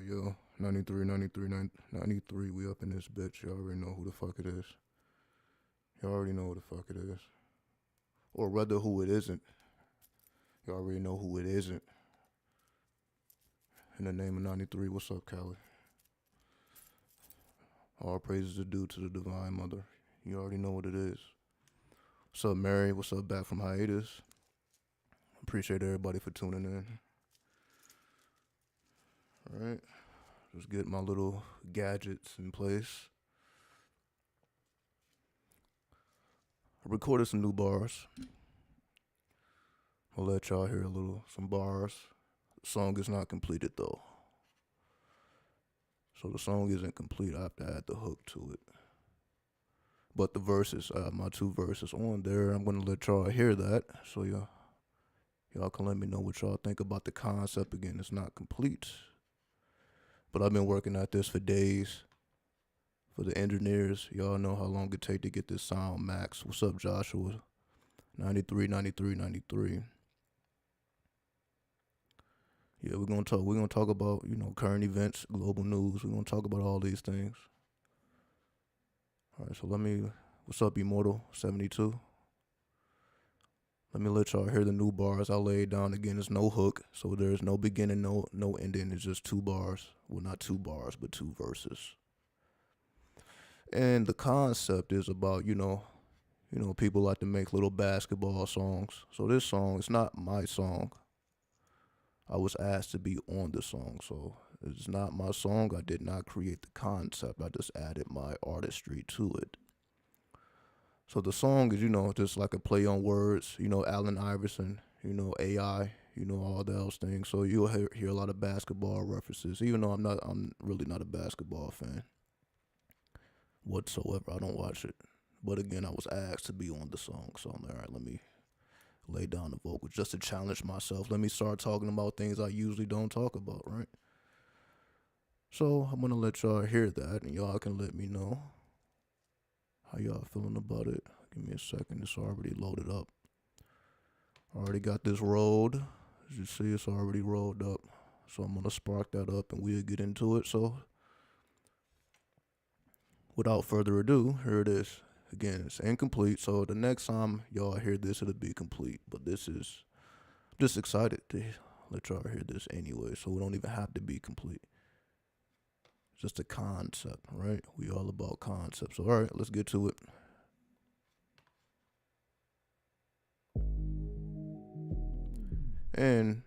Yo. 93, we up in this bitch. Y'all already know who the fuck it is. Y'all already know who the fuck it is. Or rather, who it isn't. Y'all already know who it isn't. In the name of 93, what's up, Cali? All praises are due to the Divine Mother. You already know what it is. What's up, Mary? What's up, back from hiatus? Appreciate everybody for tuning in. Alright. Just get my little gadgets in place. I recorded some new bars. I'll let y'all hear some bars. The song is not completed though. So the song isn't complete. I have to add the hook to it. But the verses, I have my 2 verses on there. I'm gonna let y'all hear that. So y'all can let me know what y'all think about the concept. Again, it's not complete. But I've been working at this for days. For the engineers, y'all know how long it take to get this sound max. What's up, Joshua? 93. Yeah, we're gonna talk about, current events, global news. We're gonna talk about all these things. All right, so what's up, Immortal 72? Let me let y'all hear the new bars I laid down. Again, there's no hook, so there's no beginning, no ending. It's just 2 bars. Well, not 2 bars, but 2 verses. And the concept is about, people like to make little basketball songs. So this song, it's not my song. I was asked to be on the song, so it's not my song. I did not create the concept. I just added my artistry to it. So the song is, just like a play on words, Allen Iverson, AI, all those things. So you'll hear a lot of basketball references, even though I'm really not a basketball fan whatsoever. I don't watch it. But again, I was asked to be on the song, so I'm like, all right, let me lay down the vocals just to challenge myself. Let me start talking about things I usually don't talk about, right? So I'm gonna let y'all hear that, and y'all can let me know how y'all feeling about it. Give me a second. It's already loaded up. Already got this rolled. As you see, it's already rolled up. So I'm gonna spark that up, and we'll get into it. So without further ado, here it is. Again, it's incomplete, so the next time y'all hear this, it'll be complete. But I'm just excited to let y'all hear this anyway, so we don't even have to be complete. It's just a concept, right? We all about concepts. So, all right, let's get to it. And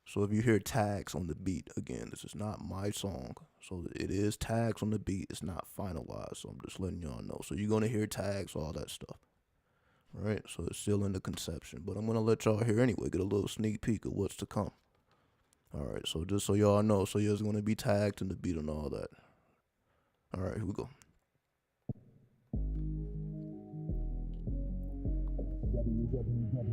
so if you hear tags on the beat, again, this is not my song. So it is tags on the beat. It's not finalized. So I'm just letting y'all know. So you're going to hear tags, all that stuff. Right? So it's still in the conception. But I'm going to let y'all hear anyway. Get a little sneak peek of what's to come. All right. So just so y'all know. So you're going to be tagged in the beat and all that. All right. Here we go. www.psv.com.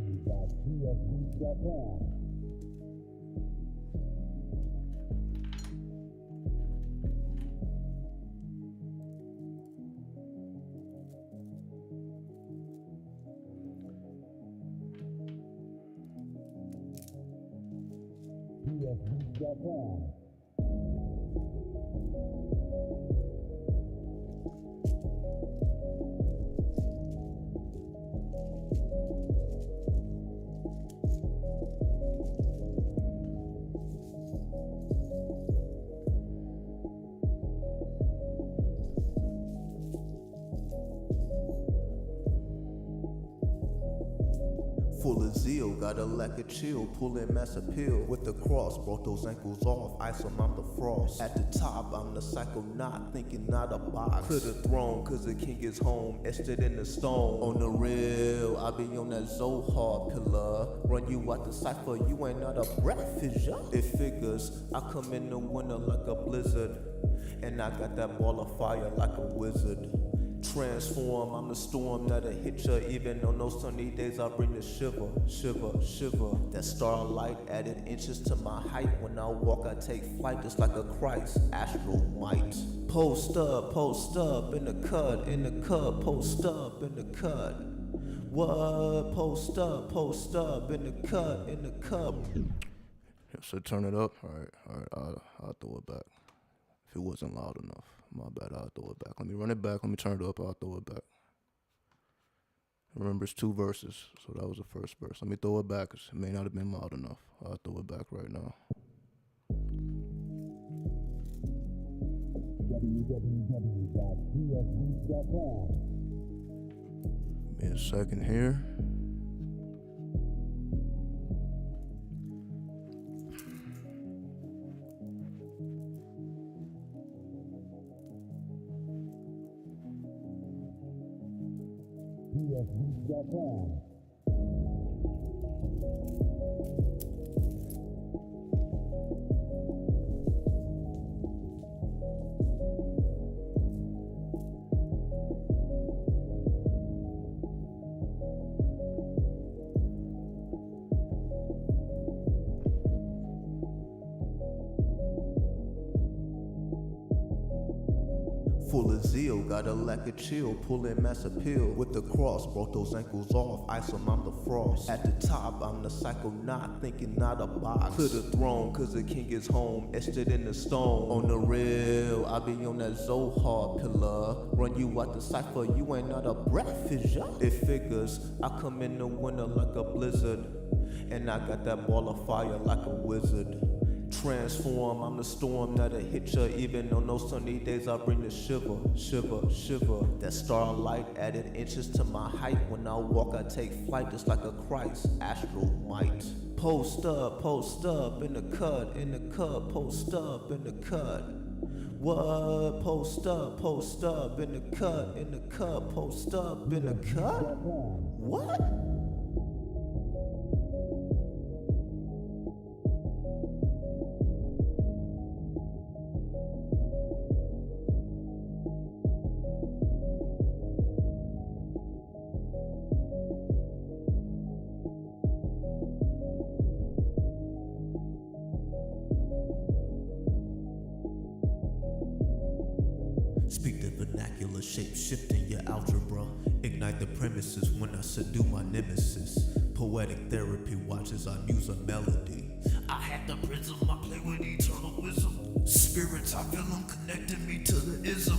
psv.com. Full of zeal, got a lack of chill, pulling mass appeal. With the cross, broke those ankles off, ice on I'm the frost. At the top, I'm the psychonaut, thinking not a box. To the throne, cause the king is home, etched it in the stone. On the real, I be on that Zohar pillar. Run you out the cipher, you ain't not a breakfast, yeah. It figures, I come in the winter like a blizzard. And I got that ball of fire like a wizard. Transform, I'm the storm that'll hit ya. Even on those sunny days, I bring the shiver, shiver, shiver. That starlight added inches to my height. When I walk, I take flight just like a Christ, astral might. Post up in the cut, post up in the cut. What? Post up in the cut. So turn it up. All right, I'll throw it back. If it wasn't loud enough, my bad, I'll throw it back. Let me run it back, let me turn it up, I'll throw it back. Remember, it's 2 verses, so that was the first verse. Let me throw it back, cause it may not have been loud enough. I'll throw it back right now. Give me a second here. Full of zeal, got a lack of chill, pulling mass appeal. With the cross, broke those ankles off, ice on I'm the frost. At the top, I'm the psychonaut, thinking not a box. To the throne, cause the king is home, etched it in the stone. On the real, I be on that Zohar pillar. Run you out the cipher, you ain't not a breakfast, yeah. It figures, I come in the winter like a blizzard. And I got that ball of fire like a wizard. Transform, I'm the storm that'll hit ya. Even on those sunny days, I bring the shiver, shiver, shiver. That starlight added inches to my height. When I walk, I take flight just like a Christ, astral might. Post up in the cut, post up in the cut. What? Post up in the cut, post up in the cut? What? Speak the vernacular, shape-shifting your algebra. Ignite the premises when I subdue my nemesis. Poetic therapy watches I muse a melody. I had the prism, I play with eternal wisdom. Spirits, I feel them connecting me to the ism.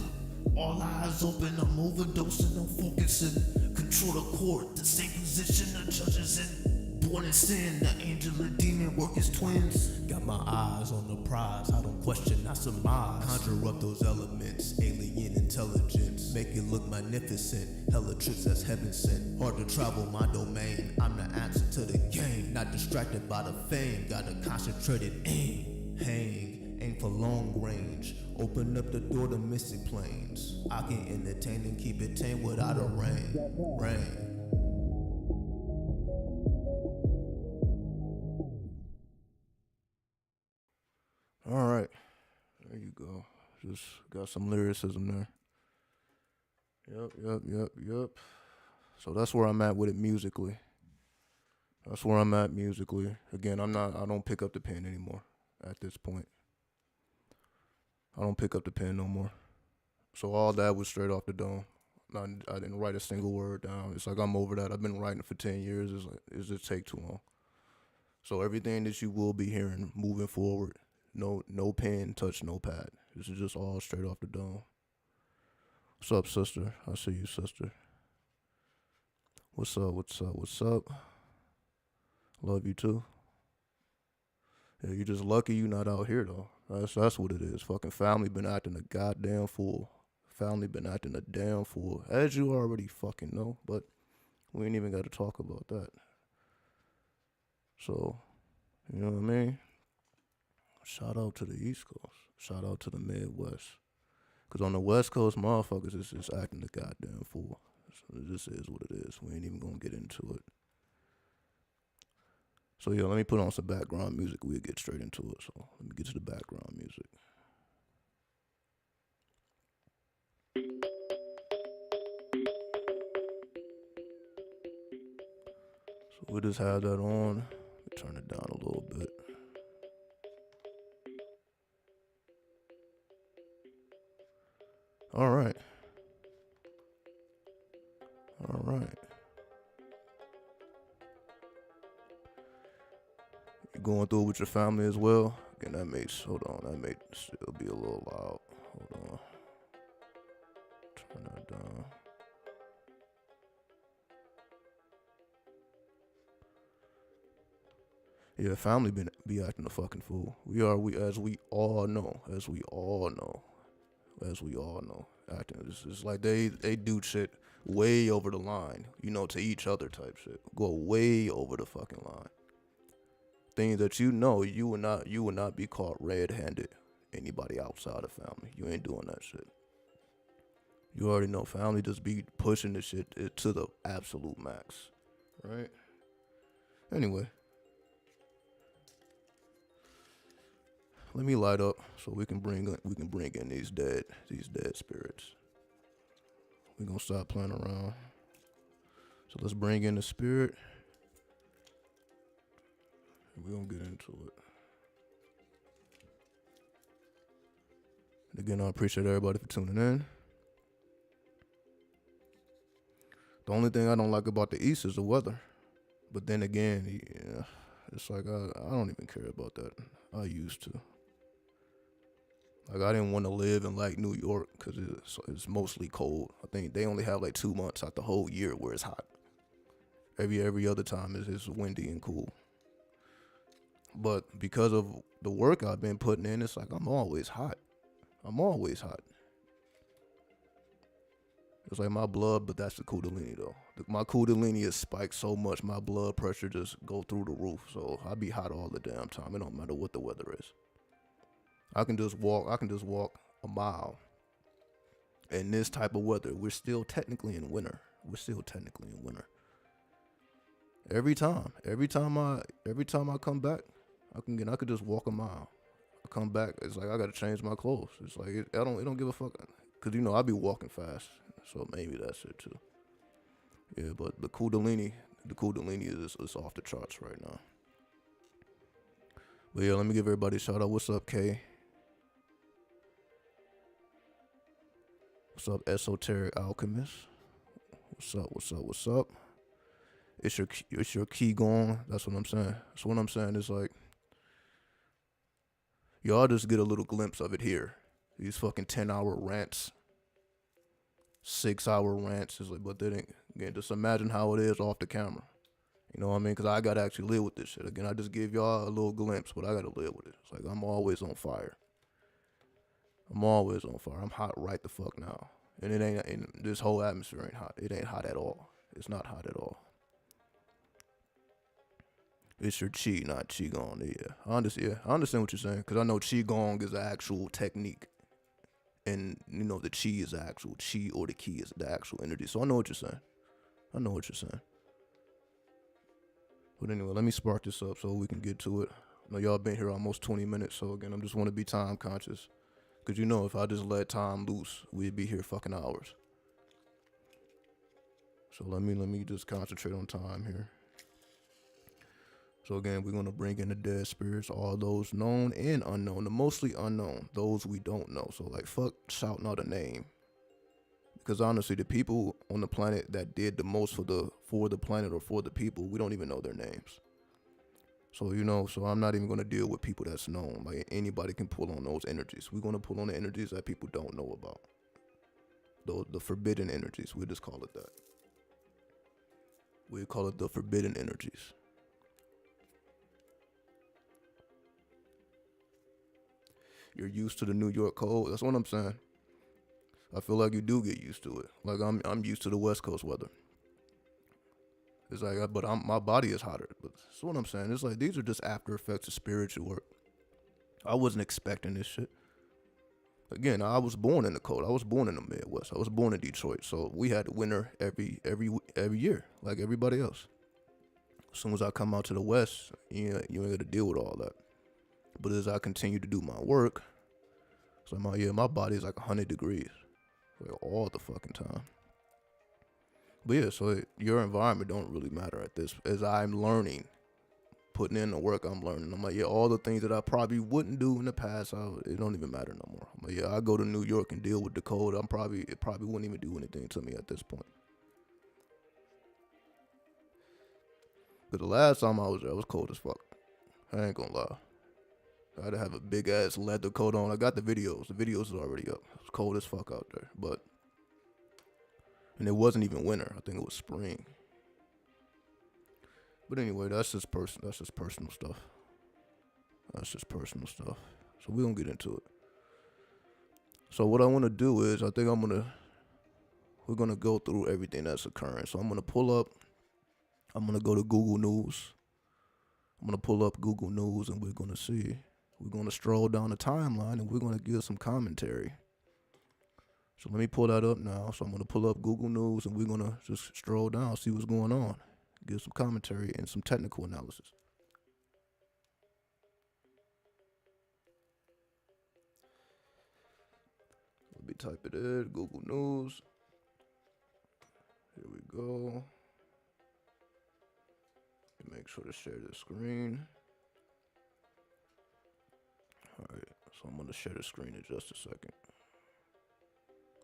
All eyes open, I'm overdosing, I'm focusing. Control the court, the same position the judge is in. Born in sin, the angel and demon work as twins. Got my eyes on the prize, I don't question, I surmise. Conjure up those elements, alien intelligence. Make it look magnificent, hella tricks that's heaven sent. Hard to travel my domain, I'm the answer to the game. Not distracted by the fame, got a concentrated aim. Hang, aim for long range. Open up the door to mystic planes. I can entertain and keep it tame without a rain. All right, there you go. Just got some lyricism there. Yep. So that's where I'm at with it musically. Again, I don't pick up the pen anymore at this point. I don't pick up the pen no more. So all that was straight off the dome. I didn't write a single word down. It's like I'm over that. I've been writing for 10 years. It's just take too long. So everything that you will be hearing moving forward, no pen, touch, no pad. This is just all straight off the dome. What's up, sister? I see you, sister. What's up? Love you too. Yeah, you just lucky you not out here though. That's what it is. Fucking family been acting a goddamn fool. Family been acting a damn fool. As you already fucking know, but we ain't even got to talk about that. So, you know what I mean? Shout out to the East Coast. Shout out to the Midwest. Because on the West Coast, motherfuckers is just acting the goddamn fool. So it just is what it is. We ain't even going to get into it. So, yeah, let me put on some background music. We'll get straight into it. So, let me get to the background music. So, we'll just have that on. Turn it down a little bit. All right. You going through it with your family as well? Again, that may still be a little loud. Hold on. Turn that down. Yeah, family be acting a fucking fool. As we all know. Acting it's like they do shit way over the line, to each other type shit. Go way over the fucking line. Things that you would not be caught red-handed. Anybody outside of family, you ain't doing that shit. You already know family just be pushing the shit to the absolute max, right? Anyway, let me light up so we can bring in these dead spirits. We gonna stop playing around. So let's bring in the spirit. We're gonna get into it. And again, I appreciate everybody for tuning in. The only thing I don't like about the East is the weather. But then again, yeah, it's like I don't even care about that. I used to. Like, I didn't want to live in like New York because it's mostly cold. I think they only have like 2 months out the whole year where it's hot. Every other time it's windy and cool. But because of the work I've been putting in, it's like I'm always hot. It's like my blood, but that's the Kundalini though. My Kundalini is spiked so much, my blood pressure just go through the roof. So I be hot all the damn time. It don't matter what the weather is. I can just walk a mile. In this type of weather, we're still technically in winter. Every time I come back, I could just walk a mile. I come back, it's like I gotta change my clothes. It's like it don't give a fuck, cause I be walking fast, so maybe that's it too. Yeah, but the Kundalini is off the charts right now. But yeah, let me give everybody a shout out. What's up, Kay? What's up, Esoteric Alchemist? What's up? It's your key gone. That's what I'm saying. So what I'm saying is like, y'all just get a little glimpse of it here. These fucking 10-hour rants, 6-hour rants is like, but then again, just imagine how it is off the camera. You know what I mean? Because I gotta actually live with this shit. Again, I just give y'all a little glimpse, but I gotta live with it. It's like I'm always on fire. I'm hot right the fuck now. And it ain't, and this whole atmosphere ain't hot. It ain't hot at all. It's not hot at all. It's your Qi, not Qigong. Yeah, I understand what you're saying. Because I know Qigong is the actual technique. And, the Qi is the actual Qi, or the Ki is the actual energy. So I know what you're saying. But anyway, let me spark this up so we can get to it. I know y'all been here almost 20 minutes. So again, I just want to be time conscious. Because if I just let time loose, we'd be here fucking hours. So let me just concentrate on time here. So again, we're going to bring in the dead spirits, all those known and unknown, the mostly unknown, those we don't know. So like, fuck shouting out a name. Because honestly, the people on the planet that did the most for the planet or for the people, we don't even know their names. So, so I'm not even going to deal with people that's known. Like, anybody can pull on those energies. We're going to pull on the energies that people don't know about. The forbidden energies, we just call it that. We call it the forbidden energies. You're used to the New York cold. That's what I'm saying. I feel like you do get used to it. Like I'm used to the West Coast weather. It's like, but my body is hotter. But that's what I'm saying. It's like these are just after effects of spiritual work. I wasn't expecting this shit. Again, I was born in the cold. I was born in the Midwest. I was born in Detroit, so we had winter every year, like everybody else. As soon as I come out to the West, you ain't got to deal with all that. But as I continue to do my work, so my body is like 100 degrees, like all the fucking time. But yeah, so your environment don't really matter at this. As I'm learning, putting in the work, I'm learning. I'm like, yeah, all the things that I probably wouldn't do in the past, it don't even matter no more. I'm like, yeah, I go to New York and deal with the cold. It probably wouldn't even do anything to me at this point. But the last time I was there, it was cold as fuck. I ain't gonna lie. I had to have a big ass leather coat on. I got the videos. The videos is already up. It's cold as fuck out there. And it wasn't even winter. I think it was spring. But anyway, that's just personal stuff. So we gonna get into it. So what I want to do is, we're gonna go through everything that's occurring. So I'm gonna go to Google News. I'm gonna pull up Google News, and we're gonna see. We're gonna stroll down the timeline, and we're gonna give some commentary. So let me pull that up now. So I'm gonna pull up Google News, and we're gonna just stroll down, see what's going on, give some commentary and some technical analysis. Let me type it in, Google News. Here we go. Make sure to share the screen. Alright, so I'm gonna share the screen in just a second.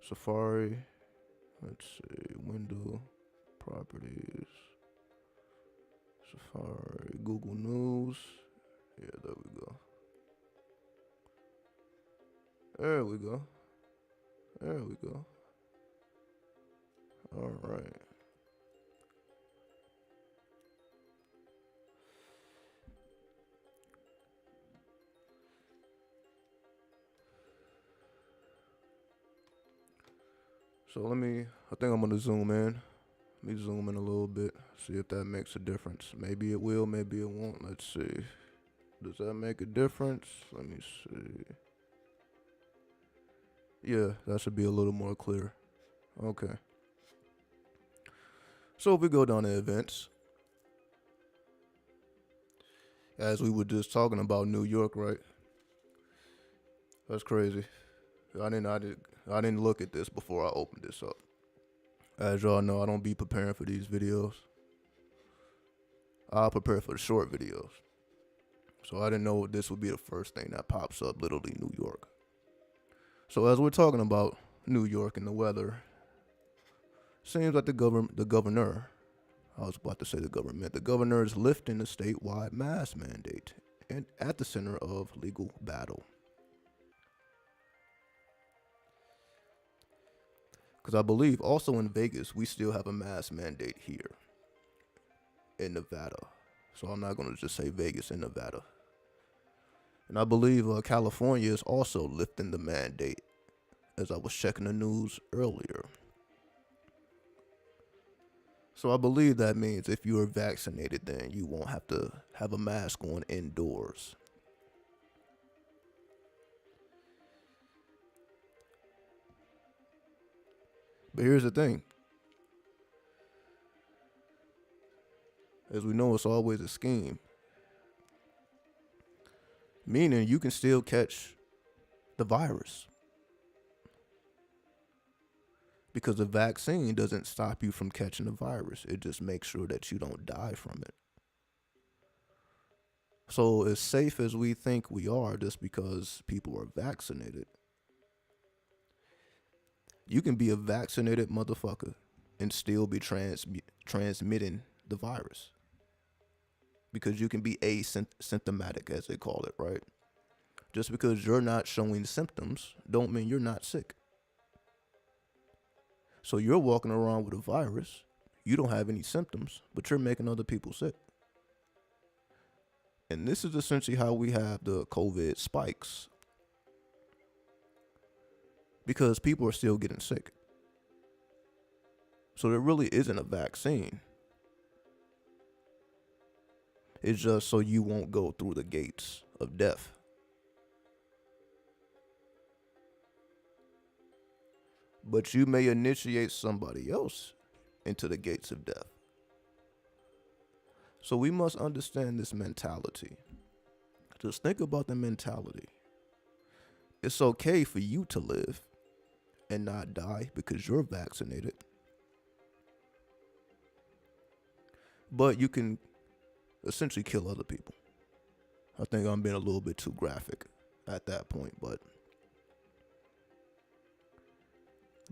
Safari, let's see, window, properties, Safari, Google News. Yeah, there we go. There we go. Alright. So I think I'm gonna zoom in. Let me zoom in a little bit, see if that makes a difference. Maybe it will, maybe it won't. Let's see. Does that make a difference? Let me see. Yeah, that should be a little more clear. Okay. So if we go down to events, as we were just talking about New York, right? That's crazy. I didn't look at this before I opened this up. As y'all know, I don't be preparing for these videos. I'll prepare for the short videos. So I didn't know this would be the first thing that pops up, literally New York. So as we're talking about New York and the weather, seems like the governor, I was about to say the government, the governor is lifting the statewide mask mandate and at the center of legal battle. Because I believe also in Vegas, we still have a mask mandate here in Nevada. So I'm not going to just say Vegas in Nevada. And I believe California is also lifting the mandate, as I was checking the news earlier. So I believe that means if you are vaccinated, then you won't have to have a mask on indoors. But here's the thing. As we know, it's always a scheme. Meaning you can still catch the virus. Because the vaccine doesn't stop you from catching the virus. It just makes sure that you don't die from it. So as safe as we think we are just because people are vaccinated, you can be a vaccinated motherfucker and still be transmitting the virus. Because you can be asymptomatic, as they call it, right? Just because you're not showing symptoms don't mean you're not sick. So you're walking around with a virus, you don't have any symptoms, but you're making other people sick. And this is essentially how we have the COVID spikes. Because people are still getting sick. So there really isn't a vaccine. It's just so you won't go through the gates of death. But you may initiate somebody else into the gates of death. So we must understand this mentality. Just think about the mentality. It's okay for you to live and not die because you're vaccinated. But you can essentially kill other people. I think I'm being a little bit too graphic at that point, but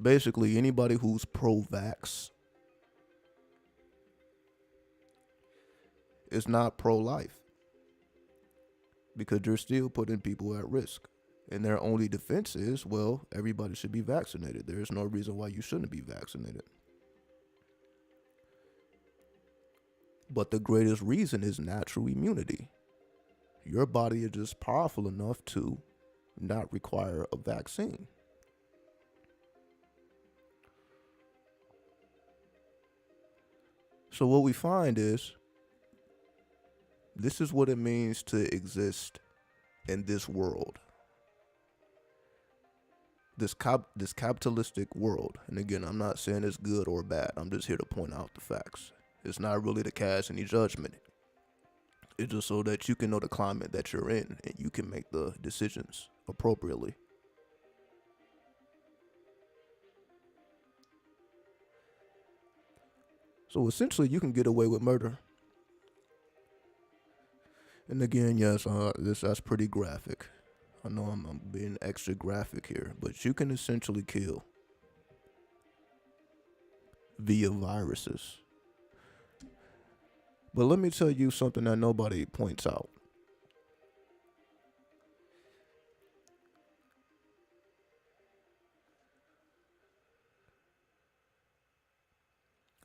basically anybody who's pro-vax is not pro-life because you're still putting people at risk. And their only defense is, well, everybody should be vaccinated. There is no reason why you shouldn't be vaccinated. But the greatest reason is natural immunity. Your body is just powerful enough to not require a vaccine. So what we find is, this is what it means to exist in this world. This capitalistic world. And again, I'm not saying it's good or bad. I'm just here to point out the facts. It's not really to cast any judgment. It's just so that you can know the climate that you're in and you can make the decisions appropriately. So essentially, you can get away with murder. And again, yes, that's pretty graphic. I know I'm being extra graphic here, but you can essentially kill via viruses. But let me tell you something that nobody points out.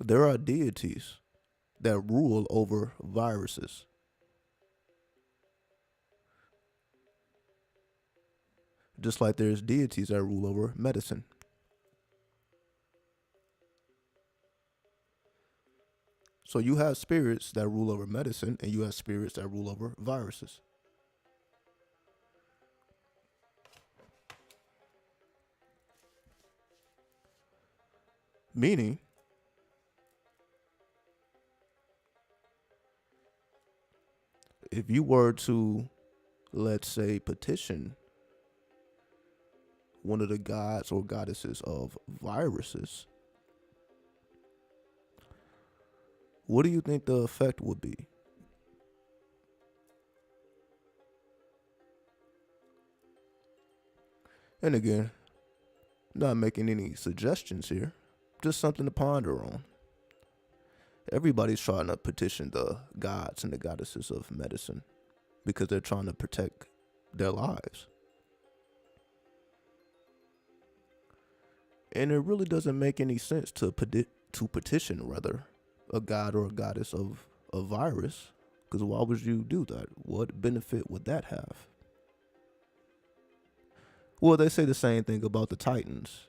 There are deities that rule over viruses. Just like there's deities that rule over medicine. So you have spirits that rule over medicine and you have spirits that rule over viruses. Meaning, if you were to, let's say, petition one of the gods or goddesses of viruses, what do you think the effect would be? And again, not making any suggestions here, just something to ponder on. Everybody's trying to petition the gods and the goddesses of medicine because they're trying to protect their lives. And it really doesn't make any sense to petition a god or a goddess of a virus, because why would you do that? What benefit would that have? Well, they say the same thing about the Titans.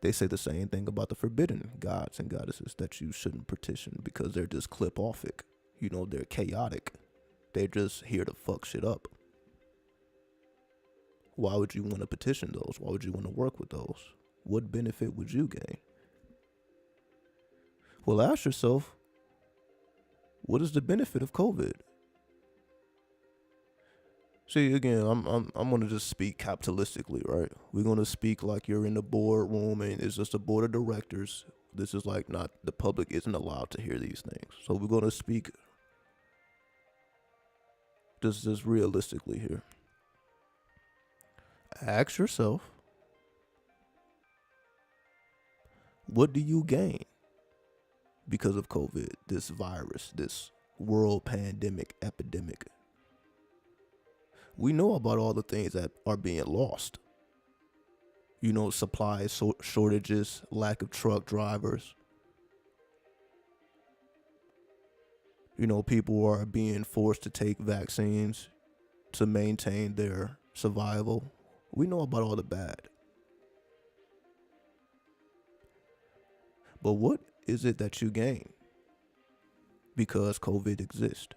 They say the same thing about the forbidden gods and goddesses that you shouldn't petition because they're just clip-offic. You know, they're chaotic. They're just here to fuck shit up. Why would you want to petition those? Why would you want to work with those? What benefit would you gain? Well, ask yourself, what is the benefit of COVID? See, again, I'm gonna just speak capitalistically, right? We're gonna speak like you're in the boardroom and it's just a board of directors. This is like not, the public isn't allowed to hear these things. So we're gonna speak just realistically here. Ask yourself, what do you gain because of COVID, this virus, this world pandemic, epidemic? We know about all the things that are being lost. You know, supply shortages, lack of truck drivers. You know, people are being forced to take vaccines to maintain their survival. We know about all the bad. But what is it that you gain because COVID exists?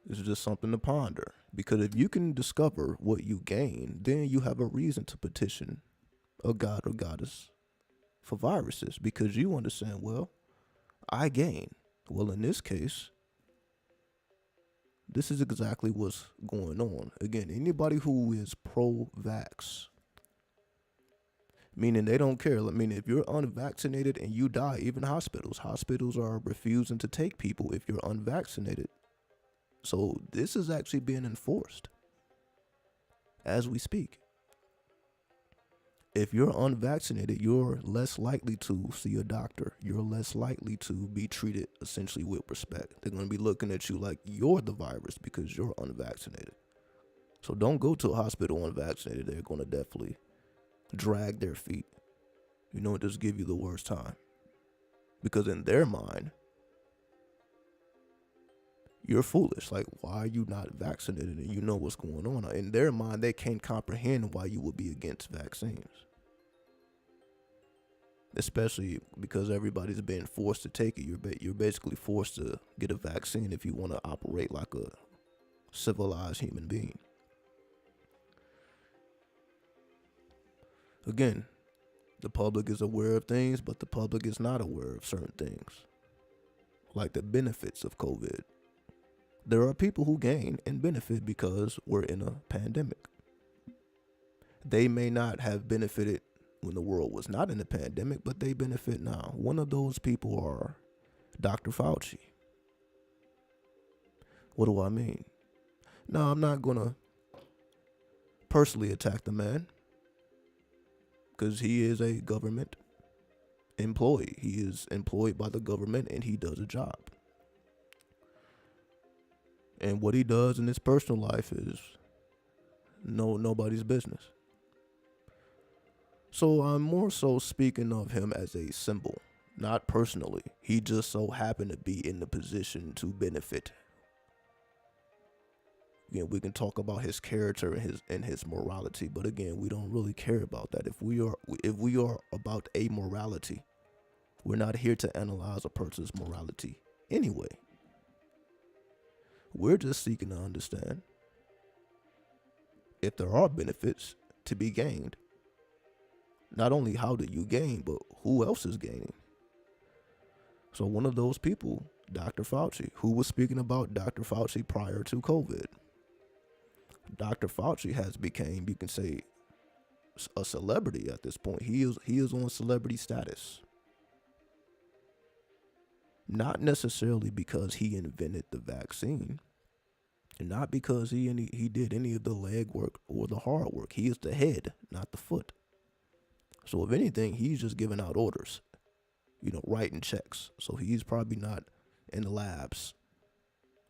It's just something to ponder. Because if you can discover what you gain, then you have a reason to petition a god or goddess for viruses because you understand, well, I gain. Well, in this case, this is exactly what's going on. Again, anybody who is pro vax, meaning they don't care. I mean, if you're unvaccinated and you die, even hospitals are refusing to take people if you're unvaccinated. So this is actually being enforced as we speak. If you're unvaccinated, you're less likely to see a doctor. You're less likely to be treated essentially with respect. They're going to be looking at you like you're the virus because you're unvaccinated. So don't go to a hospital unvaccinated. They're going to definitely drag their feet. Just give you the worst time. Because in their mind, you're foolish. Like, why are you not vaccinated and you know what's going on? In their mind, they can't comprehend why you would be against vaccines. Especially because everybody's being forced to take it. You're basically forced to get a vaccine if you want to operate like a civilized human being. Again, the public is aware of things, but the public is not aware of certain things, like the benefits of COVID. There are people who gain and benefit because we're in a pandemic. They may not have benefited when the world was not in a pandemic, but they benefit now. One of those people are Dr. Fauci. What do I mean? No, I'm not going to personally attack the man because he is a government employee. He is employed by the government and he does a job. And what he does in his personal life is nobody's business. So I'm more so speaking of him as a symbol, not personally. He just so happened to be in the position to benefit. Again, we can talk about his character and his morality, but again, we don't really care about that. If we are about amorality, we're not here to analyze a person's morality anyway. We're just seeking to understand if there are benefits to be gained. Not only how do you gain, but who else is gaining? So one of those people, Dr. Fauci, who was speaking about Dr. Fauci prior to COVID. Dr. Fauci has become, you can say, a celebrity at this point. He is on celebrity status. Not necessarily because he invented the vaccine, and not because he did any of the leg work or the hard work. He is the head, not the foot. So if anything, he's just giving out orders, writing checks. So he's probably not in the labs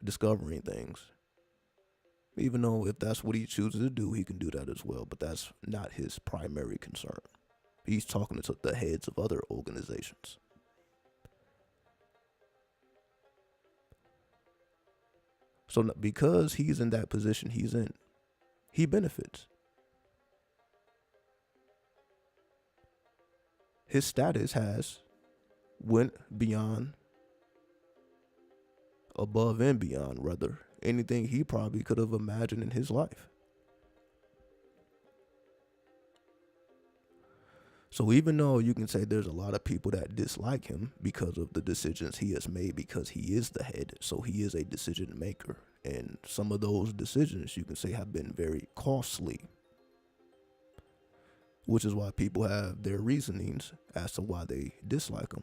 discovering things. Even though if that's what he chooses to do, he can do that as well. But that's not his primary concern. He's talking to the heads of other organizations. So because he's in that position he's in, he benefits. His status has went above and beyond, rather, anything he probably could have imagined in his life. So even though you can say there's a lot of people that dislike him because of the decisions he has made, because he is the head, so he is a decision maker. And some of those decisions you can say have been very costly, which is why people have their reasonings as to why they dislike him.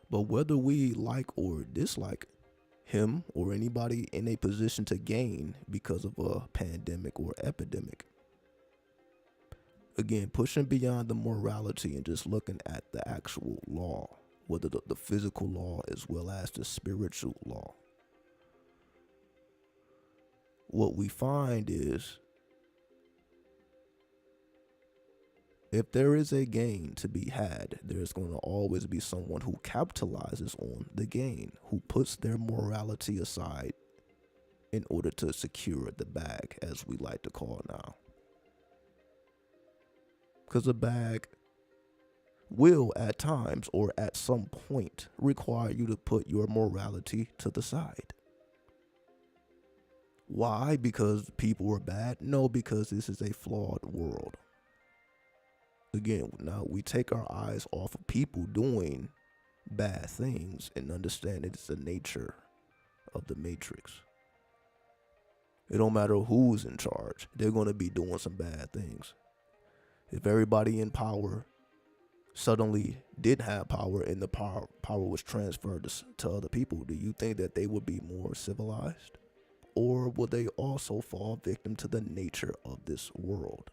But whether we like or dislike him or anybody in a position to gain because of a pandemic or epidemic, again, pushing beyond the morality and just looking at the actual law, whether the physical law as well as the spiritual law, what we find is if there is a gain to be had, there's going to always be someone who capitalizes on the gain, who puts their morality aside in order to secure the bag, as we like to call it now. Because a bag will at times or at some point require you to put your morality to the side. Why? Because people are bad? No, because this is a flawed world. Again, now we take our eyes off of people doing bad things and understand it's the nature of the matrix. It don't matter who's in charge, they're going to be doing some bad things. If everybody in power suddenly did have power and the power was transferred to other people, do you think that they would be more civilized? Or would they also fall victim to the nature of this world,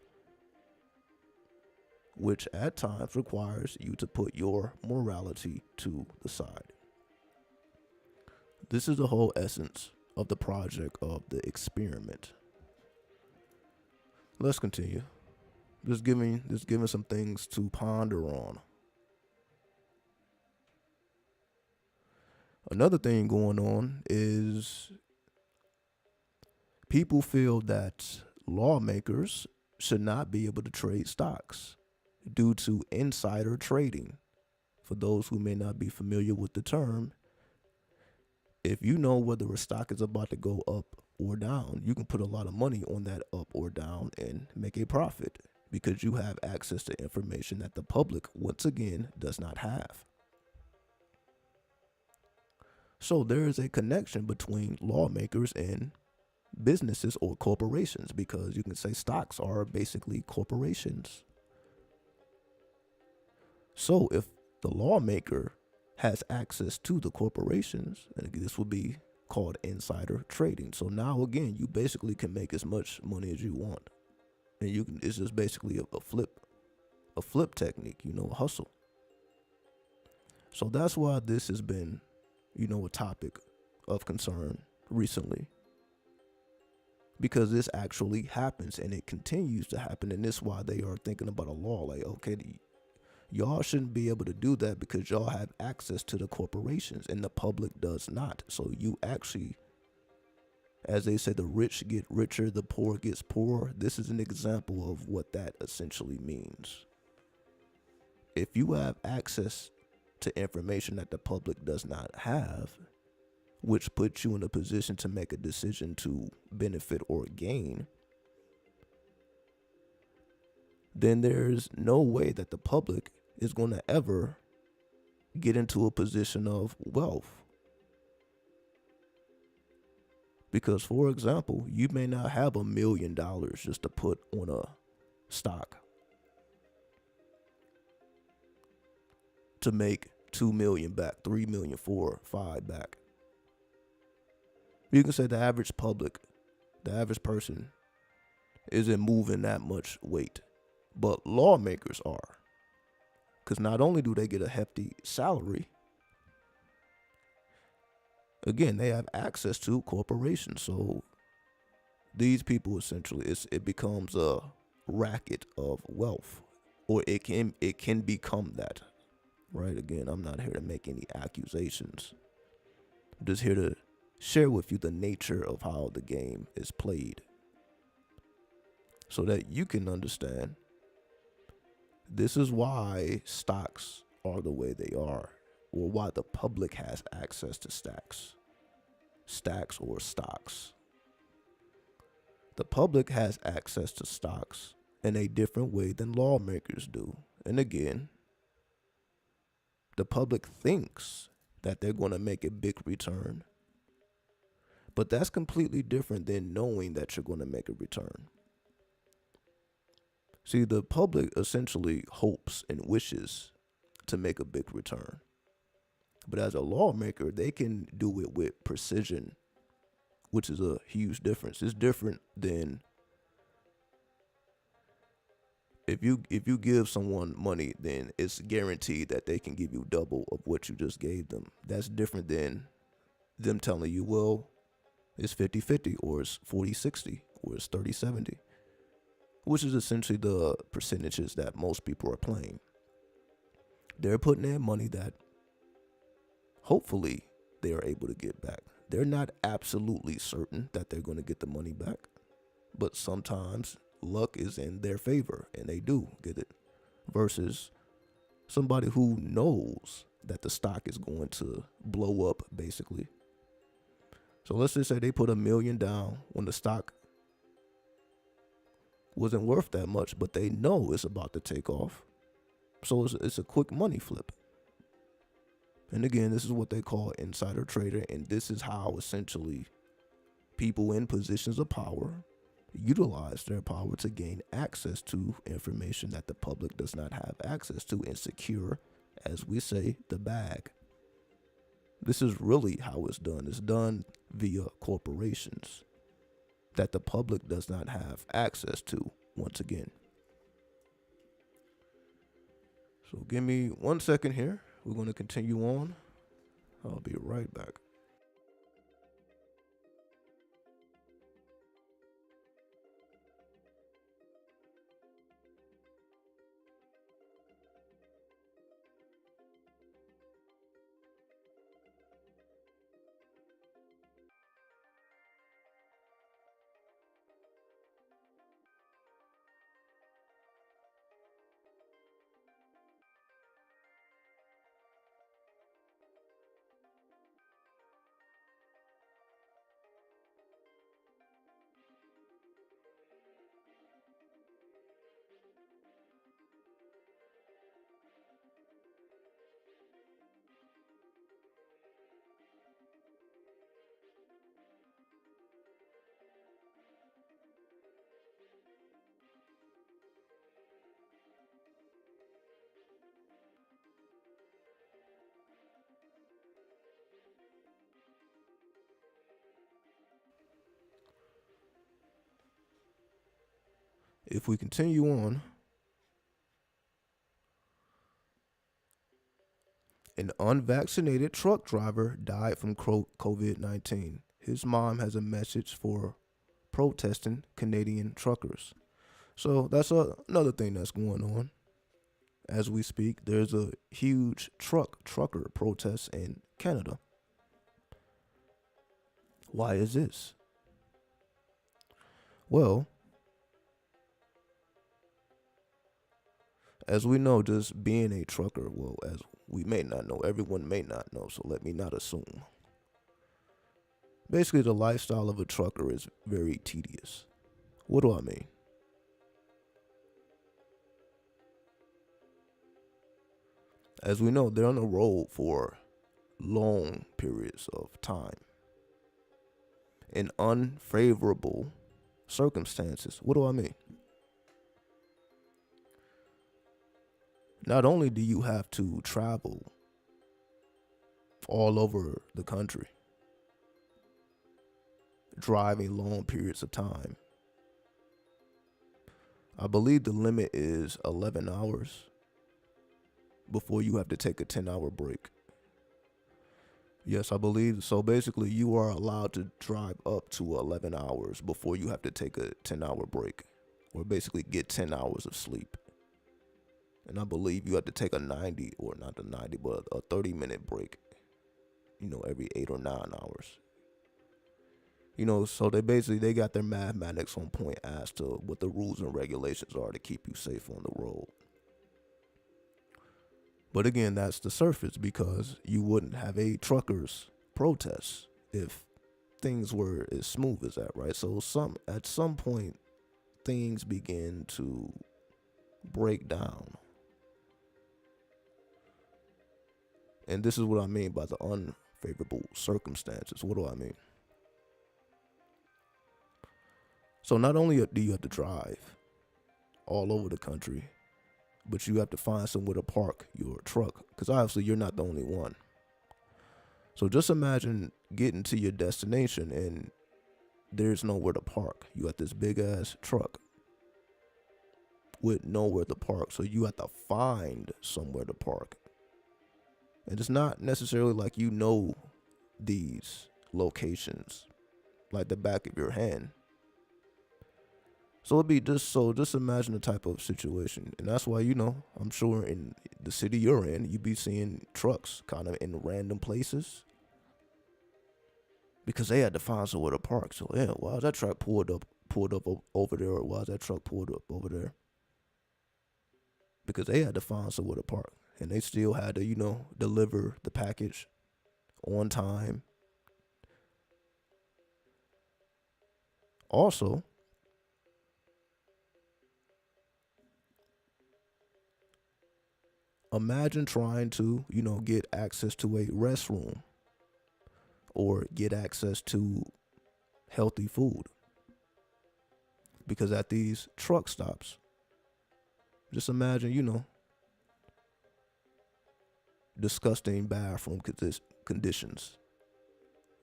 which at times requires you to put your morality to the side? This is the whole essence of the project of the experiment. Let's continue. Just giving some things to ponder on. Another thing going on is people feel that lawmakers should not be able to trade stocks due to insider trading. For those who may not be familiar with the term, if you know whether a stock is about to go up or down, you can put a lot of money on that up or down and make a profit because you have access to information that the public, once again, does not have. So there is a connection between lawmakers and businesses or corporations, because you can say stocks are basically corporations. So if the lawmaker has access to the corporations, and this would be called insider trading. So now again, you basically can make as much money as you want, and you can. It's just basically a flip technique, a hustle. So that's why this has been, a topic of concern recently, because this actually happens and it continues to happen, and this is why they are thinking about a law. Like, okay, y'all shouldn't be able to do that because y'all have access to the corporations and the public does not. So you actually, as they say, the rich get richer, the poor gets poorer. This is an example of what that essentially means. If you have access to information that the public does not have, which puts you in a position to make a decision to benefit or gain, then there's no way that the public is going to ever get into a position of wealth. Because, for example, you may not have $1 million just to put on a stock to make 2 million back, 3 million, 4, 5 back. You can say the average person isn't moving that much weight, but lawmakers are. Because not only do they get a hefty salary, again, they have access to corporations. So these people essentially, it becomes a racket of wealth, or it can become that. Right? Again, I'm not here to make any accusations. I'm just here to share with you the nature of how the game is played, so that you can understand. This is why stocks are the way they are, or why the public has access to stocks. The public has access to stocks in a different way than lawmakers do. And again, the public thinks that they're going to make a big return, but that's completely different than knowing that you're going to make a return. See, the public essentially hopes and wishes to make a big return. But as a lawmaker, they can do it with precision, which is a huge difference. It's different than if you give someone money, then it's guaranteed that they can give you double of what you just gave them. That's different than them telling you, well, it's 50-50, or it's 40-60, or it's 30-70, which is essentially the percentages that most people are playing. They're putting in money that hopefully they are able to get back. They're not absolutely certain that they're going to get the money back, but sometimes luck is in their favor and they do get it, versus somebody who knows that the stock is going to blow up, basically. So let's just say they put $1 million down when the stock wasn't worth that much, but they know it's about to take off. So it's a quick money flip. And again, this is what they call insider trader, and this is how essentially people in positions of power utilize their power to gain access to information that the public does not have access to and secure, as we say, the bag. This is really how it's done. It's done via corporations that the public does not have access to, once again. So give me 1 second here. We're going to continue on. I'll be right back. If we continue on, an unvaccinated truck driver died from COVID-19. His mom has a message for protesting Canadian truckers. So that's another thing that's going on. As we speak, there's a huge trucker protest in Canada. Why is this? Well, as we know, just being a trucker, well, as we may not know, everyone may not know, so let me not assume. Basically, the lifestyle of a trucker is very tedious. What do I mean? As we know, they're on the road for long periods of time in unfavorable circumstances. What do I mean? Not only do you have to travel all over the country, driving long periods of time. I believe the limit is 11 hours before you have to take a 10-hour break. Yes, I believe. So basically, you are allowed to drive up to 11 hours before you have to take a 10-hour break, or basically get 10 hours of sleep. And I believe you have to take a 90, or not a 90, but a 30-minute break, every 8 or 9 hours. So they got their mathematics on point as to what the rules and regulations are to keep you safe on the road. But again, that's the surface, because you wouldn't have a truckers protest if things were as smooth as that, right? So at some point, things begin to break down. And this is what I mean by the unfavorable circumstances. What do I mean? So not only do you have to drive all over the country, but you have to find somewhere to park your truck, because obviously you're not the only one. So just imagine getting to your destination and there's nowhere to park. You got this big ass truck with nowhere to park. So you have to find somewhere to park. And it's not necessarily like these locations like the back of your hand. So just imagine the type of situation. And that's why, I'm sure in the city you're in, you be seeing trucks kind of in random places, because they had to find somewhere to park. So yeah, why is that truck pulled up over there, or why is that truck pulled up over there? Because they had to find somewhere to park, and they still had to, deliver the package on time Also, imagine trying to, get access to a restroom or get access to healthy food. Because at these truck stops, just imagine, disgusting bathroom conditions.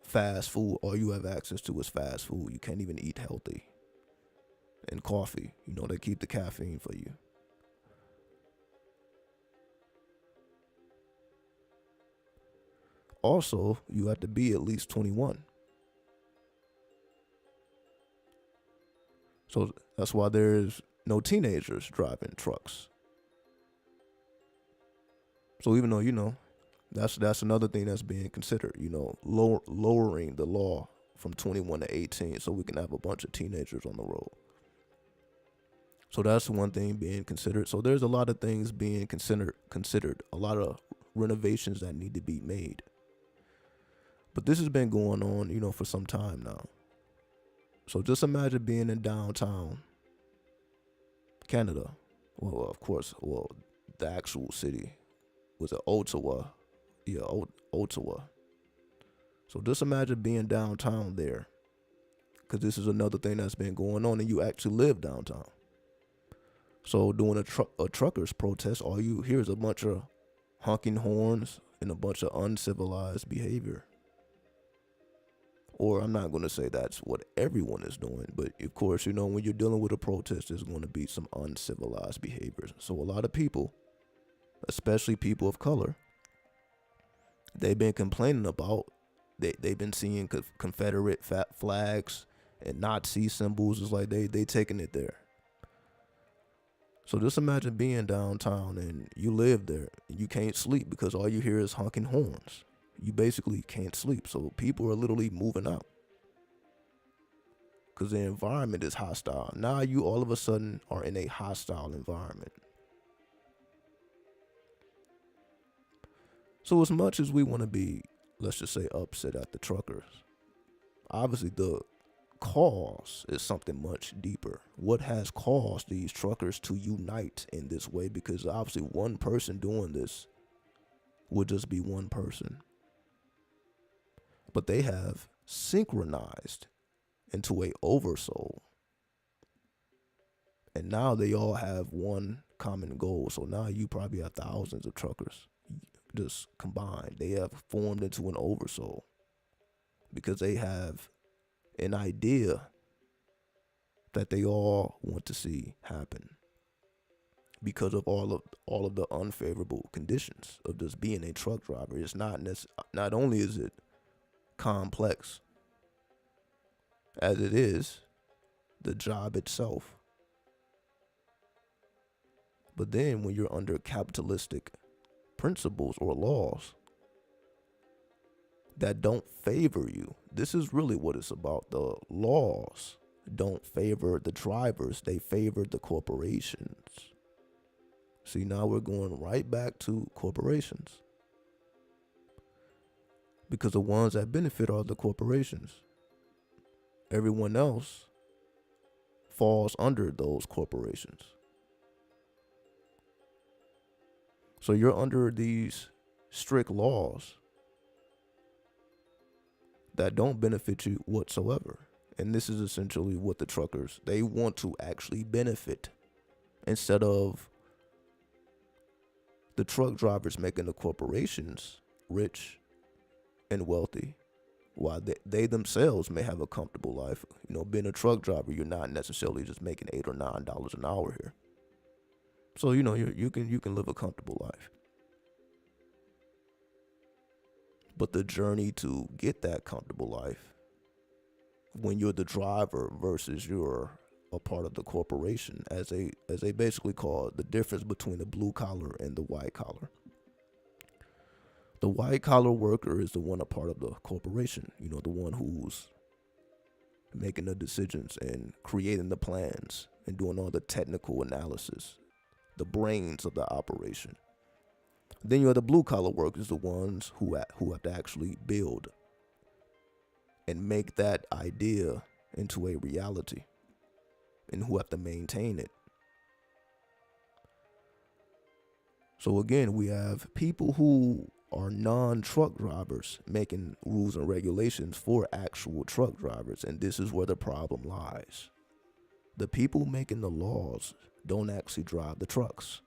Fast food, all you have access to is fast food. You can't even eat healthy. And coffee, they keep the caffeine for you. Also, you have to be at least 21. So that's why there's no teenagers driving trucks. So even though, that's another thing that's being considered, lowering the law from 21 to 18 so we can have a bunch of teenagers on the road. So that's one thing being considered. So there's a lot of things being considered, a lot of renovations that need to be made. But this has been going on, for some time now. So just imagine being in downtown Canada. Well, of course, the actual city was Ottawa. Yeah, Ottawa. So just imagine being downtown there. Because this is another thing that's been going on, and you actually live downtown. So doing a truckers protest, all you hear is a bunch of honking horns and a bunch of uncivilized behavior. Or I'm not going to say that's what everyone is doing, but of course, when you're dealing with a protest, there's going to be some uncivilized behaviors. So a lot of people, especially people of color, they've been complaining about, they've been seeing Confederate flags and Nazi symbols. It's like they taking it there. So just imagine being downtown and you live there and you can't sleep because all you hear is honking horns. You basically can't sleep. So people are literally moving out because the environment is hostile. Now you all of a sudden are in a hostile environment. So as much as we want to be, let's just say, upset at the truckers, obviously the cause is something much deeper. What has caused these truckers to unite in this way? Because obviously one person doing this would just be one person. But they have synchronized into a oversoul. And now they all have one common goal. So now you probably have thousands of truckers just combined. They have formed into an oversoul because they have an idea that they all want to see happen because of all of the unfavorable conditions of just being a truck driver. It's not only is it complex as it is the job itself, but then when you're under capitalistic principles or laws that don't favor you, this is really what it's about. The laws don't favor the drivers, they favor the corporations. See, now we're going right back to corporations because the ones that benefit are the corporations. Everyone else falls under those corporations. So you're under these strict laws that don't benefit you whatsoever. And this is essentially what the truckers, they want to actually benefit instead of the truck drivers making the corporations rich and wealthy, while they themselves may have a comfortable life. Being a truck driver, you're not necessarily just making $8 or $9 an hour here. So, you can live a comfortable life. But the journey to get that comfortable life, when you're the driver versus you're a part of the corporation, as they basically call it, the difference between the blue collar and the white collar. The white collar worker is the one a part of the corporation, the one who's making the decisions and creating the plans and doing all the technical analysis, the brains of the operation. Then you have the blue collar workers, the ones who have to actually build and make that idea into a reality and who have to maintain it. So again, we have people who are non-truck drivers making rules and regulations for actual truck drivers, and this is where the problem lies. The people making the laws don't actually drive the trucks.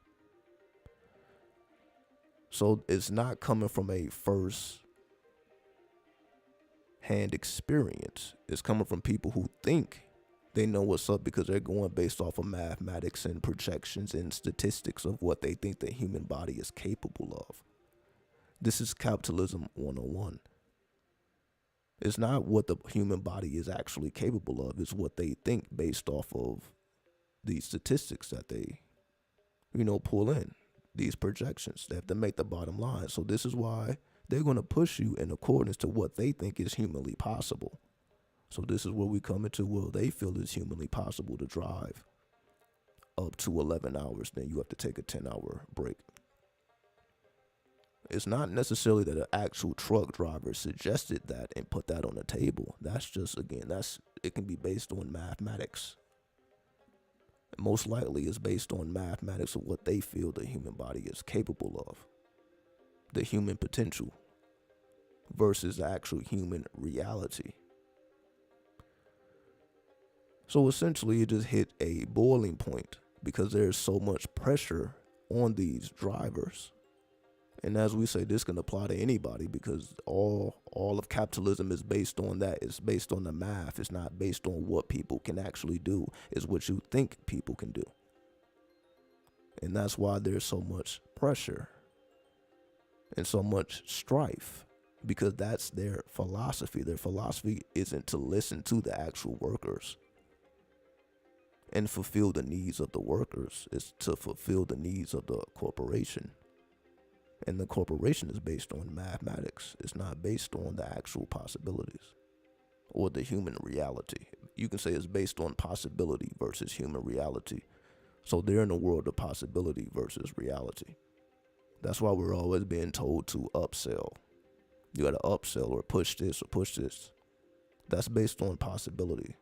So it's not coming from a first-hand experience. It's coming from people who think they know what's up because they're going based off of mathematics and projections and statistics of what they think the human body is capable of. This is capitalism 101. It's not what the human body is actually capable of. It's what they think based off of these statistics that they, pull in. These projections. They have to make the bottom line. So this is why they're going to push you in accordance to what they think is humanly possible. So this is where we come into, well, they feel it's humanly possible to drive up to 11 hours. Then you have to take a 10-hour break. It's not necessarily that an actual truck driver suggested that and put that on the table. That's just, again, it can be based on mathematics. Most likely it's based on mathematics of what they feel the human body is capable of. The human potential versus the actual human reality. So essentially it just hit a boiling point because there's so much pressure on these drivers. And as we say, this can apply to anybody because all of capitalism is based on that. It's based on the math. It's not based on what people can actually do. It's what you think people can do. And that's why there's so much pressure and so much strife, because that's their philosophy. Their philosophy isn't to listen to the actual workers and fulfill the needs of the workers. It's to fulfill the needs of the corporation. And the corporation is based on mathematics. It's not based on the actual possibilities or the human reality. You can say it's based on possibility versus human reality. So they're in a world of possibility versus reality. That's why we're always being told to upsell. You got to upsell or push this or push this. That's based on possibility,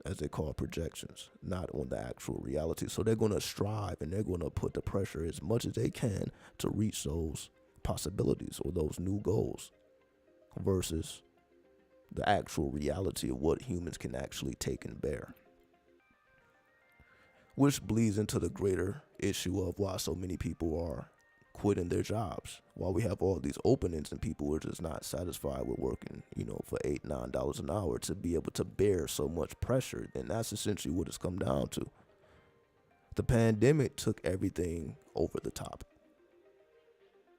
as they call projections, not on the actual reality. So they're going to strive and they're going to put the pressure as much as they can to reach those possibilities or those new goals versus the actual reality of what humans can actually take and bear. Which bleeds into the greater issue of why so many people are quitting their jobs, while we have all these openings and people are just not satisfied with working, for $8-9 an hour to be able to bear so much pressure. And that's essentially what it's come down to. The pandemic took everything over the top,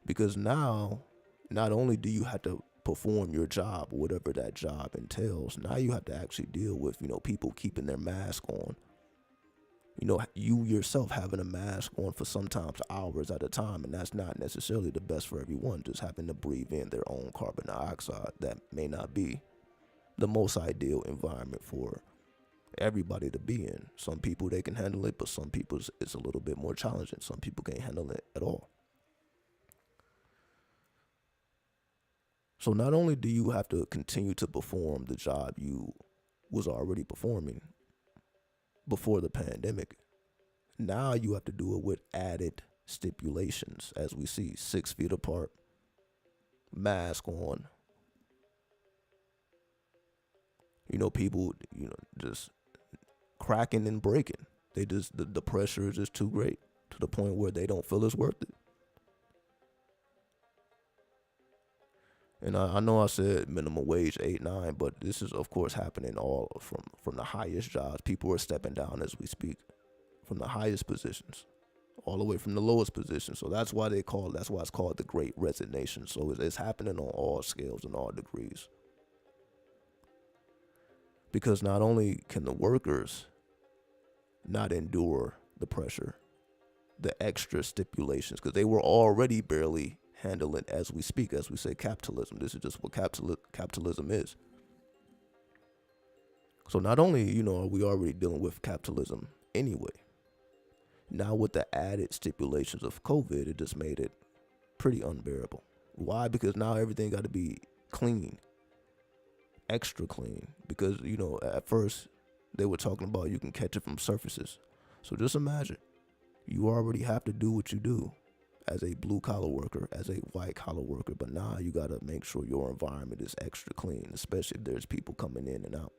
because now not only do you have to perform your job, whatever that job entails, now you have to actually deal with, people keeping their mask on. You yourself having a mask on for sometimes hours at a time, and that's not necessarily the best for everyone. Just having to breathe in their own carbon dioxide, that may not be the most ideal environment for everybody to be in. Some people, they can handle it, but some people it's a little bit more challenging. Some people can't handle it at all. So not only do you have to continue to perform the job you was already performing before the pandemic, now you have to do it with added stipulations, as we see: 6 feet apart, mask on. People, just cracking and breaking. They just, the pressure is just too great to the point where they don't feel it's worth it. And I know I said minimum wage 8-9, but this is of course happening all from the highest jobs. People are stepping down as we speak, from the highest positions, all the way from the lowest positions. So that's why it's called the Great Resignation. So it's happening on all scales and all degrees. Because not only can the workers not endure the pressure, the extra stipulations, because they were already barely handling as we speak, as we say capitalism. This is just what capitalism is. So not only, are we already dealing with capitalism anyway, now with the added stipulations of COVID, it just made it pretty unbearable. Why? Because now everything got to be clean. extra clean because, at first they were talking about you can catch it from surfaces. So just imagine you already have to do what you do as a blue collar worker, as a white collar worker, but now you got to make sure your environment is extra clean, especially if there's people coming in and out.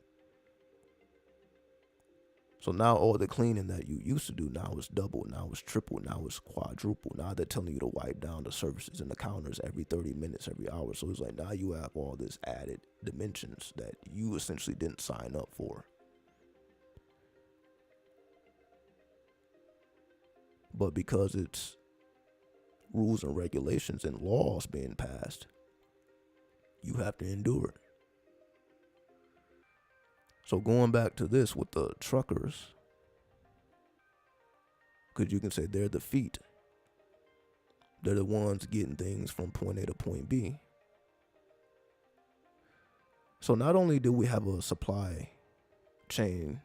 So now all the cleaning that you used to do now is double, now it's triple, now it's quadruple. Now they're telling you to wipe down the surfaces and the counters every 30 minutes, every hour. So it's like now you have all this added dimensions that you essentially didn't sign up for. But because it's rules and regulations and laws being passed, you have to endure it. So going back to this with the truckers, because you can say they're the feet. They're the ones getting things from point A to point B. So not only do we have a supply chain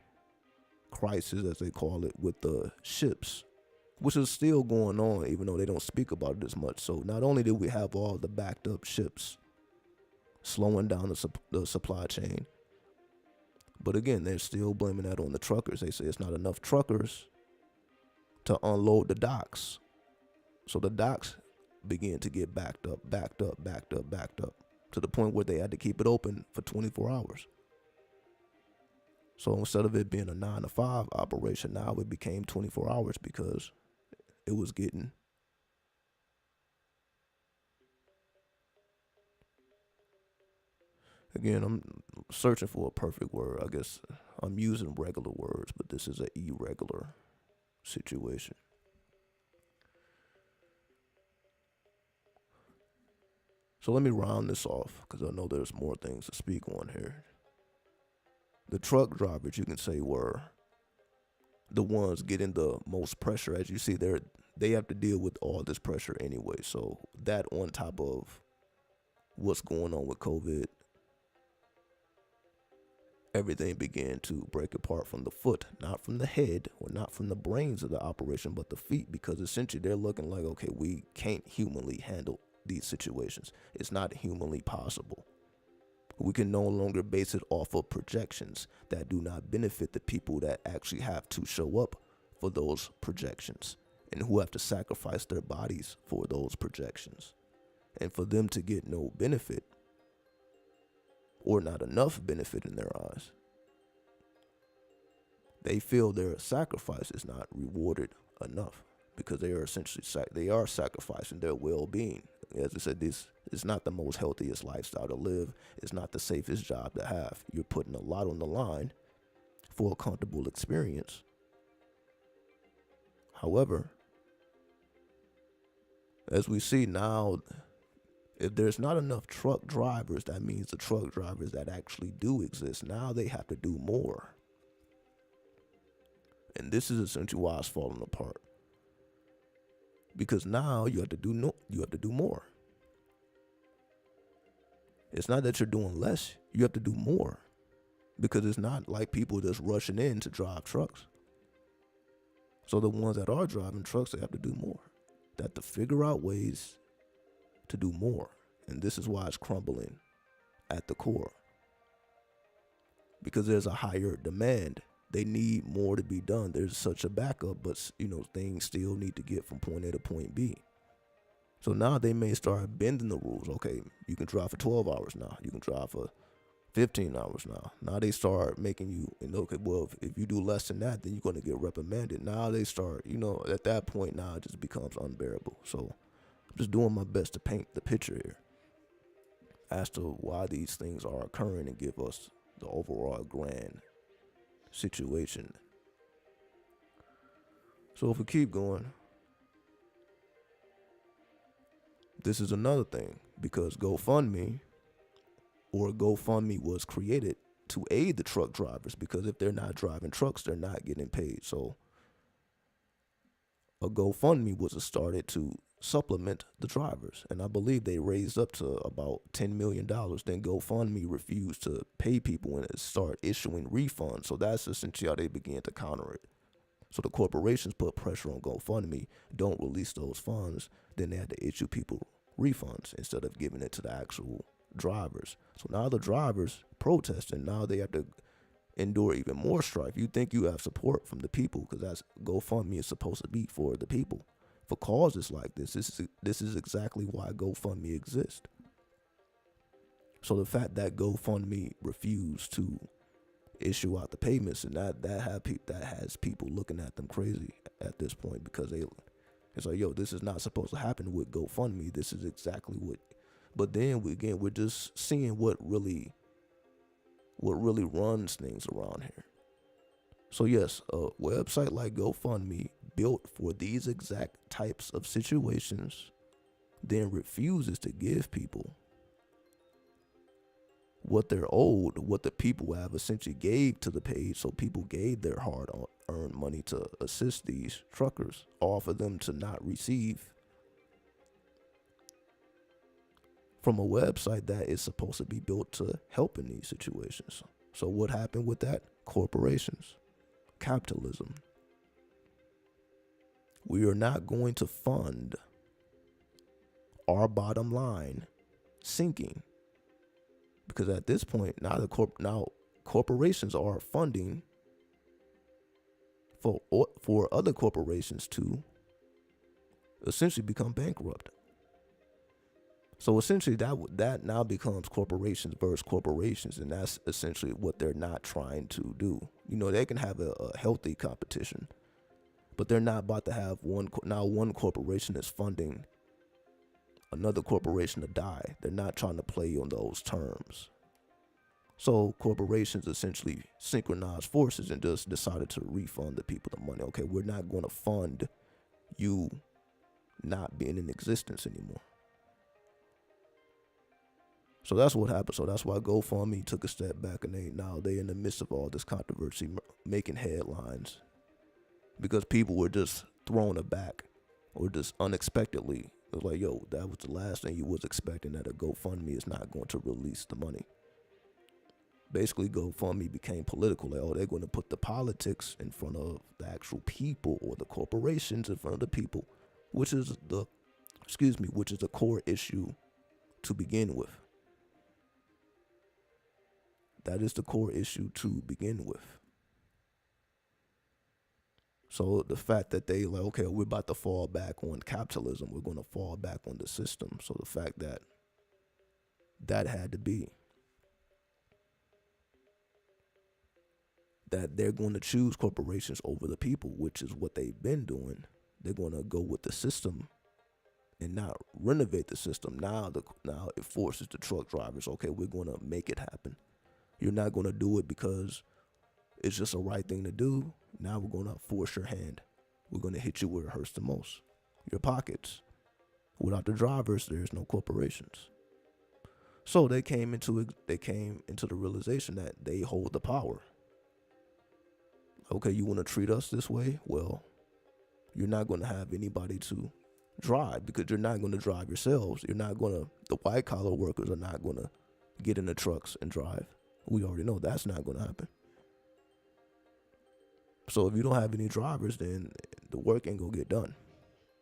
crisis, as they call it, with the ships, which is still going on, even though they don't speak about it as much. So not only do we have all the backed up ships slowing down the supply chain, but again, they're still blaming that on the truckers. They say it's not enough truckers to unload the docks. So the docks begin to get backed up, to the point where they had to keep it open for 24 hours. So instead of it being a 9 to 5 operation, now it became 24 hours because it was getting Again, I'm searching for a perfect word. I guess I'm using regular words, but this is an irregular situation. So let me round this off because I know there's more things to speak on here. The truck drivers, you can say, were the ones getting the most pressure. As you see, they have to deal with all this pressure anyway. So that on top of what's going on with COVID, everything began to break apart from the foot, not from the head or not from the brains of the operation, but the feet, because essentially they're looking like, okay, we can't humanly handle these situations. It's not humanly possible. We can no longer base it off of projections that do not benefit the people that actually have to show up for those projections and who have to sacrifice their bodies for those projections. And for them to get no benefit, or not enough benefit in their eyes, they feel their sacrifice is not rewarded enough because they are essentially sacrificing their well-being. As I said, this is not the most healthiest lifestyle to live. It's not the safest job to have. You're putting a lot on the line for a comfortable experience. However, as we see now, if there's not enough truck drivers, that means the truck drivers that actually do exist, now they have to do more. And this is essentially why it's falling apart. Because now you have to do more. It's not that you're doing less, you have to do more. Because it's not like people just rushing in to drive trucks. So the ones that are driving trucks, they have to do more. They have to figure out ways to do more. And this is why it's crumbling at the core. Because there's a higher demand. They need more to be done. There's such a backup, but things still need to get from point A to point B. So now they may start bending the rules. Okay, you can drive for 12 hours now. You can drive for 15 hours now. Now they start making you, okay, well, if you do less than that, then you're going to get reprimanded. Now they start, at that point, now it just becomes unbearable. So I'm just doing my best to paint the picture here as to why these things are occurring and give us the overall grand situation. So if we keep going, this is another thing, because GoFundMe was created to aid the truck drivers, because if they're not driving trucks, they're not getting paid. So a GoFundMe was started to supplement the drivers, and I believe they raised up to about $10 million. Then GoFundMe refused to pay people and start issuing refunds. So that's essentially how they began to counter it. So the corporations put pressure on GoFundMe, don't release those funds, then they had to issue people refunds instead of giving it to the drivers. So now the drivers protesting. Now they have to endure even more strife. You think you have support from the people, because that's GoFundMe is supposed to be for the people, for causes like this. This is exactly why GoFundMe exists. So the fact that GoFundMe refused to issue out the payments, and that has people looking at them crazy at this point, because it's like, yo, this is not supposed to happen with GoFundMe. This is exactly what. But then we're just seeing what really runs things around here. So yes, a website like GoFundMe, built for these exact types of situations, then refuses to give people what they're owed, what the people have essentially gave to the page. So people gave their hard-earned money to assist these truckers, all for them to not receive from a website that is supposed to be built to help in these situations. So what happened with that? Corporations, capitalism. We are not going to fund our bottom line sinking, because at this point now corporations are funding for other corporations to essentially become bankrupt. So essentially that now becomes corporations versus corporations, and that's essentially what they're not trying to do. They can have a healthy competition, but they're not about to have one corporation is funding another corporation to die. They're not trying to play on those terms. So corporations essentially synchronized forces and just decided to refund the people the money. Okay, we're not going to fund you not being in existence anymore. So that's what happened. So that's why GoFundMe took a step back, and they in the midst of all this controversy making headlines, because people were just thrown aback or just unexpectedly. It was like, yo, that was the last thing you was expecting, that a GoFundMe is not going to release the money. Basically, GoFundMe became political. Like, oh, they're going to put the politics in front of the actual people, or the corporations in front of the people, which is the core issue to begin with. That is the core issue to begin with. So the fact that they like, okay, we're about to fall back on capitalism, we're going to fall back on the system. So the fact that had to be, that they're going to choose corporations over the people, which is what they've been doing. They're going to go with the system and not renovate the system. Now it forces the truck drivers, okay, we're going to make it happen. You're not going to do it because it's just a right thing to do. Now we're going to force your hand. We're going to hit you where it hurts the most, your pockets. Without the drivers, there's no corporations. So they came into the realization that they hold the power. Okay, you want to treat us this way? Well, you're not going to have anybody to drive, because you're not going to drive yourselves. The white collar workers are not going to get in the trucks and drive. We already know that's not going to happen. So if you don't have any drivers, then the work ain't going to get done.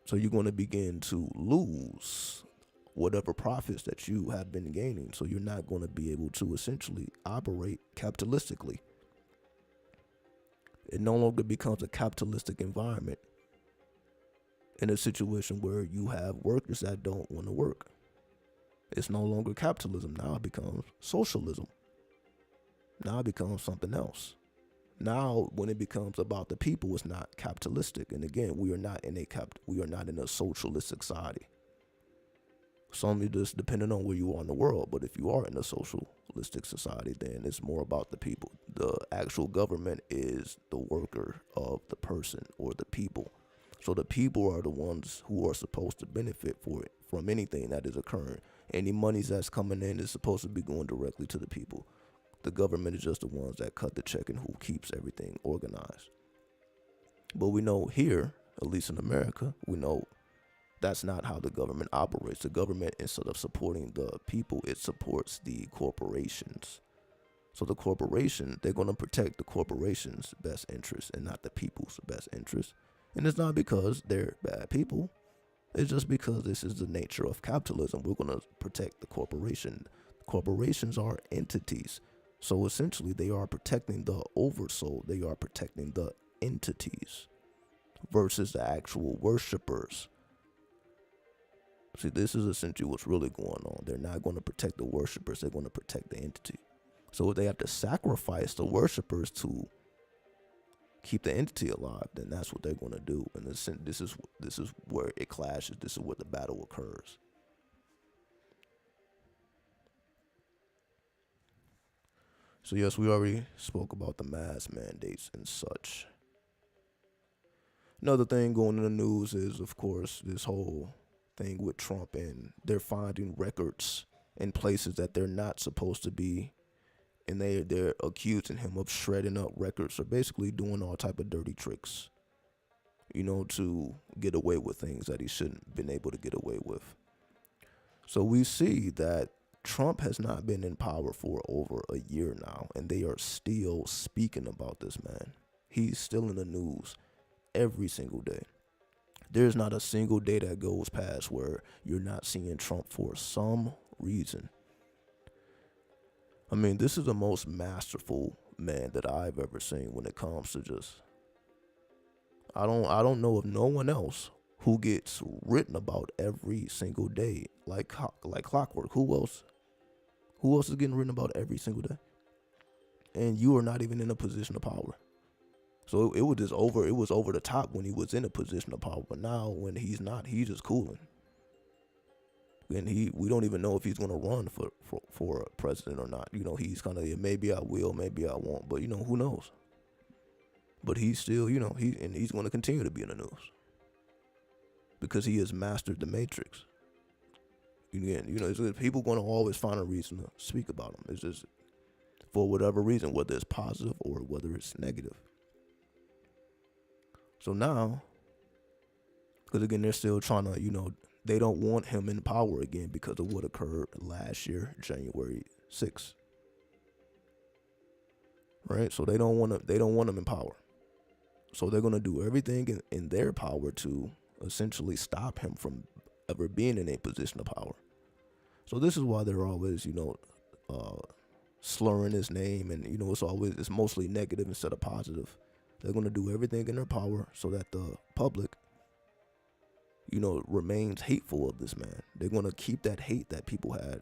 So you're going to begin to lose whatever profits that you have been gaining. So you're not going to be able to essentially operate capitalistically. It no longer becomes a capitalistic environment in a situation where you have workers that don't want to work. It's no longer capitalism. Now it becomes socialism. Now it becomes something else. Now, when it becomes about the people, it's not capitalistic. And again, we are not in a socialist society. Some just depending on where you are in the world. But if you are in a socialistic society, then it's more about the people. The actual government is the worker of the person or the people. So the people are the ones who are supposed to benefit from anything that is occurring. Any monies that's coming in is supposed to be going directly to the people. The government is just the ones that cut the check and who keeps everything organized. But we know here, at least in America, we know that's not how the government operates. The government, instead of supporting the people, it supports the corporations. So the corporation, they're going to protect the corporation's best interest and not the people's best interest. And it's not because they're bad people. It's just because this is the nature of capitalism. We're going to protect the corporation. Corporations are entities. So essentially, they are protecting the oversoul. They are protecting the entities versus the actual worshipers. See, this is essentially what's really going on. They're not going to protect the worshipers. They're going to protect the entity. So if they have to sacrifice the worshipers to keep the entity alive, then that's what they're going to do. And this is where it clashes. This is where the battle occurs. So yes, we already spoke about the mask mandates and such. Another thing going in the news is, of course, this whole thing with Trump, and they're finding records in places that they're not supposed to be, and they're accusing him of shredding up records, or basically doing all type of dirty tricks, to get away with things that he shouldn't been able to get away with. So we see that Trump has not been in power for over a year now, and they are still speaking about this man. He's still in the news every single day. There's not a single day that goes past where you're not seeing Trump for some reason. I mean, this is the most masterful man that I've ever seen when it comes to just, I don't know of no one else who gets written about every single day like clockwork. Who else is getting written about every single day? And you are not even in a position of power. So it was over the top when he was in a position of power, but now when he's not, he's just cooling. And we don't even know if he's going to run for president or not. He's kind of, maybe I will, maybe I won't, but who knows? But he's still, he's going to continue to be in the news because he has mastered the matrix. Again, people going to always find a reason to speak about him. It's just for whatever reason, whether it's positive or whether it's negative. So now, because again, they're still trying to, they don't want him in power again because of what occurred last year, January 6th. Right? So they don't want him in power. So they're going to do everything in their power to essentially stop him from ever being in a position of power. So this is why they're always, slurring his name, and it's mostly negative instead of positive. They're going to do everything in their power so that the public, remains hateful of this man. They're going to keep that hate that people had.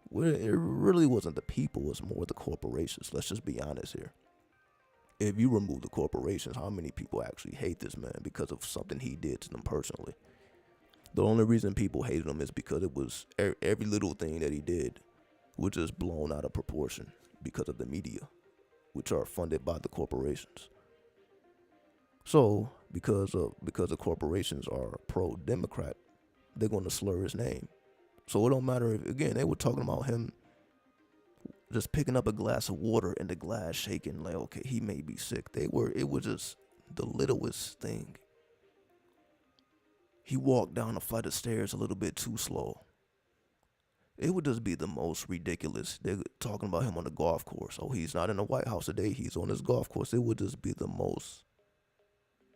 Well, it really wasn't the people, it's more the corporations. Let's just be honest here. If you remove the corporations, how many people actually hate this man because of something he did to them personally? The only reason people hated him is because it was every little thing that he did was just blown out of proportion because of the media, which are funded by the corporations. So, because the corporations are pro-Democrat, they're going to slur his name. So it don't matter if, again, they were talking about him just picking up a glass of water and the glass shaking, like, okay, he may be sick. It was just the littlest thing. He walked down a flight of stairs a little bit too slow. It would just be the most ridiculous. They're talking about him on the golf course. Oh, he's not in the White House today. He's on his golf course. It would just be the most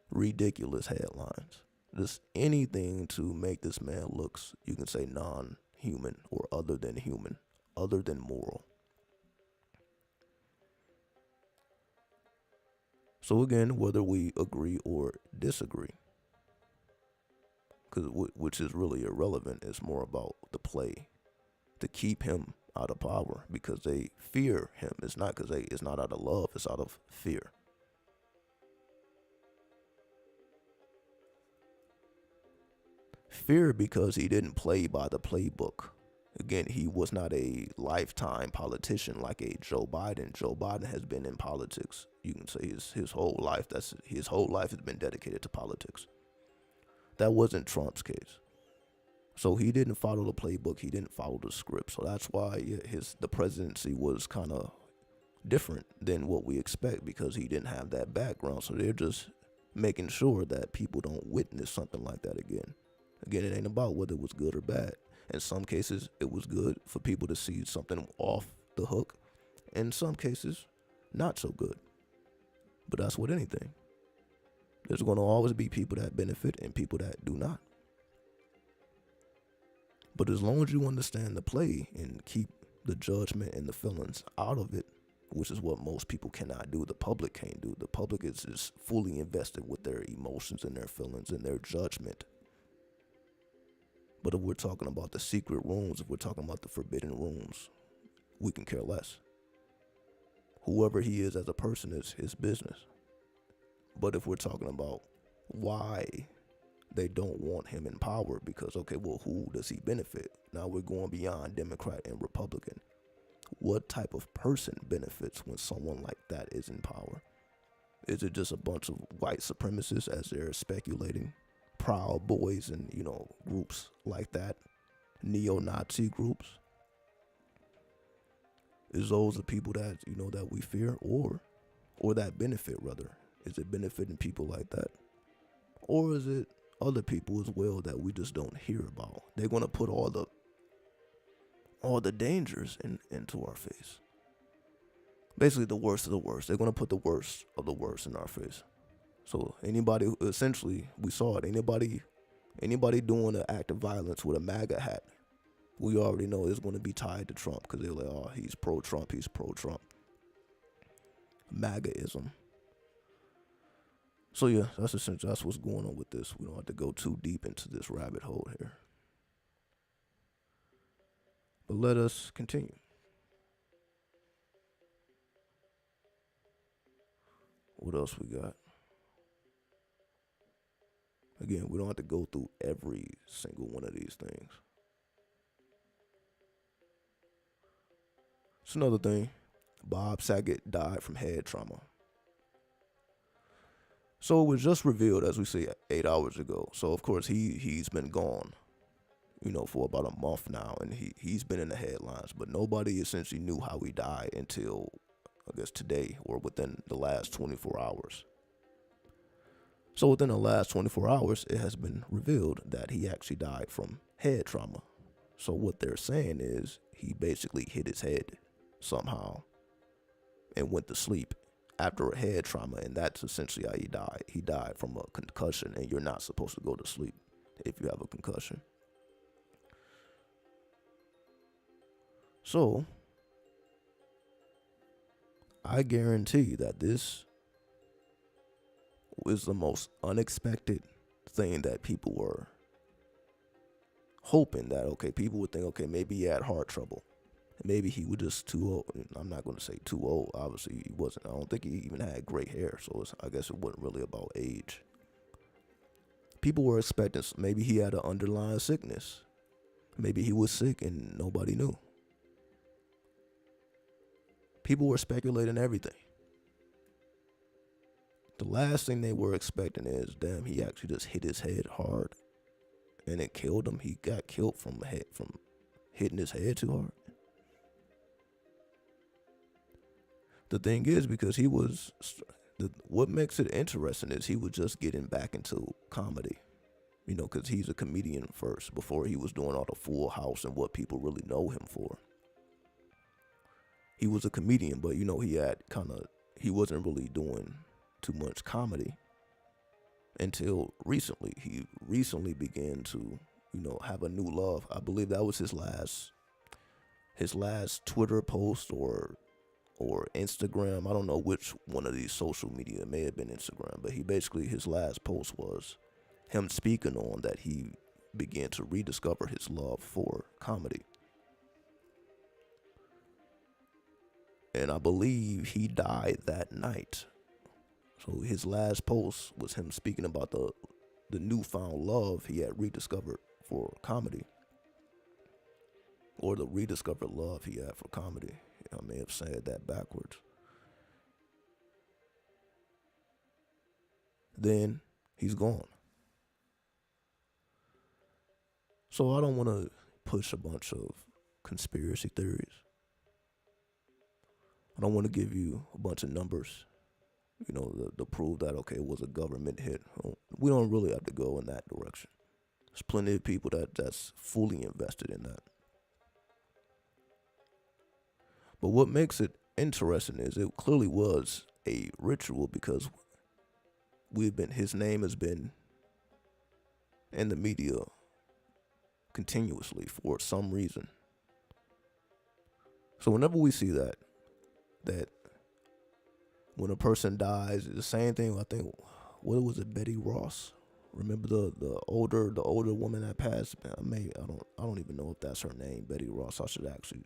ridiculous headlines. Just anything to make this man looks, you can say, non-human or other than human, other than moral. So again, whether we agree or disagree, which is really irrelevant, it's more about the play to keep him out of power because they fear him. It's not it's not out of love, it's out of fear. Fear because he didn't play by the playbook. Again, he was not a lifetime politician like a Joe Biden. Joe Biden has been in politics. You can say his whole life. His whole life has been dedicated to politics. That wasn't Trump's case. So he didn't follow the playbook. He didn't follow the script. So that's why the presidency was kind of different than what we expect because he didn't have that background. So they're just making sure that people don't witness something like that again. Again, it ain't about whether it was good or bad. In some cases, it was good for people to see something off the hook. In some cases, not so good. But that's with anything. There's going to always be people that benefit and people that do not. But as long as you understand the play and keep the judgment and the feelings out of it, which is what most people cannot do, the public can't do. The public is just fully invested with their emotions and their feelings and their judgment. But if we're talking about the secret rooms, if we're talking about the forbidden rooms, we can care less. Whoever he is as a person is his business. But if we're talking about why they don't want him in power, because, okay, well, who does he benefit? Now we're going beyond Democrat and Republican. What type of person benefits when someone like that is in power? Is it just a bunch of white supremacists, as they're speculating? Proud Boys and, groups like that? Neo-Nazi groups? Is those the people that, that we fear, or that benefit, rather? Is it benefiting people like that? Or is it other people as well that we just don't hear about? They're going to put all the dangers into our face. Basically, the worst of the worst. They're going to put the worst of the worst in our face. So anybody, essentially, we saw it. Anybody doing an act of violence with a MAGA hat, we already know it's going to be tied to Trump, because they're like, oh, he's pro-Trump, he's pro-Trump. MAGAism. So yeah, that's essentially, that's what's going on with this. We don't have to go too deep into this rabbit hole here. But let us continue. What else we got? Again, we don't have to go through every single one of these things. It's another thing. Bob Saget died from head trauma. So it was just revealed, as we say, 8 hours ago. So of course he's been gone, for about a month now, and he's been in the headlines. But nobody essentially knew how he died until, I guess, today, or within the last 24 hours. So within the last 24 hours, it has been revealed that he actually died from head trauma. So what they're saying is he basically hit his head somehow and went to sleep after a head trauma, and that's essentially how he died. He died from a concussion, and you're not supposed to go to sleep if you have a concussion. So I guarantee that this was the most unexpected thing that people were hoping that, okay, people would think, okay, maybe he had heart trouble. Maybe he was just too old. I'm not going to say too old. Obviously, he wasn't. I don't think he even had gray hair. So I guess it wasn't really about age. People were expecting maybe he had an underlying sickness. Maybe he was sick and nobody knew. People were speculating everything. The last thing they were expecting is, damn, he actually just hit his head hard and it killed him. He got killed from hitting his head too hard. The thing is, because what makes it interesting is he was just getting back into comedy, because he's a comedian first before he was doing all the Full House and what people really know him for. He was a comedian, but he wasn't really doing too much comedy until recently. He recently began to, have a new love. I believe that was his last Twitter post or Instagram. I don't know which one of these social media. It may have been Instagram, but his last post was him speaking on that he began to rediscover his love for comedy. And I believe he died that night. So his last post was him speaking about the newfound love he had rediscovered for comedy. Or the rediscovered love he had for comedy. I may have said that backwards. Then he's gone. So I don't want to push a bunch of conspiracy theories. I don't want to give you a bunch of numbers, to prove that, okay, it was a government hit. We don't really have to go in that direction. There's plenty of people that's fully invested in that. But what makes it interesting is it clearly was a ritual, because his name has been in the media continuously for some reason. So whenever we see that when a person dies, the same thing. I think, what was it, Betty Ross? Remember the older woman that passed? I don't even know if that's her name, Betty Ross. I should actually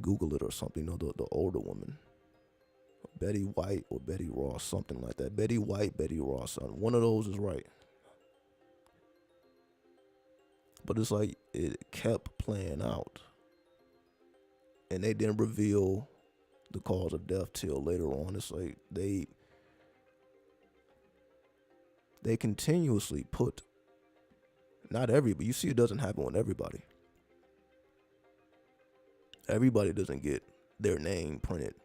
Google it or something. The older woman, Betty White or Betty Ross, something like that. Betty White, Betty Ross. One of those is right. But it's like it kept playing out, and they didn't reveal the cause of death till later on. It's like they continuously put, not everybody, you see it doesn't happen with everybody. Everybody doesn't get their name printed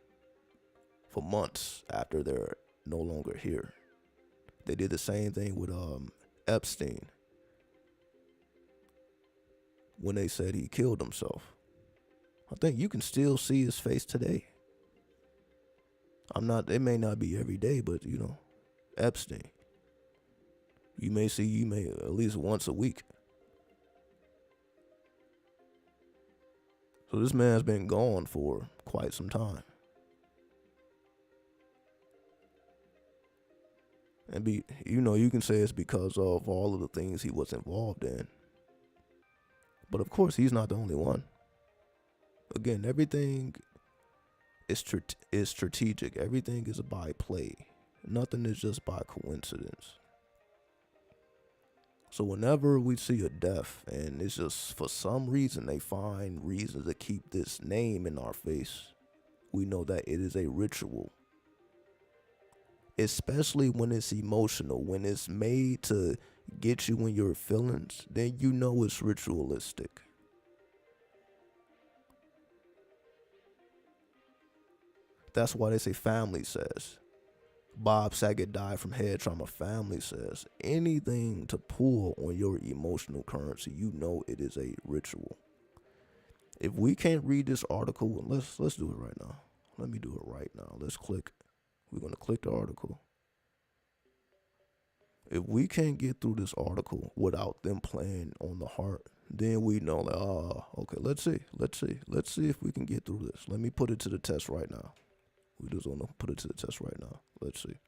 for months after they're no longer here. They did the same thing with Epstein when they said he killed himself. I think you can still see his face today. It may not be every day, but Epstein. You may at least once a week. So this man's been gone for quite some time. And you can say it's because of all of the things he was involved in. But of course, he's not the only one. Again, everything is strategic. Everything is by play. Nothing is just by coincidence. So whenever we see a death, and it's just for some reason they find reasons to keep this name in our face, we know that it is a ritual. Especially when it's emotional, when it's made to get you in your feelings, then you know it's ritualistic. That's why they say family says. Bob Saget died from head trauma. Family says anything to pull on your emotional currency, you know it is a ritual. If we can't read this article, let's do it right now. Let me do it right now. Let's click. We're gonna click the article. If we can't get through this article without them playing on the heart, then we know okay, let's see if we can get through this. Let me put it to the test right now. We just want to put it to the test right now. Let's see.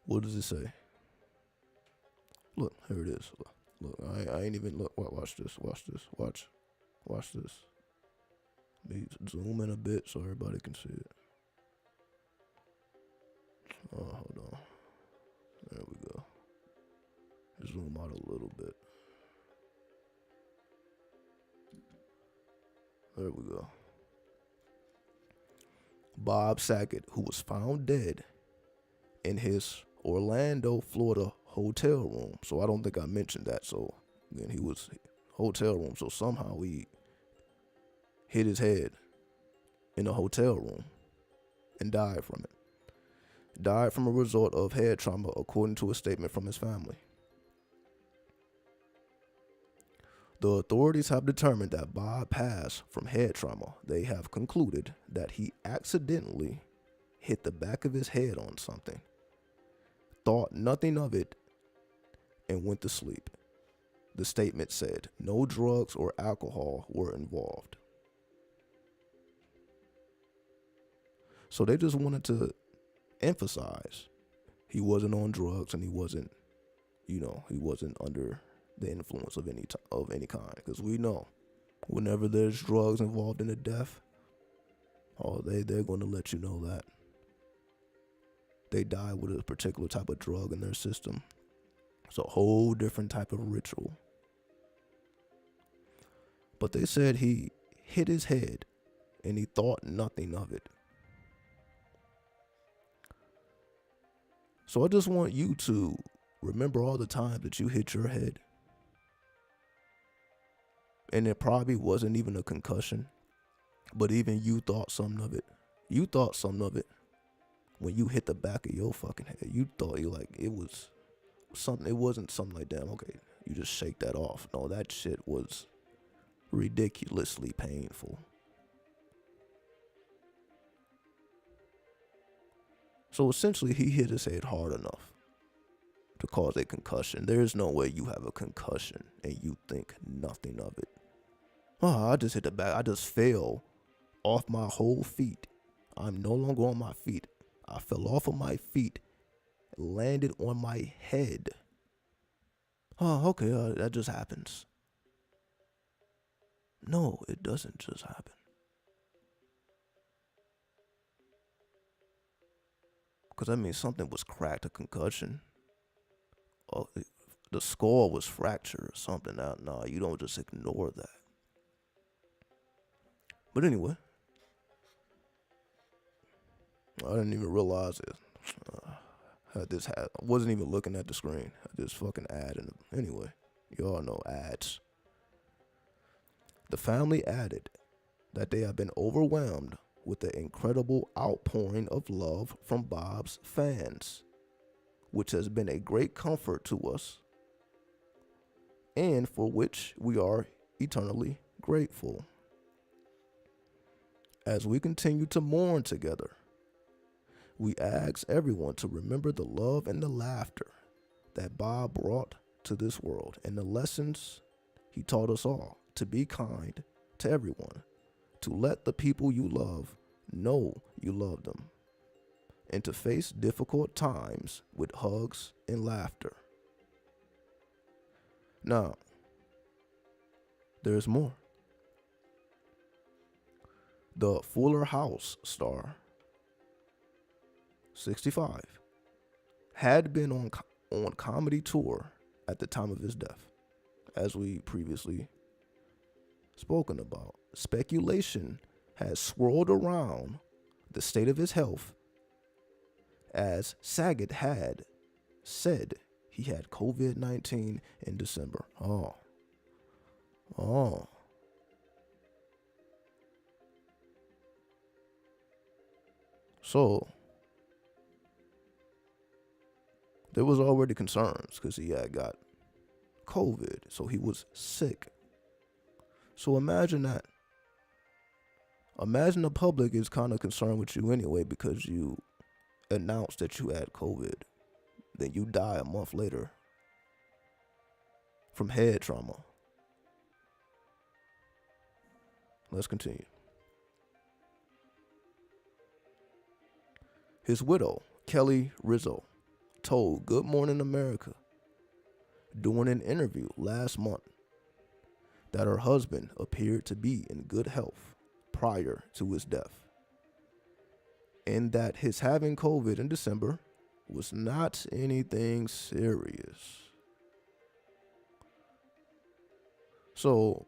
What does it say? Look, here it is. Look, I ain't even look. Watch this. Watch this. Let me zoom in a bit so everybody can see it. Oh, hold on. There we go. Zoom out a little bit. There we go. Bob Saget, who was found dead in his Orlando, Florida hotel room. So I don't think I mentioned that. So again, he was hotel room. So somehow he hit his head in a hotel room and died from it. Died from a result of head trauma, according to a statement from his family. The authorities have determined that Bob passed from head trauma. They have concluded that he accidentally hit the back of his head on something, thought nothing of it, and went to sleep. The statement said no drugs or alcohol were involved. So they just wanted to emphasize he wasn't on drugs and he wasn't under the influence of any kind, because we know whenever there's drugs involved in a death, they're going to let you know that they died with a particular type of drug in their system. It's a whole different type of ritual. But they said he hit his head and he thought nothing of it. So I just want you to remember all the times that you hit your head, and it probably wasn't even a concussion, but even you thought something of it. You thought something of it when you hit the back of your fucking head. You thought it was something. It wasn't something like, damn, okay, you just shake that off. No, that shit was ridiculously painful. So essentially, he hit his head hard enough to cause a concussion. There is no way you have a concussion and you think nothing of it. Oh, I just hit the back. I just fell off my whole feet. I'm no longer on my feet. I fell off of my feet, landed on my head. Oh, okay, that just happens. No, it doesn't just happen. Because that means something was cracked, a concussion. Oh, the skull was fractured or something. Nah, you don't just ignore that. But anyway, I didn't even realize it. I wasn't even looking at the screen. I just fucking ad. Anyway, y'all know ads. The family added that they have been overwhelmed with the incredible outpouring of love from Bob's fans, which has been a great comfort to us and for which we are eternally grateful. As we continue to mourn together, we ask everyone to remember the love and the laughter that Bob brought to this world and the lessons he taught us all to be kind to everyone, to let the people you love know you love them, and to face difficult times with hugs and laughter. Now, there's more. The Fuller House star, 65, had been on comedy tour at the time of his death, as we previously spoken about. Speculation has swirled around the state of his health, as Saget had said he had COVID-19 in December. Oh. So, there was already concerns because he had got COVID, so he was sick. So imagine that. Imagine the public is kind of concerned with you anyway because you announced that you had COVID. Then you die a month later from head trauma. Let's continue. His widow, Kelly Rizzo, told Good Morning America during an interview last month that her husband appeared to be in good health prior to his death, and that his having COVID in December was not anything serious. So,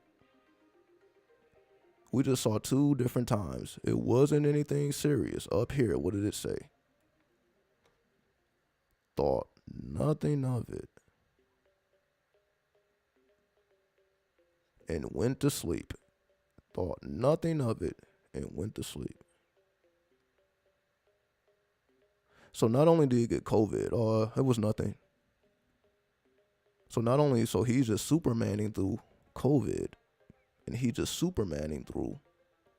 we just saw two different times. It wasn't anything serious. Up here, what did it say? Thought nothing of it and went to sleep. Thought nothing of it and went to sleep. So not only did he get COVID, it was nothing. So he's just supermaning through COVID, and he's just supermaning through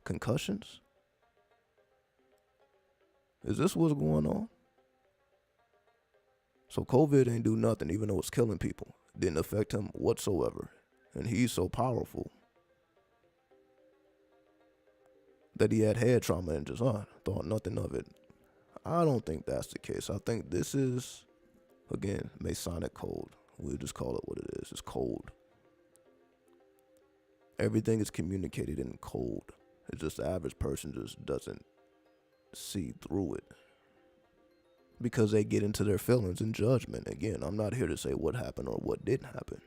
concussions. Is this what's going on? So COVID ain't do nothing, even though it's killing people. Didn't affect him whatsoever. And he's so powerful that he had head trauma and just thought nothing of it. I don't think that's the case. I think this is, again, Masonic code. We'll just call it what it is. It's code. Everything is communicated in code. It's just the average person just doesn't see through it because they get into their feelings and judgment. Again, I'm not here to say what happened or what didn't happen.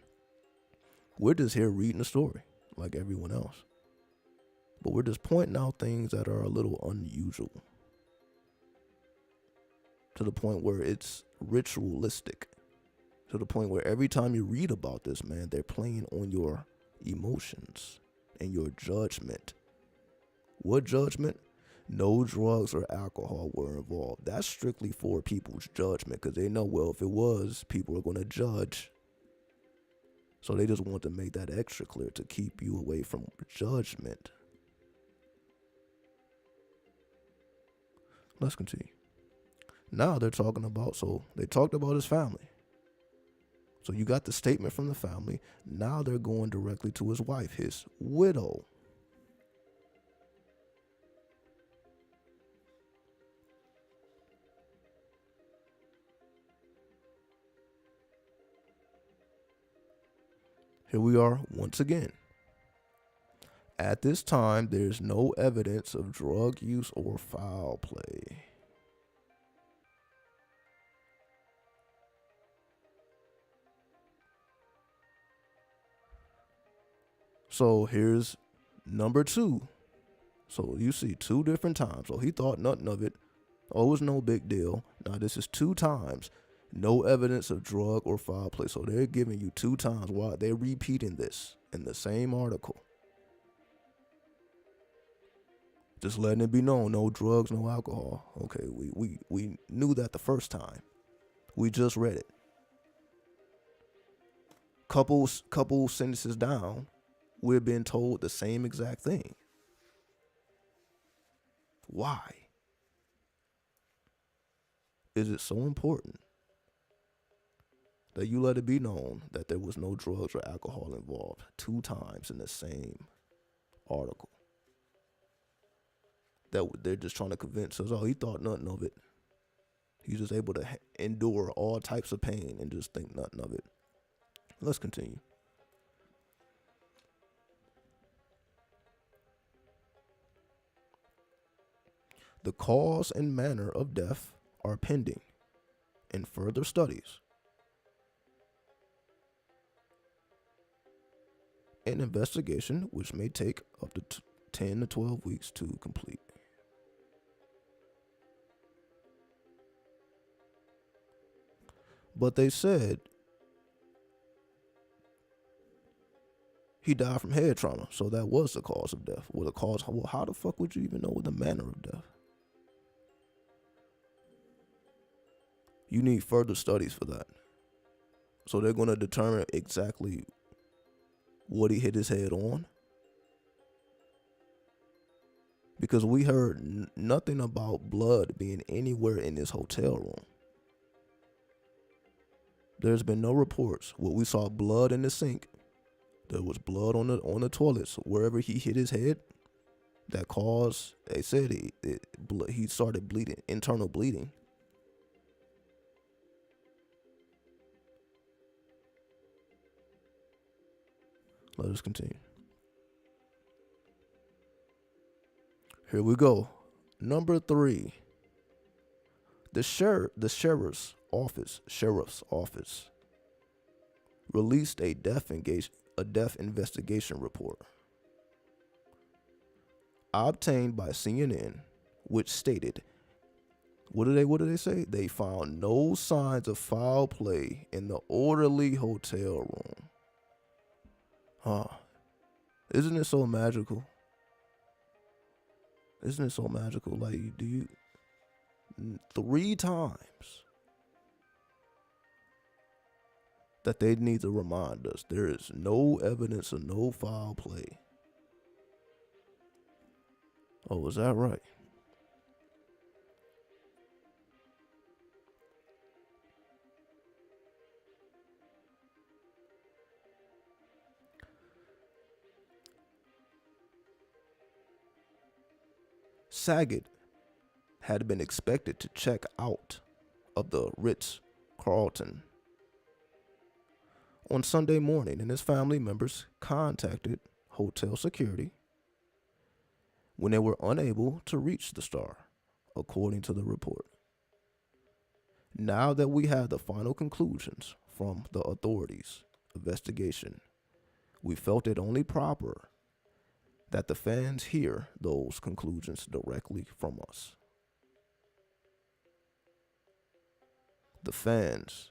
We're just here reading the story like everyone else. But we're just pointing out things that are a little unusual to the point where it's ritualistic, to the point where every time you read about this, man, they're playing on your emotions and your judgment. What judgment? No drugs or alcohol were involved. That's strictly for people's judgment because they know, well, if it was, people are going to judge. So they just want to make that extra clear to keep you away from judgment. Let's continue. Now they're talking about, so they talked about his family. So you got the statement from the family. Now they're going directly to his wife, his widow. Here we are once again. At this time, there's no evidence of drug use or foul play. So here's number 2. So you see 2 different times. So he thought nothing of it. Oh, it was no big deal. Now this is 2 times. No evidence of drug or foul play. So they're giving you 2 times. Why? They're repeating this in the same article. Just letting it be known, no drugs, no alcohol. Okay, we knew that the first time. We just read it. Couple sentences down, we're being told the same exact thing. Why? Is it so important that you let it be known that there was no drugs or alcohol involved 2 times in the same article? That they're just trying to convince us, oh, he thought nothing of it. He's just able to endure all types of pain and just think nothing of it. Let's continue. The cause and manner of death are pending in further studies. An investigation which may take up to 10 to 12 weeks to complete. But they said he died from head trauma, so that was the cause of death. Well, how the fuck would you even know the manner of death? You need further studies for that. So they're going to determine exactly what he hit his head on. Because we heard nothing about blood being anywhere in this hotel room. There's been no reports. Well, we saw blood in the sink. There was blood on the toilets wherever he hit his head. That caused, they said he started bleeding, internal bleeding. Let us continue. Here we go. Number 3. The sheriff's office released a death investigation report obtained by CNN, which stated, what did they say? They found no signs of foul play in the orderly hotel room. Isn't it so magical? Isn't it so magical? Like, 3 times that they need to remind us there is no evidence of no foul play. Oh, is that right? Saget had been expected to check out of the Ritz-Carlton on Sunday morning, and his family members contacted hotel security when they were unable to reach the star, according to the report. Now that we have the final conclusions from the authorities' investigation, we felt it only proper that the fans hear those conclusions directly from us. The fans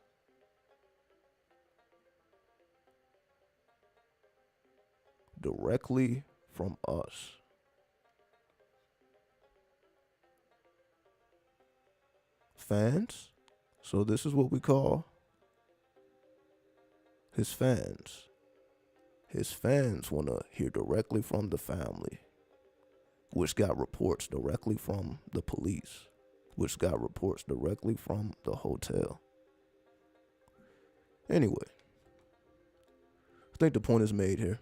directly from us. Fans? So this is what we call his fans. His fans want to hear directly from the family, which got reports directly from the police, which got reports directly from the hotel. Anyway, I think the point is made here.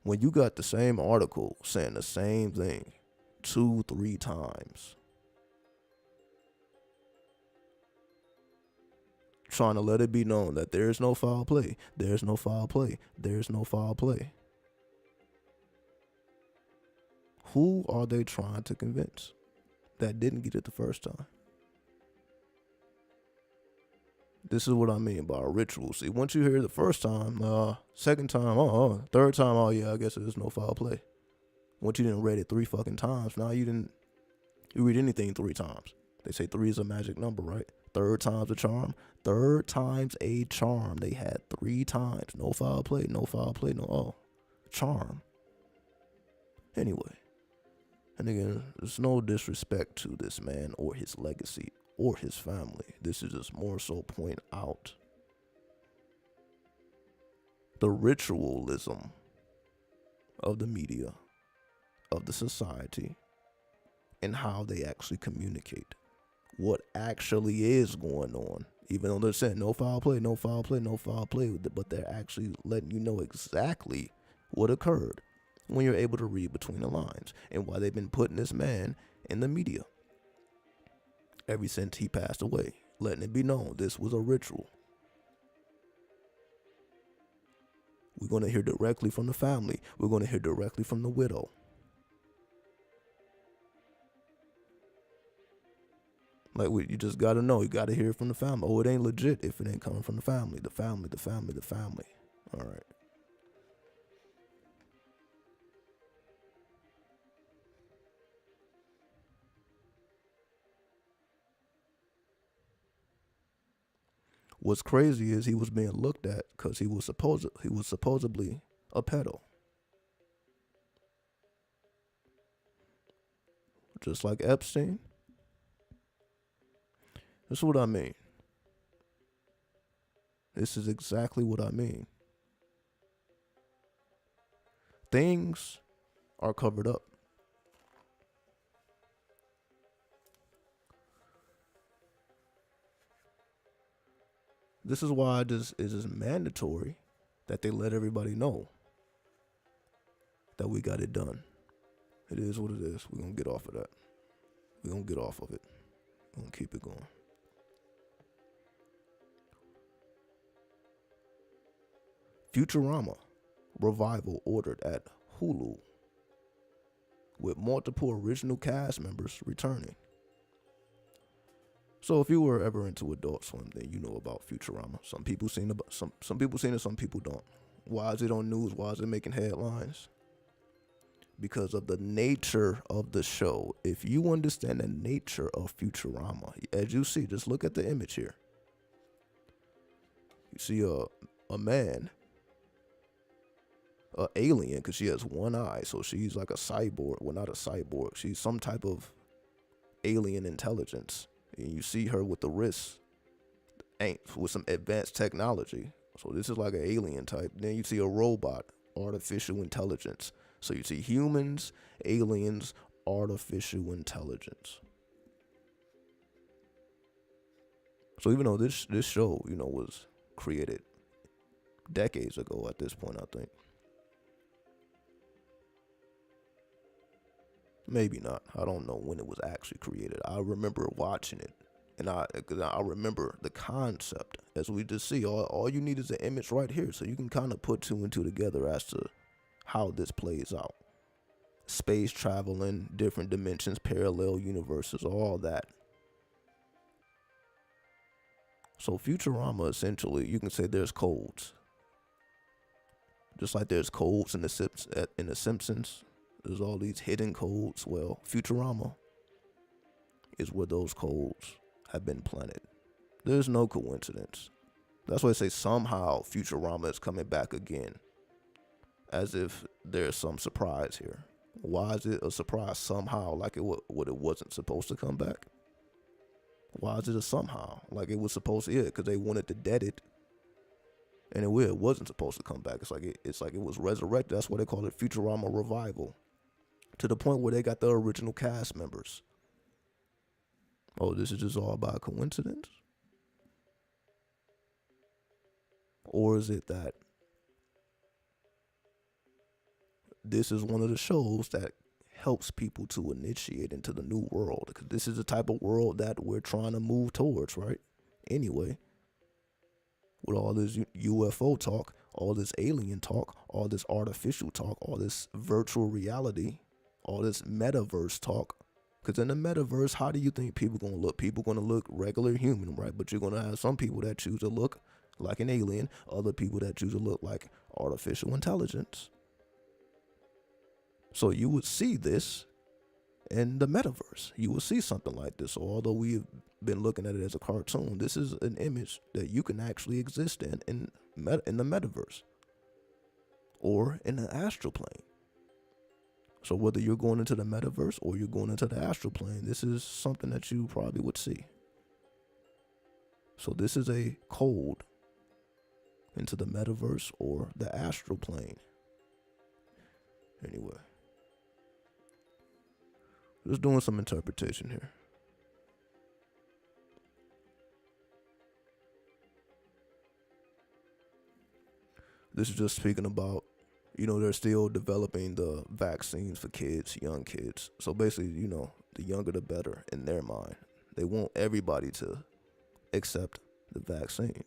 When you got the same article saying the same thing 2-3 times, trying to let it be known that there's no foul play, there's no foul play, there's no foul play. Who are they trying to convince that didn't get it the first time? This is what I mean by a ritual. See, once you hear it the first time, second time, third time, oh yeah, I guess there's no foul play. Once you didn't read it 3 fucking times, now you read anything 3 times. They say 3 is a magic number, right? Third time's a charm. Third time's a charm. They had 3 times. No foul play, no foul play, no charm. Anyway, and again, there's no disrespect to this man or his legacy or his family. This is just more so point out the ritualism of the media, of the society, and how they actually communicate what actually is going on. Even though they're saying no foul play, no foul play, no foul play, but they're actually letting you know exactly what occurred when you're able to read between the lines, and why they've been putting this man in the media ever since he passed away, letting it be known this was a ritual. We're going to hear directly from the family. We're going to hear directly from the widow. Like, you just got to know. You got to hear it from the family. Oh, it ain't legit if it ain't coming from the family. The family, the family, the family. All right. What's crazy is he was being looked at because he was supposedly a pedo. Just like Epstein. This is what I mean. This is exactly what I mean. Things are covered up. This is why it is mandatory that they let everybody know that we got it done. It is what it is. We're going to get off of that. We're going to get off of it. We're going to keep it going. Futurama revival ordered at Hulu, with multiple original cast members returning. So if you were ever into Adult Swim, then you know about Futurama. Some people seen it, some people seen it, some people don't. Why is it on news? Why is it making headlines? Because of the nature of the show. If you understand the nature of Futurama, as you see, just look at the image here. You see a man, an alien, because she has one eye, so she's like a cyborg. Well, not a cyborg. She's some type of alien intelligence. And you see her with the wrists, with some advanced technology. So this is like an alien type. Then you see a robot, artificial intelligence. So you see humans, aliens, artificial intelligence. So even though this show, was created decades ago at this point, I think. Maybe not. I don't know when it was actually created. I remember watching it, and I remember the concept. As we just see, all you need is an image right here, so you can kind of put 2 and 2 together as to how this plays out. Space traveling, different dimensions, parallel universes, all that. So Futurama, essentially, you can say there's codes. Just like there's codes in the Simpsons. There's all these hidden codes. Well, Futurama is where those codes have been planted. There's no coincidence. That's why I say somehow Futurama is coming back again. As if there's some surprise here. Why is it a surprise somehow, like it wasn't supposed to come back? Why is it a somehow, like it was supposed to? Yeah, because they wanted to dead it And it wasn't supposed to come back. It's like it was resurrected. That's why they call it Futurama revival. To the point where they got the original cast members. Oh, this is just all by coincidence? Or is it that this is one of the shows that helps people to initiate into the new world? Because this is the type of world that we're trying to move towards, right? Anyway, with all this UFO talk, all this alien talk, all this artificial talk, all this virtual reality, all this metaverse talk. Because in the metaverse, how do you think people going to look? People going to look regular human, right? But you're going to have some people that choose to look like an alien, other people that choose to look like artificial intelligence. So you would see this in the metaverse. You will see something like this. So although we've been looking at it as a cartoon, this is an image that you can actually exist in the metaverse or in the astral plane. So whether you're going into the metaverse or you're going into the astral plane, this is something that you probably would see. So this is a code into the metaverse or the astral plane. Anyway, just doing some interpretation here. This is just speaking about, they're still developing the vaccines for kids, young kids. So basically, the younger the better in their mind. They want everybody to accept the vaccine.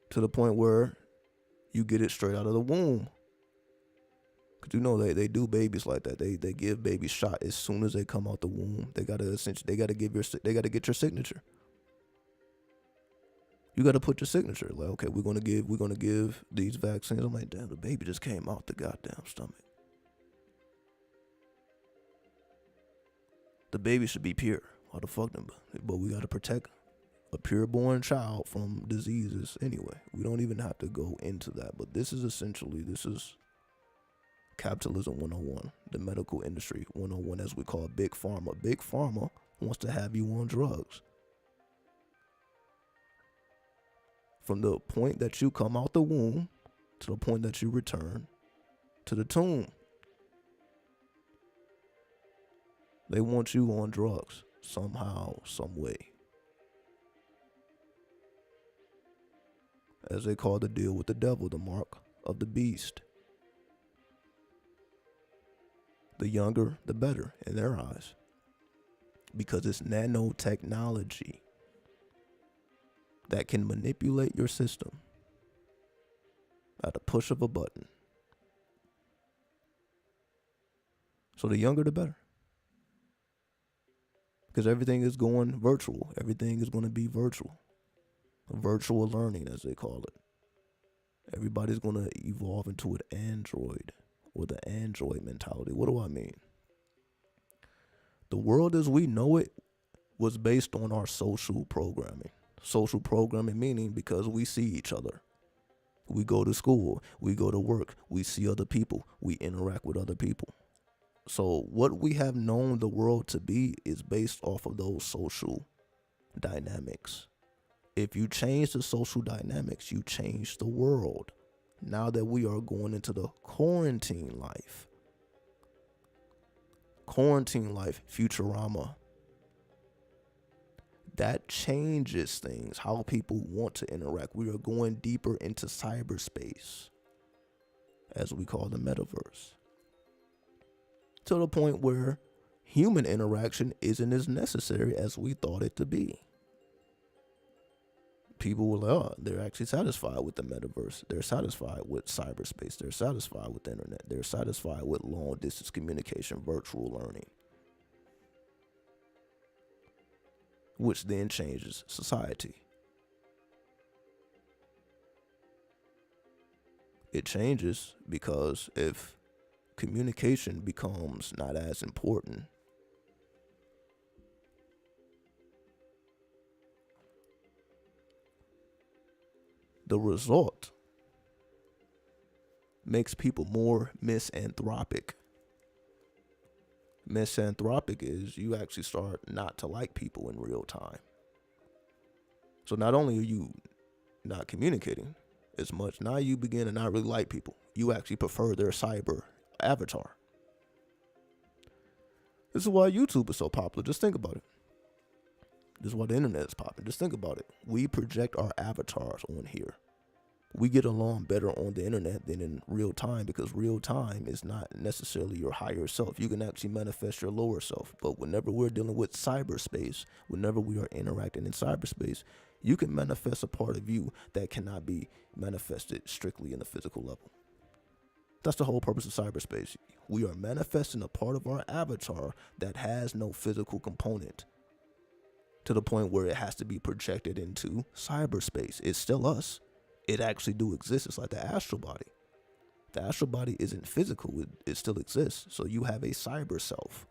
To the point where you get it straight out of the womb. Because they do babies like that. They give babies shot as soon as they come out the womb. They gotta get your signature. You got to put your signature. Like, okay, we're gonna give these vaccines. I'm like, damn, the baby just came out the goddamn stomach. The baby should be pure. Why the fuck them? But we got to protect a pure-born child from diseases anyway. We don't even have to go into that. But this is capitalism 101, the medical industry 101, as we call Big Pharma. Big Pharma wants to have you on drugs. From the point that you come out the womb to the point that you return to the tomb. They want you on drugs somehow, some way. As they call the deal with the devil, the mark of the beast. The younger, the better in their eyes. Because it's nanotechnology that can manipulate your system at a push of a button. So the younger, the better. Because everything is going virtual. Everything is going to be virtual. Virtual learning, as they call it. Everybody's going to evolve into an android or the android mentality. What do I mean? The world as we know it was based on our social programming. Social programming meaning because we see each other. We go to school, we go to work, we see other people, we interact with other people. So what we have known the world to be is based off of those social dynamics. If you change the social dynamics, you change the world. Now that we are going into the quarantine life, Futurama, that changes things, how people want to interact. We are going deeper into cyberspace, as we call the metaverse, to the point where human interaction isn't as necessary as we thought it to be. People were like, oh, they're actually satisfied with the metaverse. They're satisfied with cyberspace. They're satisfied with the internet. They're satisfied with long distance communication, virtual learning, which then changes society. It changes because if communication becomes not as important, the result makes people more misanthropic. Misanthropic is you actually start not to like people in real time. So not only are you not communicating as much. Now you begin to not really like people. You actually prefer their cyber avatar. This is why YouTube is so popular. Just think about it. This is why the internet is popular. Just think about it. We project our avatars on here. We get along better on the internet than in real time, because real time is not necessarily your higher self. You can actually manifest your lower self. But whenever we're dealing with cyberspace, whenever we are interacting in cyberspace, you can manifest a part of you that cannot be manifested strictly in the physical level. That's the whole purpose of cyberspace. We are manifesting a part of our avatar that has no physical component, to the point where it has to be projected into cyberspace. It's still us. It actually do exist. It's like the astral body. The astral body isn't physical. It still exists. So you have a cyber self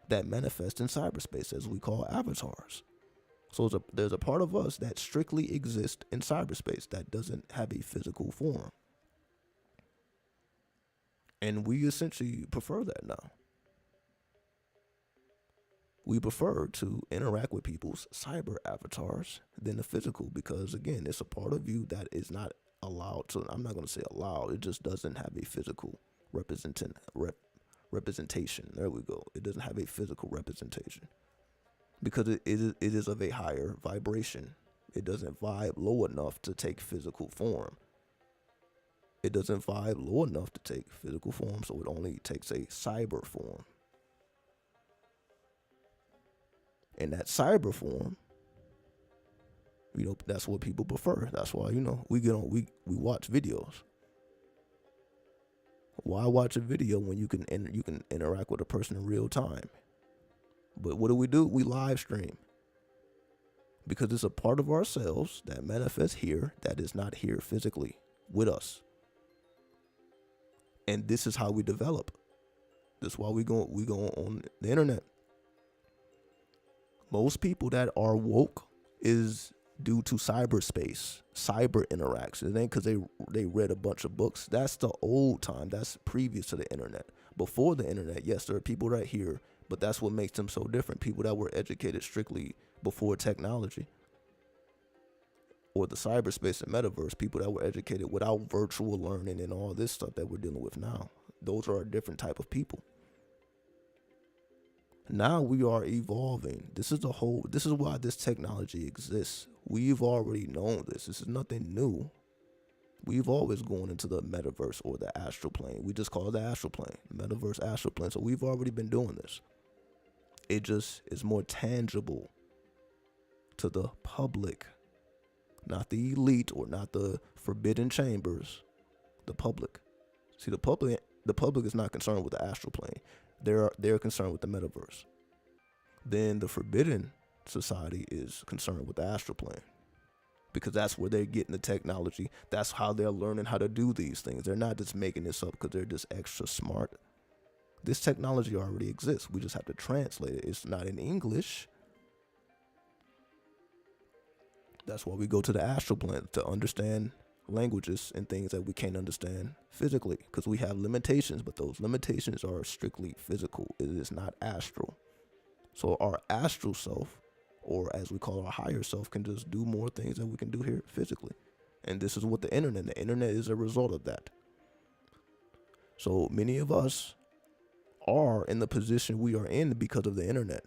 that manifests in cyberspace, as we call avatars. So there's a part of us that strictly exists in cyberspace that doesn't have a physical form. And we essentially prefer that now. We prefer to interact with people's cyber avatars than the physical, because, again, it's a part of you that is not allowed to, I'm not going to say allowed, it just doesn't have a physical representation. There we go. It doesn't have a physical representation because it is of a higher vibration. It doesn't vibe low enough to take physical form. It doesn't vibe low enough to take physical form, so it only takes a cyber form. And that cyber form, that's what people prefer. That's why, we get on, we watch videos. Why watch a video when you can interact with a person in real time? But what do? We live stream. Because it's a part of ourselves that manifests here that is not here physically with us. And this is how we develop. That's why we go on the internet. Most people that are woke is due to cyberspace, cyber interactions. It ain't because they read a bunch of books. That's the old time. That's previous to the internet. Before the internet, yes, there are people right here, but that's what makes them so different. People that were educated strictly before technology or the cyberspace and metaverse, people that were educated without virtual learning and all this stuff that we're dealing with now. Those are a different type of people. Now we are evolving. This is why this technology exists. We've already known this. This is nothing new. We've always gone into the metaverse or the astral plane. We just call it the astral plane, metaverse, astral plane. So we've already been doing this. It just is more tangible to the public, not the elite or not the forbidden chambers, the public. See, the public is not concerned with the astral plane. They're concerned with the metaverse. Then the forbidden society is concerned with the astral plane, because that's where they're getting the technology. That's how they're learning how to do these things. They're not just making this up because they're just extra smart. This technology already exists. We just have to translate it. It's not in English. That's why we go to the astral plane, to understand languages and things that we can't understand physically, because we have limitations, but those limitations are strictly physical. It is not astral. So our astral self, or as we call our higher self, can just do more things than we can do here physically. And this is what the internet is a result of that. So many of us are in the position we are in because of the internet,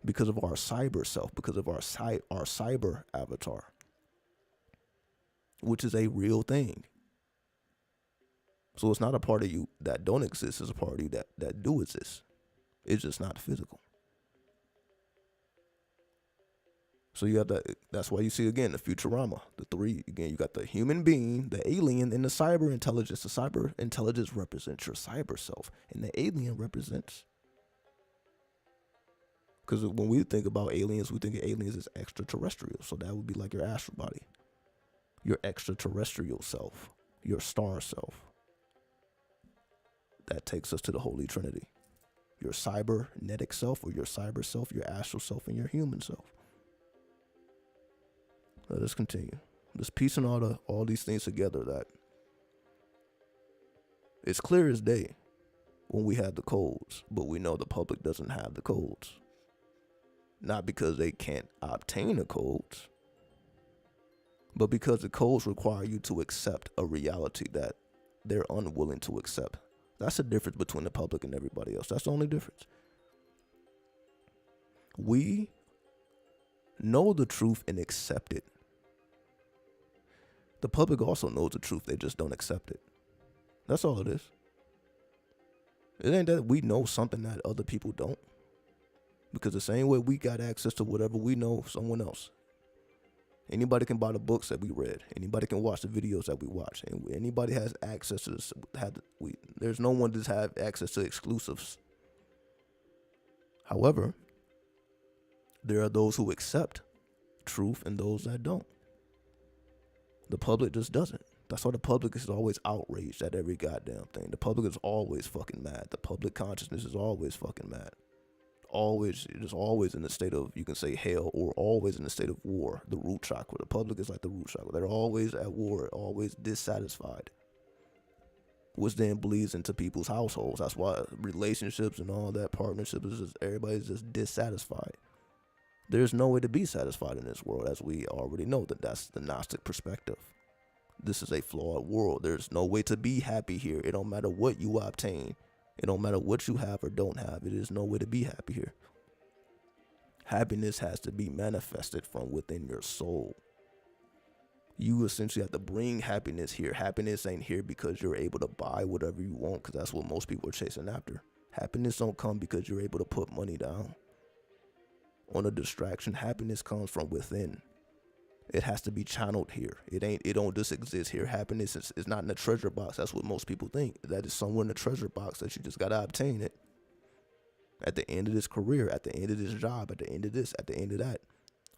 because of our cyber self, because of our cyber avatar, which is a real thing. So it's not a part of you that don't exist. It's a part of you that do exist. It's just not physical. So you have that. That's why you see, again, the Futurama, the three. Again, you got the human being, the alien, and the cyber intelligence. The cyber intelligence represents your cyber self, and the alien represents. Because when we think about aliens, we think of aliens as extraterrestrial. So that would be like your astral body, your extraterrestrial self, your star self. That takes us to the Holy Trinity. Your cybernetic self, or your cyber self, your astral self, and your human self. Let us continue. Just piecing all these things together, that it's clear as day when we have the codes, but we know the public doesn't have the codes. Not because they can't obtain the codes, But because the codes require you to accept a reality that they're unwilling to accept. That's the difference between the public and everybody else. That's the only difference. We know the truth and accept it. The public also knows the truth. They just don't accept it. That's all it is. It ain't that we know something that other people don't. Because the same way we got access to whatever we know, someone else. Anybody can buy the books that we read. Anybody can watch the videos that we watch. And anybody has access to this. There's no one that have access to exclusives. However, there are those who accept truth and those that don't. The public just doesn't. That's why the public is always outraged at every goddamn thing. The public is always fucking mad. The public consciousness is always fucking mad. Always, just always in the state of, you can say hell, or always in the state of war. The root chakra. The public is like the root chakra. They're always at war, always dissatisfied. Which then bleeds into people's households. That's why relationships and all that, partnerships, is just, everybody's just dissatisfied. There's no way to be satisfied in this world, as we already know. That's the Gnostic perspective. This is a flawed world. There's no way to be happy here. It don't matter what you obtain. It don't matter what you have or don't have. It is no way to be happy here. Happiness has to be manifested from within your soul. You essentially have to bring happiness here. Happiness ain't here because you're able to buy whatever you want, because that's what most people are chasing after. Happiness don't come because you're able to put money down on a distraction. Happiness comes from within. It has to be channeled here. It don't just exist here. Happiness is not in the treasure box. That's what most people think. That is somewhere in the treasure box that you just gotta obtain it. At the end of this career, at the end of this job, at the end of this, at the end of that.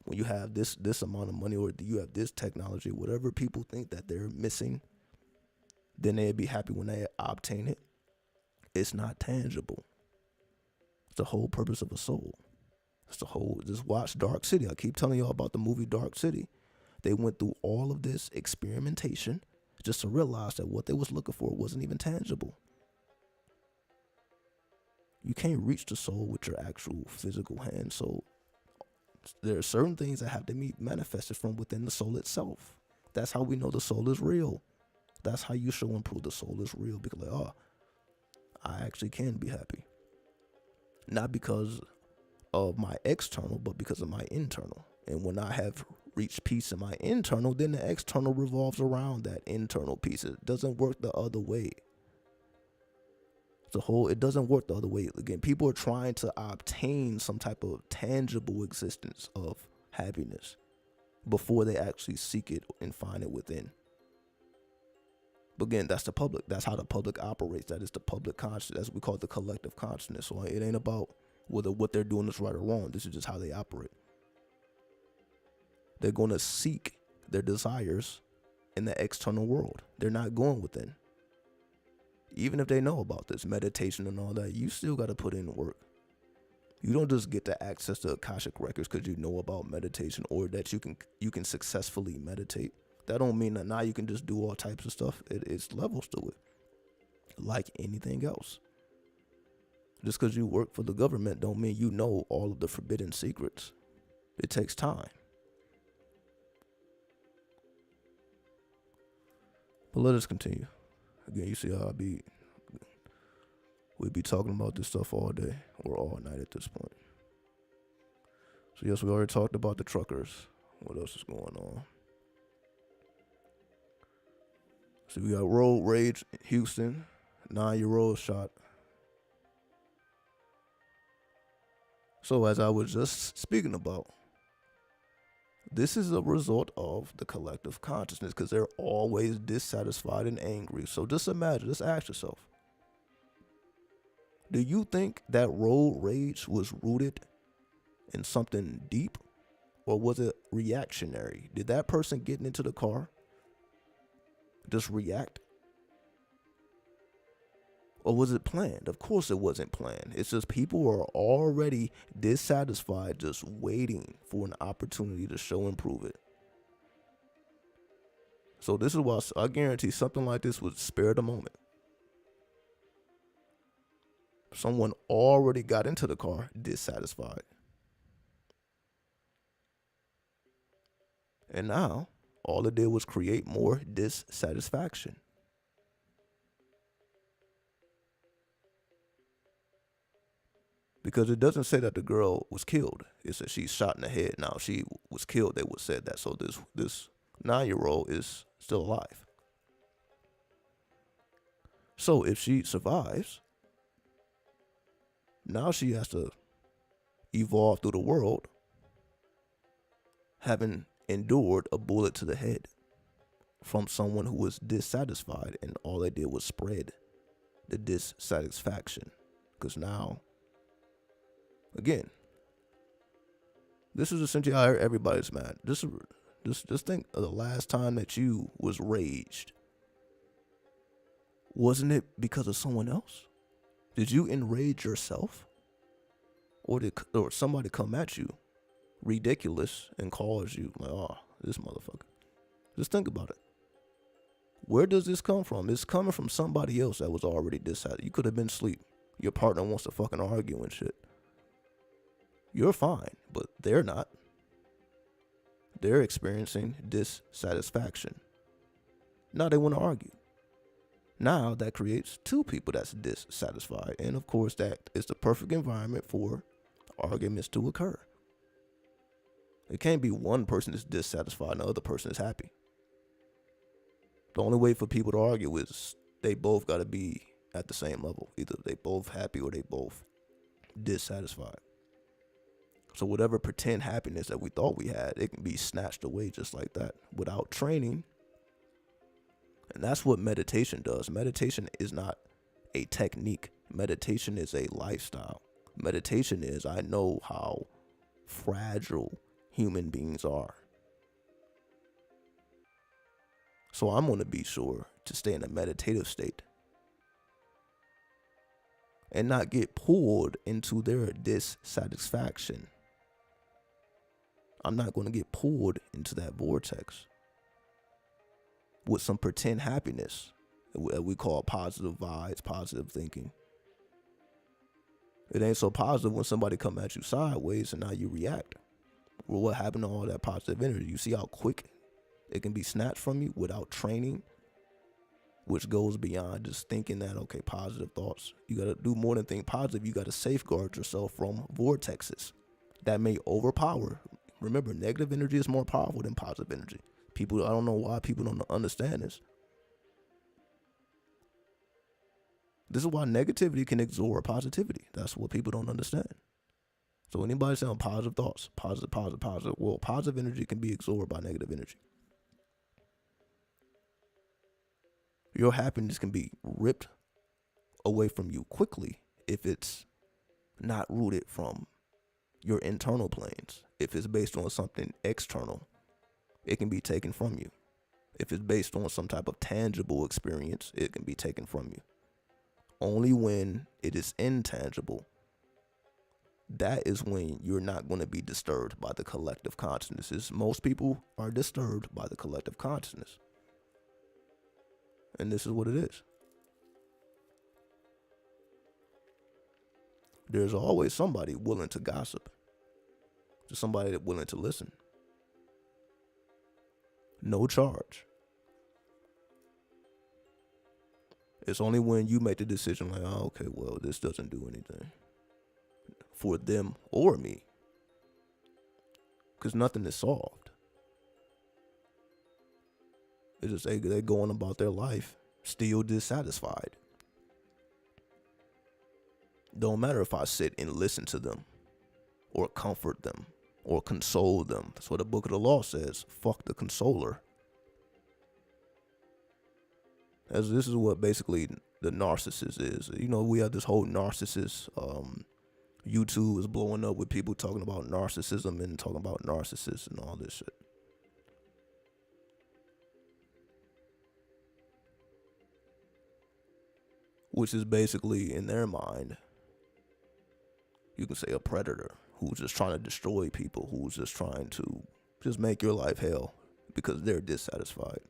When you have this amount of money, or you have this technology, whatever people think that they're missing, then they'd be happy when they obtain it. It's not tangible. It's the whole purpose of a soul. Just watch Dark City. I keep telling y'all about the movie Dark City. They went through all of this experimentation just to realize that what they was looking for wasn't even tangible. You can't reach the soul with your actual physical hand. So there are certain things that have to be manifested from within the soul itself. That's how we know the soul is real. That's how you show and prove the soul is real. Because I actually can be happy. Not because of my external, but because of my internal. And when I have reached peace in my internal, then the external revolves around that internal peace. It doesn't work the other way. It doesn't work the other way. Again, people are trying to obtain some type of tangible existence of happiness before they actually seek it and find it within. But again, that's the public. That's how the public operates. That is the public consciousness. That's what we call the collective consciousness. So it ain't about whether what they're doing is right or wrong. This is just how they operate. They're going to seek their desires in the external world. They're not going within. Even if they know about this meditation and all that, you still got to put in work. You don't just get the access to Akashic records because you know about meditation, or that you can successfully meditate. That don't mean that now you can just do all types of stuff. It's levels to it, like anything else. Just because you work for the government don't mean you know all of the forbidden secrets. It takes time. But let us continue. Again, you see how we'd be talking about this stuff all day or all night at this point. So yes, we already talked about the truckers. What else is going on? So we got road rage in Houston. 9-year-old shot. So as I was just speaking about, this is a result of the collective consciousness, because they're always dissatisfied and angry. So just imagine, just ask yourself, do you think that road rage was rooted in something deep, or was it reactionary? Did that person getting into the car just react? Or was it planned? Of course it wasn't planned. It's just people are already dissatisfied, just waiting for an opportunity to show and prove it. So this is why I guarantee something like this would spare the moment. Someone already got into the car dissatisfied. And now All it did was create more dissatisfaction. Because it doesn't say that the girl was killed. It says she's shot in the head. Now, if she was killed, they would have said that. So this 9-year-old is still alive. So if she survives, now she has to evolve through the world having endured a bullet to the head from someone who was dissatisfied, and all they did was spread the dissatisfaction. Because now, again, this is essentially how everybody's mad. Just think of the last time that you was raged. Wasn't it because of someone else? Did you enrage yourself? Or did somebody come at you ridiculous and cause you like, oh, this motherfucker? Just think about it. Where does this come from? It's coming from somebody else that was already dissatisfied. You could have been asleep. Your partner wants to fucking argue and shit. You're fine, but they're not. They're experiencing dissatisfaction. Now they want to argue. Now that creates two people that's dissatisfied. And of course, that is the perfect environment for arguments to occur. It can't be one person is dissatisfied and the other person is happy. The only way for people to argue is they both got to be at the same level. Either they both happy or they both dissatisfied. So whatever pretend happiness that we thought we had, it can be snatched away just like that without training. And that's what meditation does. Meditation is not a technique. Meditation is a lifestyle. Meditation is, I know how fragile human beings are. So I'm going to be sure to stay in a meditative state and not get pulled into their dissatisfaction. I'm not going to get pulled into that vortex with some pretend happiness that we call positive vibes, positive thinking. It ain't so positive when somebody come at you sideways and now you react. Well, what happened to all that positive energy? You see how quick it can be snatched from you without training, which goes beyond just thinking that, okay, positive thoughts. You got to do more than think positive. You got to safeguard yourself from vortexes that may overpower. Remember, negative energy is more powerful than positive energy. People, I don't know why people don't understand this. This is why negativity can absorb positivity. That's what people don't understand. So anybody saying positive thoughts, positive, well, positive energy can be absorbed by negative energy. Your happiness can be ripped away from you quickly if it's not rooted from your internal planes. If it's based on something external, it can be taken from you. If it's based on some type of tangible experience, it can be taken from you. Only when it is intangible, that is when you're not going to be disturbed by the collective consciousness. Most people are disturbed by the collective consciousness. And this is what it is. There's always somebody willing to gossip. Just somebody that's willing to listen. No charge. It's only when you make the decision like, oh, okay, well, this doesn't do anything for them or me. Because nothing is solved. It's just they going about their life still dissatisfied. Don't matter if I sit and listen to them or comfort them or console them. That's what the book of the law says. Fuck the consoler. As this is what basically the narcissist is. You know, we have this whole narcissist. YouTube is blowing up with people talking about narcissism and talking about narcissists and all this shit. Which is basically, in their mind, you can say a predator who's just trying to destroy people, who's just trying to just make your life hell because they're dissatisfied.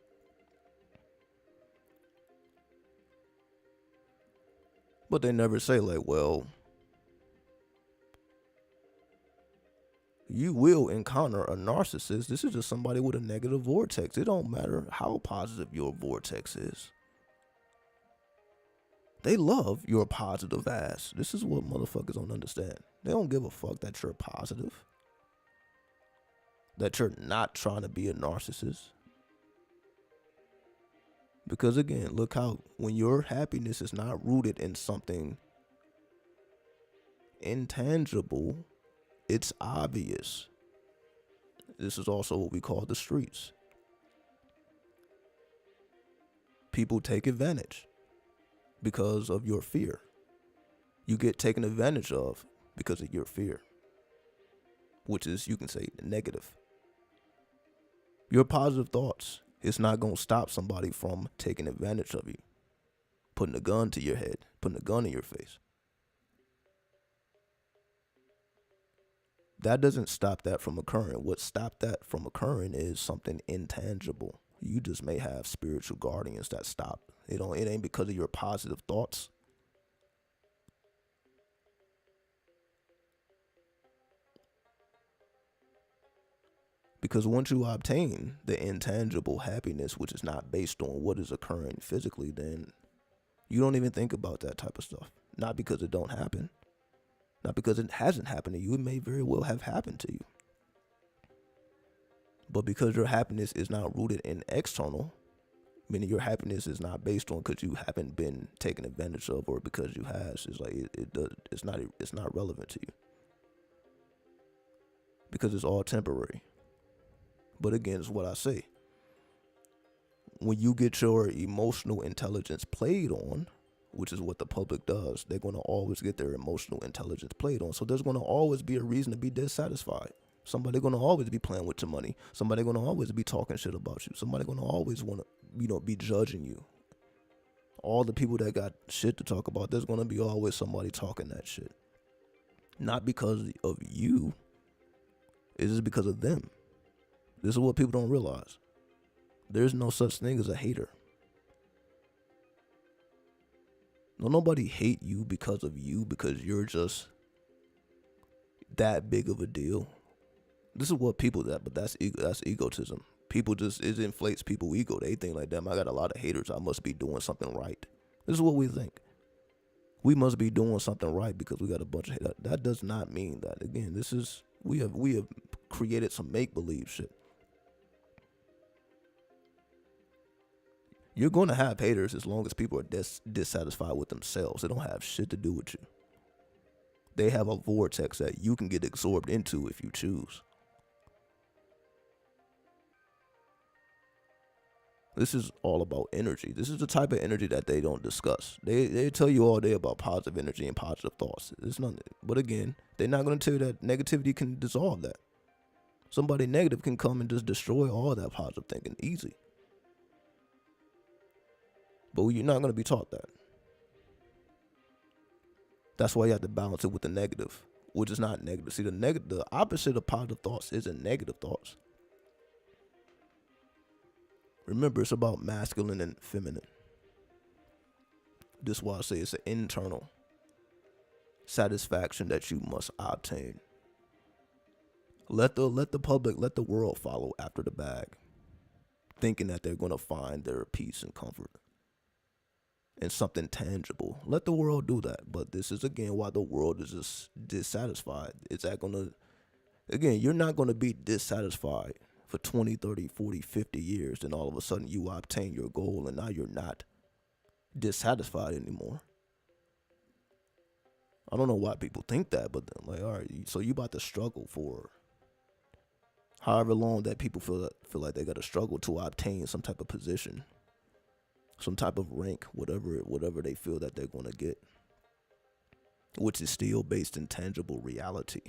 But they never say like, well, You will encounter a narcissist. This is just somebody with a negative vortex. It don't matter how positive your vortex is. They love your positive ass. This is what motherfuckers don't understand. They don't give a fuck that you're positive, that you're not trying to be a narcissist. Because again, look how when your happiness is not rooted in something intangible, it's obvious. This is also what we call the streets. People take advantage because of your fear. You get taken advantage of because of your fear, which is, you can say, negative. Your positive thoughts, it's not going to stop somebody from taking advantage of you, putting a gun to your head, putting a gun in your face. That doesn't stop that from occurring. What stopped that from occurring is something intangible. You just may have spiritual guardians that stop. It ain't because of your positive thoughts. Because once you obtain the intangible happiness, which is not based on what is occurring physically, then you don't even think about that type of stuff. Not because it don't happen. Not because it hasn't happened to you. It may very well have happened to you. But because your happiness is not rooted in external, meaning your happiness is not based on because you haven't been taken advantage of or because you has, it's like it's not relevant to you. Because it's all temporary. But again, it's what I say. When you get your emotional intelligence played on, which is what the public does, they're going to always get their emotional intelligence played on. So there's going to always be a reason to be dissatisfied. Somebody going to always be playing with your money. Somebody going to always be talking shit about you. Somebody going to always want to, be judging you. All the people that got shit to talk about, there's going to be always somebody talking that shit. Not because of you. It's just because of them. This is what people don't realize. There's no such thing as a hater. No, nobody hate you because you're just that big of a deal. This is what people but that's egotism. People it inflates people's ego. They think like, damn, I got a lot of haters. I must be doing something right. This is what we think. We must be doing something right because we got a bunch of haters. That does not mean that. Again, we have created some make-believe shit. You're going to have haters as long as people are dissatisfied with themselves. They don't have shit to do with you. They have a vortex that you can get absorbed into if you choose. This is all about energy. This is the type of energy that they don't discuss. They tell you all day about positive energy and positive thoughts. It's nothing. But again, they're not going to tell you that negativity can dissolve that. Somebody negative can come and just destroy all that positive thinking easy. But you're not going to be taught that. That's why you have to balance it with the negative, which is not negative. See, the opposite of positive thoughts isn't negative thoughts. Remember, it's about masculine and feminine. This is why I say it's an internal satisfaction that you must obtain. Let the public, let the world follow after the bag, thinking that they're going to find their peace and comfort and something tangible. Let the world do that. But this is, again, why the world is just dissatisfied. It's that going to, again, you're not going to be dissatisfied for 20, 30, 40, 50 years. Then all of a sudden you obtain your goal and now you're not dissatisfied anymore. I don't know why people think that, but then, like, all right, so you about to struggle for however long that people feel like they got to struggle to obtain some type of position, some type of rank, whatever they feel that they're going to get, which is still based in tangible reality.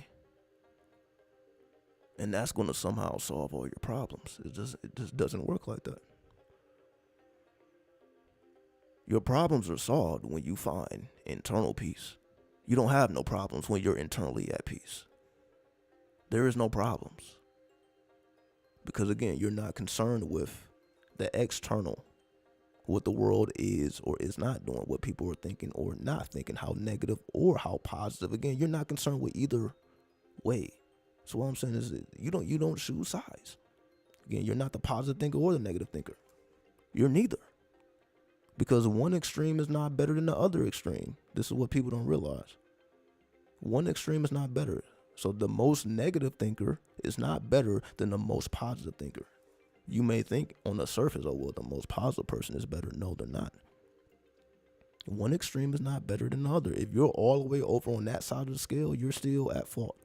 And that's going to somehow solve all your problems. It just doesn't work like that. Your problems are solved when you find internal peace. You don't have no problems when you're internally at peace. There is no problems. Because again, you're not concerned with the external, what the world is or is not doing, what people are thinking or not thinking, how negative or how positive. Again, you're not concerned with either way. So what I'm saying is that you don't choose sides. Again, you're not the positive thinker or the negative thinker. You're neither. Because one extreme is not better than the other extreme. This is what people don't realize. One extreme is not better. So the most negative thinker is not better than the most positive thinker. You may think on the surface, oh, well, the most positive person is better. No, they're not. One extreme is not better than the other. If you're all the way over on that side of the scale, you're still at fault.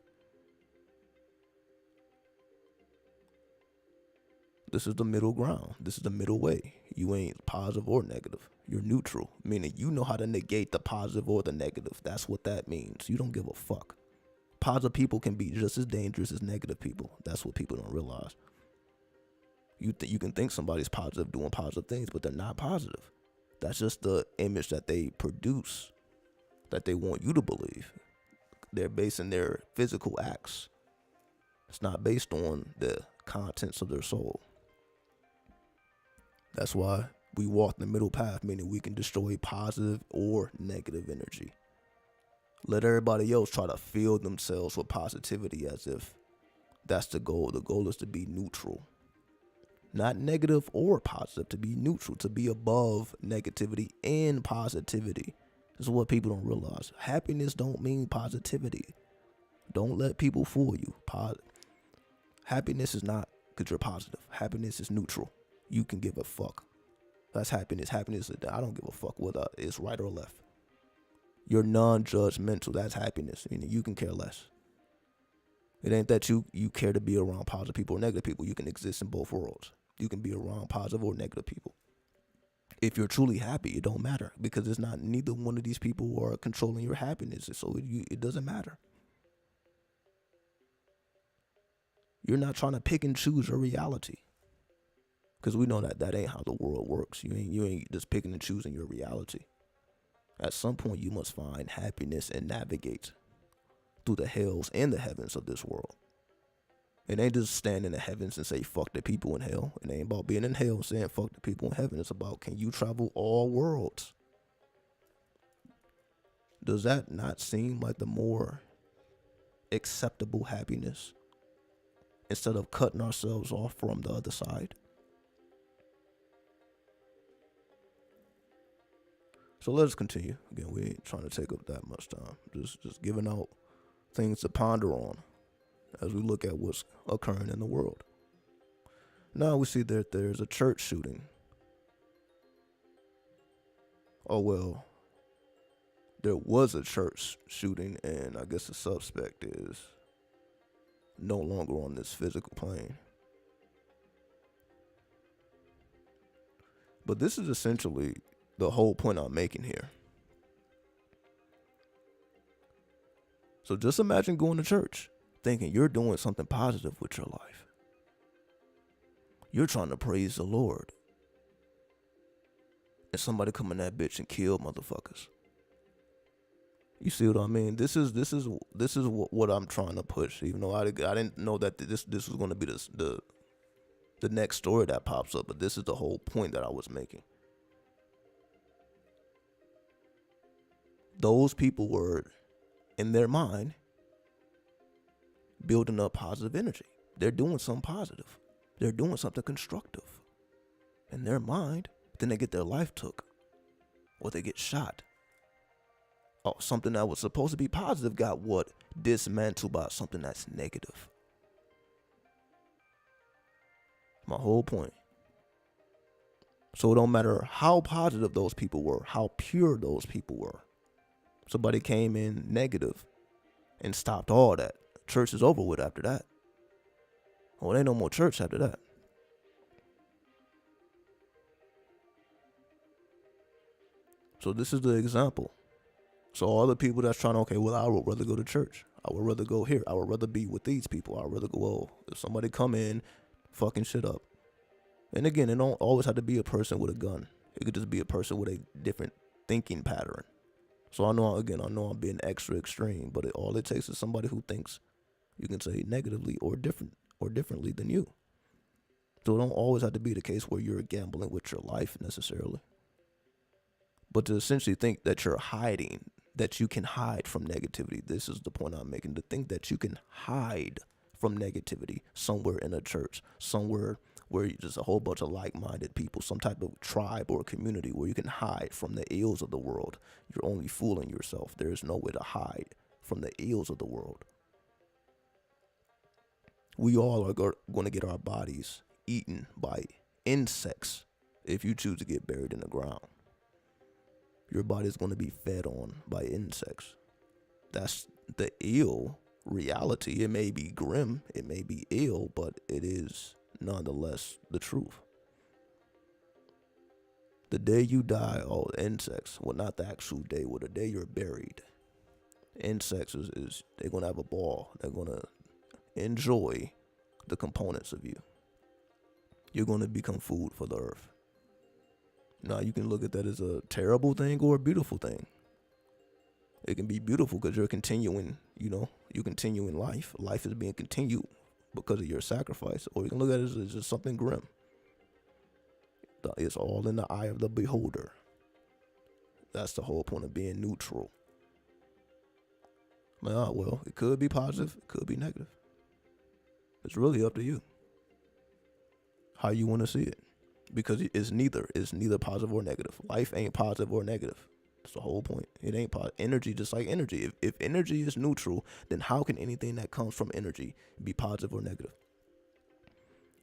This is the middle ground. This is the middle way. You ain't positive or negative. You're neutral, meaning you know how to negate the positive or the negative. That's what that means. You don't give a fuck. Positive people can be just as dangerous as negative people. That's what people don't realize. You can think somebody's positive doing positive things, but they're not positive. That's just the image that they produce, that they want you to believe. They're basing their physical acts. It's not based on the contents of their soul. That's why we walk the middle path, meaning we can destroy positive or negative energy. Let everybody else try to fill themselves with positivity as if that's the goal. The goal is to be neutral. Not negative or positive, to be neutral, to be above negativity and positivity. This is what people don't realize. Happiness don't mean positivity. Don't let people fool you. Happiness is not because you're positive. Happiness is neutral. You can give a fuck. That's happiness. Happiness is I don't give a fuck whether it's right or left. You're non-judgmental. That's happiness. Meaning you can care less. It ain't that you care to be around positive people or negative people. You can exist in both worlds. You can be around positive or negative people. If you're truly happy, it don't matter because it's not neither one of these people are controlling your happiness. So it doesn't matter. You're not trying to pick and choose your reality. Because we know that ain't how the world works. You ain't just picking and choosing your reality. At some point, you must find happiness and navigate through the hells and the heavens of this world. It ain't just stand in the heavens and say, fuck the people in hell. It ain't about being in hell and saying, fuck the people in heaven. It's about, can you travel all worlds? Does that not seem like the more acceptable happiness instead of cutting ourselves off from the other side? So let's continue. Again, we ain't trying to take up that much time. Just giving out things to ponder on as we look at what's occurring in the world. Now we see that there's a church shooting. Oh, well, there was a church shooting, and I guess the suspect is no longer on this physical plane. But this is essentially the whole point I'm making here. So just imagine going to church thinking you're doing something positive with your life. You're trying to praise the Lord. And somebody come in that bitch and kill motherfuckers. You see what I mean? This is what I'm trying to push. Even though I didn't know that this was going to be the next story that pops up, but this is the whole point that I was making. Those people were, in their mind, building up positive energy. They're doing something positive. They're doing something constructive. In their mind, then they get their life took. Or they get shot. Oh, something that was supposed to be positive got what? Dismantled by something that's negative. My whole point. So it don't matter how positive those people were, how pure those people were. Somebody came in negative and stopped all that. Church is over with after that. Oh, there ain't no more church after that. So this is the example. So all the people that's trying to, okay, well, I would rather go to church. I would rather go here. I would rather be with these people. I would rather go, oh, if somebody come in, fucking shit up. And again, it don't always have to be a person with a gun. It could just be a person with a different thinking pattern. So I know I'm being extra extreme, but all it takes is somebody who thinks, you can say, negatively or differently than you. So it don't always have to be the case where you're gambling with your life necessarily. But to essentially think that you're hiding, that you can hide from negativity, this is the point I'm making. To think that you can hide from negativity, somewhere in a church, somewhere where you're just a whole bunch of like-minded people, some type of tribe or community where you can hide from the ills of the world. You're only fooling yourself. There is no way to hide from the ills of the world. We all are going to get our bodies eaten by insects if you choose to get buried in the ground. Your body is going to be fed on by insects. That's the ill reality. It may be grim, it may be ill, but it is nonetheless the truth. The day you die, all insects, well, not the actual day, well, the day you're buried, insects is they're going to have a ball. They're going to enjoy the components of you. You're going to become food for the earth. Now, you can look at that as a terrible thing or a beautiful thing. It can be beautiful because you're continuing, you continue in life. Life is being continued because of your sacrifice. Or you can look at it as just something grim. It's all in the eye of the beholder. That's the whole point of being neutral. Well, it could be positive, it could be negative. It's really up to you how you want to see it, because it's neither positive or negative. Life ain't positive or negative. That's the whole point. It ain't positive. Energy, just like energy. If energy is neutral, then how can anything that comes from energy be positive or negative?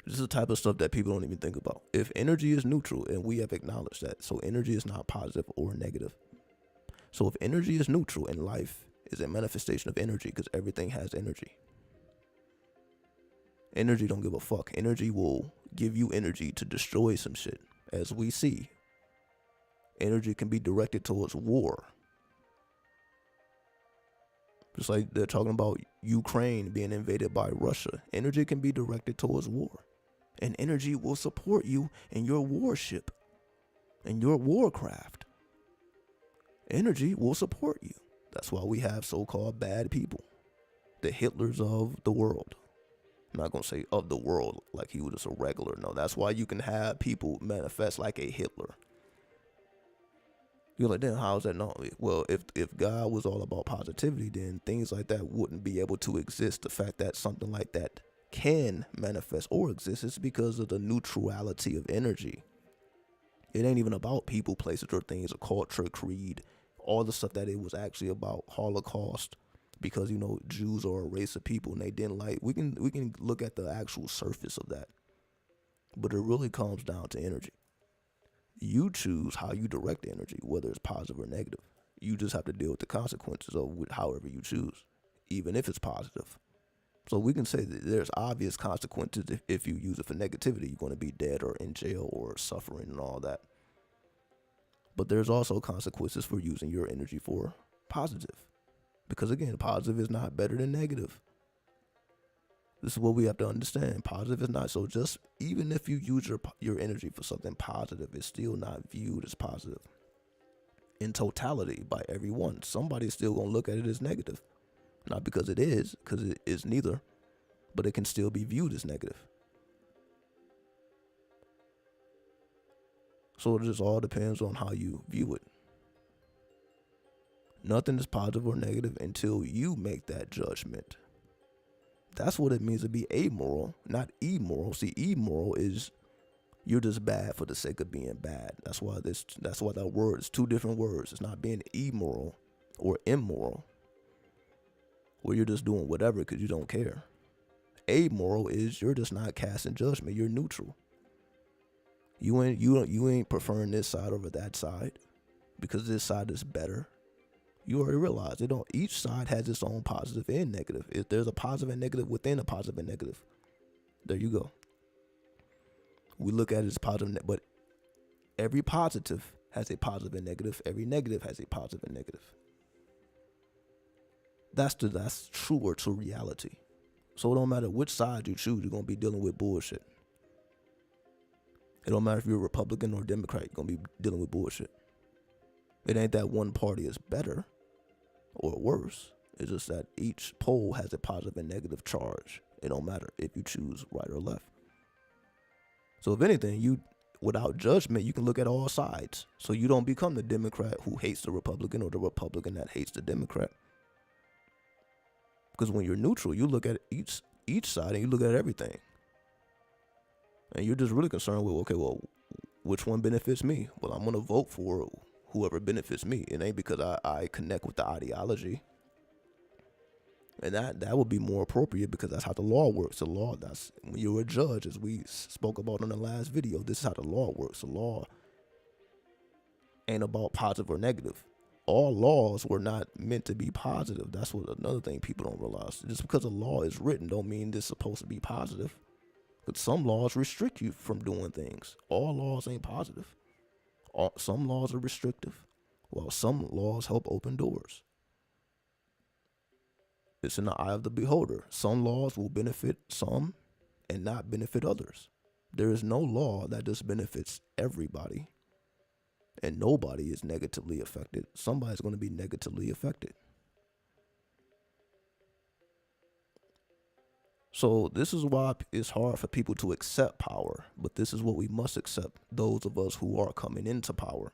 This is the type of stuff that people don't even think about. If energy is neutral, and we have acknowledged that, so energy is not positive or negative. So if energy is neutral, and life is a manifestation of energy, because everything has energy. Energy don't give a fuck. Energy will give you energy to destroy some shit. As we see, energy can be directed towards war. Just like they're talking about Ukraine being invaded by Russia. Energy can be directed towards war. And energy will support you in your warship, in your warcraft. Energy will support you. That's why we have so-called bad people. The Hitlers of the world. I'm not going to say of the world like he was just a regular. No, that's why you can have people manifest like a Hitler. You're like, then how is that? No, well, if God was all about positivity, then things like that wouldn't be able to exist. The fact that something like that can manifest or exist is because of the neutrality of energy. It ain't even about people, places, or things, or culture, creed, all the stuff that it was actually about. Holocaust, because Jews are a race of people and they didn't like. We can look at the actual surface of that, but it really comes down to energy. You choose how you direct the energy, whether it's positive or negative. You just have to deal with the consequences of however you choose, even if it's positive. So we can say that there's obvious consequences if you use it for negativity. You're going to be dead or in jail or suffering and all that. But there's also consequences for using your energy for positive. Because again, positive is not better than negative. This is what we have to understand. Positive is not. So just even if you use your energy for something positive, it's still not viewed as positive. In totality, by everyone, somebody's still going to look at it as negative. Not because it is, because it is neither, but it can still be viewed as negative. So it just all depends on how you view it. Nothing is positive or negative until you make that judgment. That's what it means to be amoral, not immoral. See, immoral is you're just bad for the sake of being bad. That's why that word is two different words. It's not being immoral or immoral, where you're just doing whatever because you don't care. Amoral is you're just not casting judgment. You're neutral. You ain't preferring this side over that side because this side is better. You already realize each side has its own positive and negative. If there's a positive and negative within a positive and negative, there you go. We look at it as positive, but every positive has a positive and negative. Every negative has a positive and negative. That's truer to reality. So it don't matter which side you choose, you're gonna be dealing with bullshit. It don't matter if you're a Republican or Democrat, you're gonna be dealing with bullshit. It ain't that one party is better or worse. It's just that each pole has a positive and negative charge. It don't matter if you choose right or left. So if anything, without judgment, you can look at all sides. So you don't become the Democrat who hates the Republican or the Republican that hates the Democrat. Because when you're neutral, you look at each side and you look at everything. And you're just really concerned with, okay, well, which one benefits me? Well, I'm going to vote for whoever benefits me. It ain't because I connect with the ideology. And that would be more appropriate because that's how the law works. The law, that's when you're a judge, as we spoke about in the last video, this is how the law works. The law ain't about positive or negative. All laws were not meant to be positive. That's what another thing people don't realize. Just because a law is written don't mean it's supposed to be positive. But some laws restrict you from doing things. All laws ain't positive. Some laws are restrictive, while some laws help open doors. It's in the eye of the beholder. Some laws will benefit some and not benefit others. There is no law that just benefits everybody, and nobody is negatively affected. Somebody's going to be negatively affected. So this is why it's hard for people to accept power, but this is what we must accept, those of us who are coming into power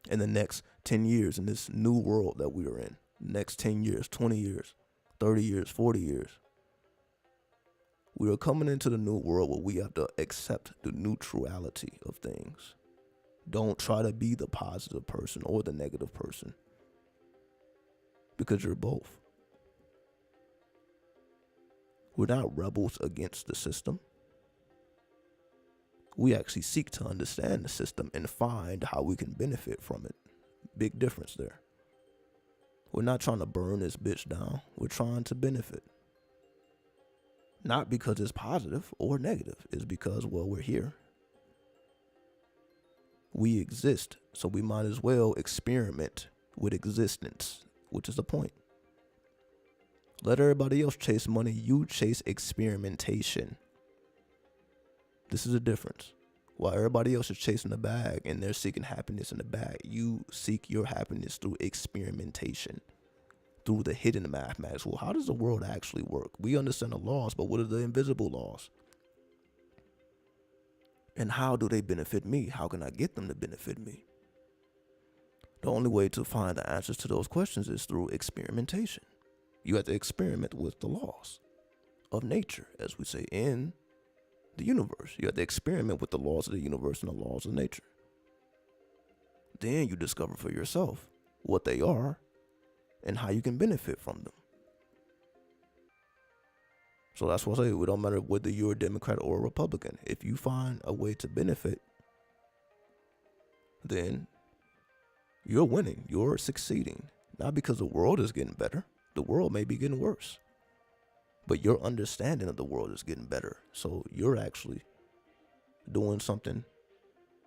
in the next 10 years in this new world that we are in. Next 10 years, 20 years, 30 years, 40 years. We are coming into the new world where we have to accept the neutrality of things. Don't try to be the positive person or the negative person, because you're both. We're not rebels against the system. We actually seek to understand the system and find how we can benefit from it. Big difference there. We're not trying to burn this bitch down. We're trying to benefit. Not because it's positive or negative. It's because, well, we're here. We exist, so we might as well experiment with existence, which is the point. Let everybody else chase money. You chase experimentation. This is the difference. While everybody else is chasing the bag and they're seeking happiness in the bag, you seek your happiness through experimentation, through the hidden mathematics. Well, how does the world actually work? We understand the laws, but what are the invisible laws? And how do they benefit me? How can I get them to benefit me? The only way to find the answers to those questions is through experimentation. You have to experiment with the laws of nature, as we say, in the universe. You have to experiment with the laws of the universe and the laws of nature. Then you discover for yourself what they are and how you can benefit from them. So that's why I say it don't matter whether you're a Democrat or a Republican. If you find a way to benefit, then you're winning. You're succeeding. Not because the world is getting better. The world may be getting worse. But your understanding of the world is getting better. So you're actually doing something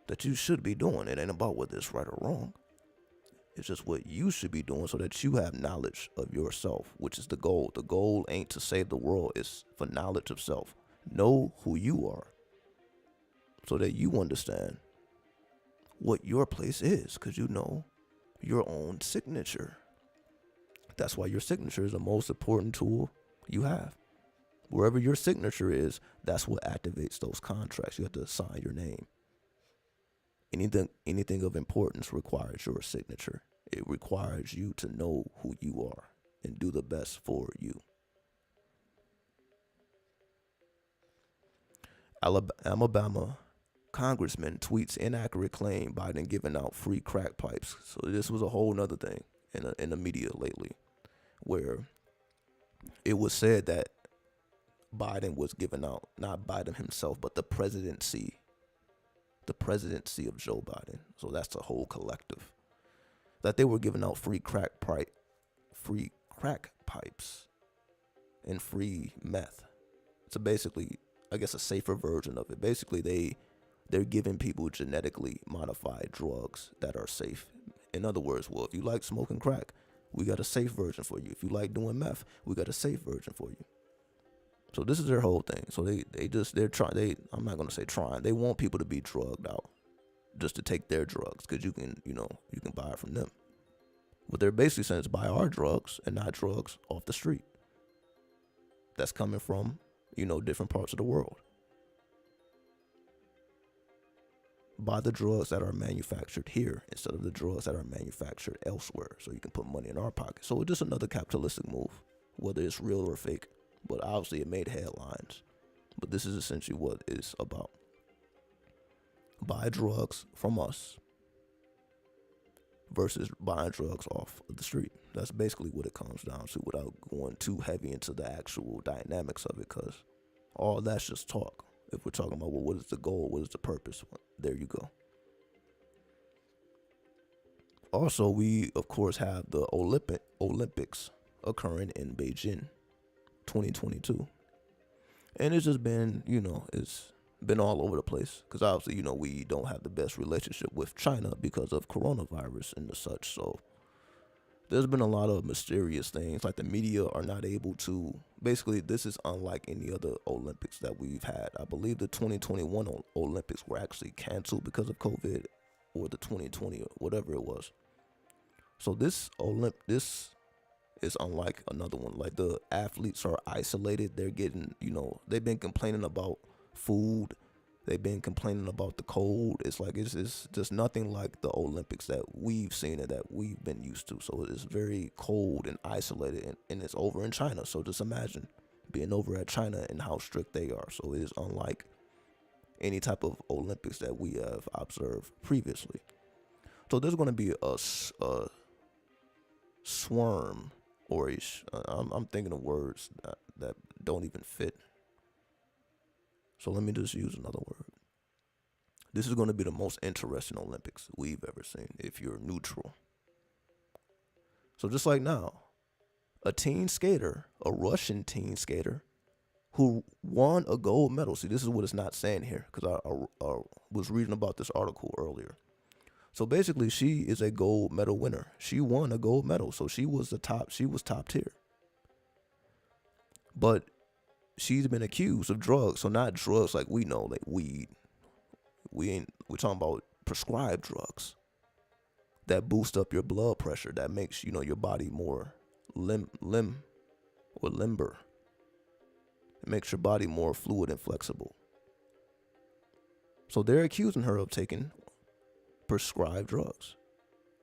that you should be doing. It ain't about whether it's right or wrong. It's just what you should be doing so that you have knowledge of yourself, which is the goal. The goal ain't to save the world. It's for knowledge of self. Know who you are so that you understand what your place is, because you know your own signature. That's why your signature is the most important tool you have. Wherever your signature is, that's what activates those contracts. You have to sign your name. Anything of importance requires your signature. It requires you to know who you are and do the best for you. Alabama congressman tweets inaccurate claim Biden giving out free crack pipes. So this was a whole nother thing in the media lately, where it was said that Biden was giving out, not Biden himself, but the presidency of Joe Biden. So that's the whole collective, that they were giving out free crack pipes and free meth. So basically, I guess a safer version of it. Basically, they're giving people genetically modified drugs that are safe. In other words, well, if you like smoking crack, we got a safe version for you. If you like doing meth, we got a safe version for you. So this is their whole thing. So I'm not going to say trying. They want people to be drugged out just to take their drugs, because you can buy it from them. What they're basically saying is buy our drugs and not drugs off the street. That's coming from, different parts of the world. Buy the drugs that are manufactured here instead of the drugs that are manufactured elsewhere, so you can put money in our pocket. So it's just another capitalistic move, whether it's real or fake. but obviously it made headlines. But this is essentially what it's about. Buy drugs from us versus buying drugs off of the street. That's basically what it comes down to, without going too heavy into the actual dynamics of it, because all that's just talk. If we're talking about, well, what is the goal, what is the purpose, there you go. Also, we of course have the Olympics occurring in Beijing 2022, and it's just been, it's been all over the place, because obviously, we don't have the best relationship with China because of coronavirus and the such. So there's been a lot of mysterious things, like the media are not able to, basically this is unlike any other Olympics that we've had. I believe the 2021 Olympics were actually canceled because of COVID, or the 2020 or whatever it was. So this is unlike another one. Like, the athletes are isolated. They're getting, they've been complaining about food. They've been complaining about the cold. It's like, it's just nothing like the Olympics that we've seen and that we've been used to. So it's very cold and isolated, and it's over in China. So just imagine being over at China and how strict they are. So it is unlike any type of Olympics that we have observed previously. So there's going to be a swarm, or I'm thinking of words that don't even fit. So let me just use another word. This is going to be the most interesting Olympics we've ever seen, if you're neutral. So just like now, a Russian teen skater, who won a gold medal. See, this is what it's not saying here, because I was reading about this article earlier. So basically, she is a gold medal winner. She won a gold medal, so she was top tier. But she's been accused of drugs. So not drugs like we know, like weed. We're talking about prescribed drugs that boost up your blood pressure, that makes, your body more limber. It makes your body more fluid and flexible. So they're accusing her of taking prescribed drugs.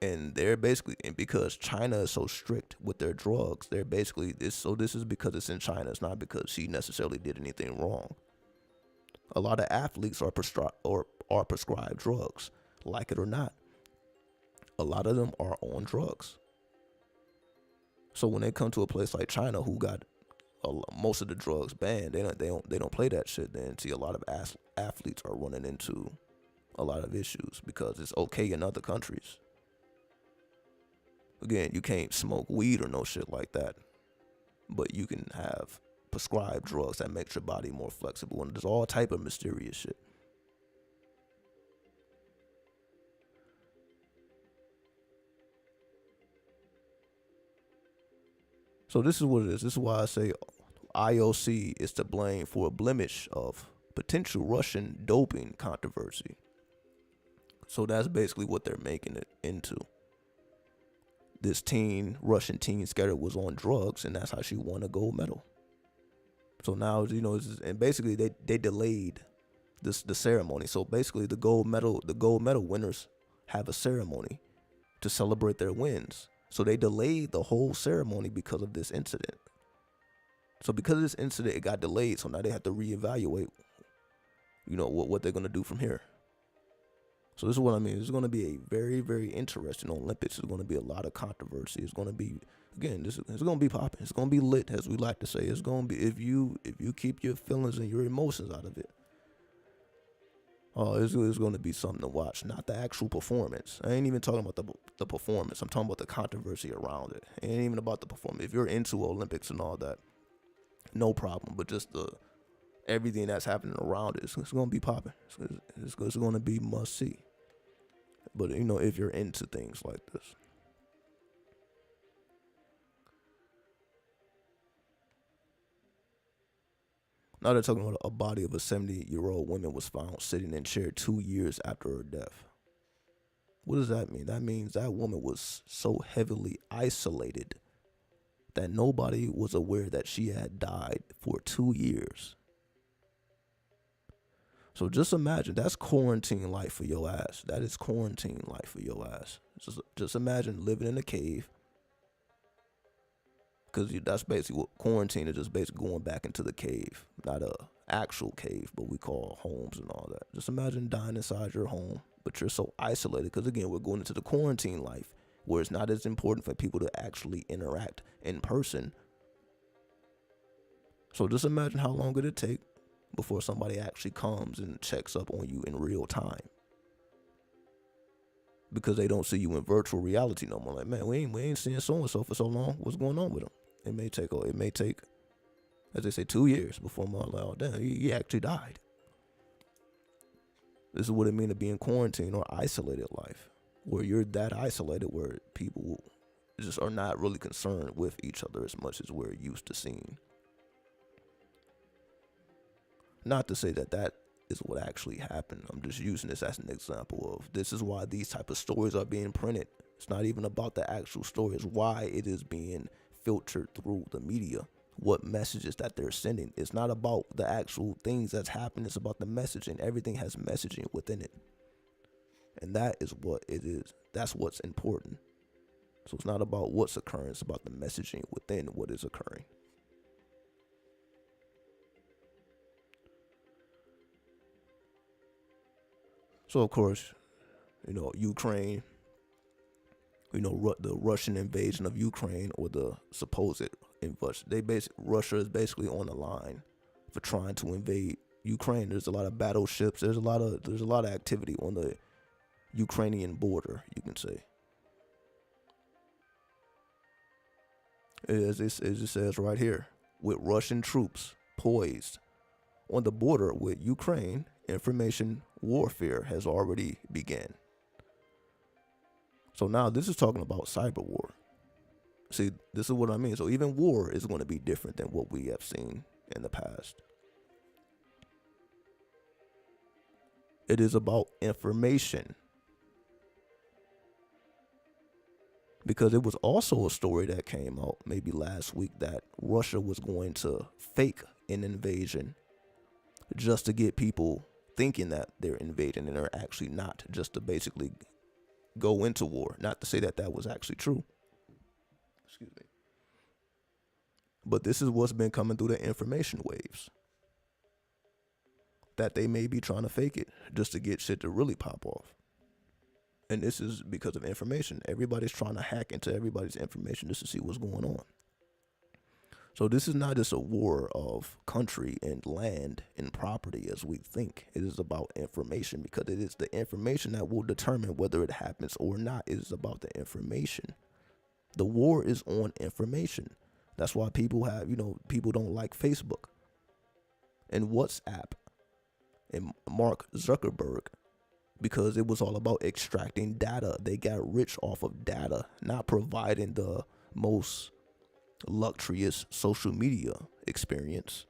And they're basically, and because China is so strict with their drugs, they're basically this. So this is because it's in China. It's not because she necessarily did anything wrong. A lot of athletes are prescribed drugs, like it or not. A lot of them are on drugs. So when they come to a place like China, who got most of the drugs banned, they don't play that shit. Then see, a lot of athletes are running into a lot of issues because it's okay in other countries. Again, you can't smoke weed or no shit like that, but you can have prescribed drugs that makes your body more flexible, and there's all type of mysterious shit. So this is what it is. This is why I say IOC is to blame for a blemish of potential Russian doping controversy. So that's basically what they're making it into. This Russian teen skater was on drugs, and that's how she won a gold medal. So now, and basically they delayed the ceremony. So basically the gold medal winners have a ceremony to celebrate their wins. So they delayed the whole ceremony because of this incident. So because of this incident, it got delayed. So now they have to reevaluate, what they're going to do from here. So this is what I mean. It's going to be a very, very interesting Olympics. There's going to be a lot of controversy. It's going to be, again, it's going to be popping. It's going to be lit, as we like to say. It's going to be, if you keep your feelings and your emotions out of it, it's going to be something to watch. Not the actual performance. I ain't even talking about the performance. I'm talking about the controversy around it. It ain't even about the performance. If you're into Olympics and all that, no problem. But just everything that's happening around it, it's going to be popping. It's going to be must see. But, if you're into things like this. Now they're talking about a body of a 70-year-old woman was found sitting in chair 2 years after her death. What does that mean? That means that woman was so heavily isolated that nobody was aware that she had died for 2 years. So just imagine, that's quarantine life for your ass. That is quarantine life for your ass. Just imagine living in a cave, Because that's basically what quarantine is, just basically going back into the cave. Not a actual cave, but we call homes and all that. Just imagine dying inside your home, but you're so isolated. Because again, we're going into the quarantine life where it's not as important for people to actually interact in person. So just imagine how long it'd take before somebody actually comes and checks up on you in real time. Because they don't see you in virtual reality no more. Like, man, we ain't seeing so and so for so long. What's going on with them? It may take, as they say, 2 years before I'm like, oh damn, he actually died. This is what it means to be in quarantine or isolated life, where you're that isolated where people just are not really concerned with each other as much as we're used to seeing. Not to say that is what actually happened. I'm just using this as an example of this is why these type of stories are being printed. It's not even about the actual story. It's why it is being filtered through the media. What messages that they're sending. It's not about the actual things that's happening. It's about the messaging. Everything has messaging within it. And that is what it is. That's what's important. So it's not about what's occurring. It's about the messaging within what is occurring. So, of course, Ukraine, the Russian invasion of Ukraine, or the supposed invasion, Russia is basically on the line for trying to invade Ukraine. There's a lot of battleships. There's a lot of activity on the Ukrainian border, you can say. As it says right here, with Russian troops poised on the border with Ukraine, information warfare has already begun. So now this is talking about cyber war. See, this is what I mean. So even war is going to be different than what we have seen in the past. It is about information. Because it was also a story that came out maybe last week that Russia was going to fake an invasion just to get people thinking that they're invading and they're actually not, just to basically go into war. Not to say that was actually true. Excuse me. But this is what's been coming through the information waves. That they may be trying to fake it just to get shit to really pop off. And this is because of information. Everybody's trying to hack into everybody's information just to see what's going on. So this is not just a war of country and land and property as we think. It is about information, because it is the information that will determine whether it happens or not. It is about the information. The war is on information. That's why people don't like Facebook and WhatsApp and Mark Zuckerberg, because it was all about extracting data. They got rich off of data, not providing the most luxurious social media experience.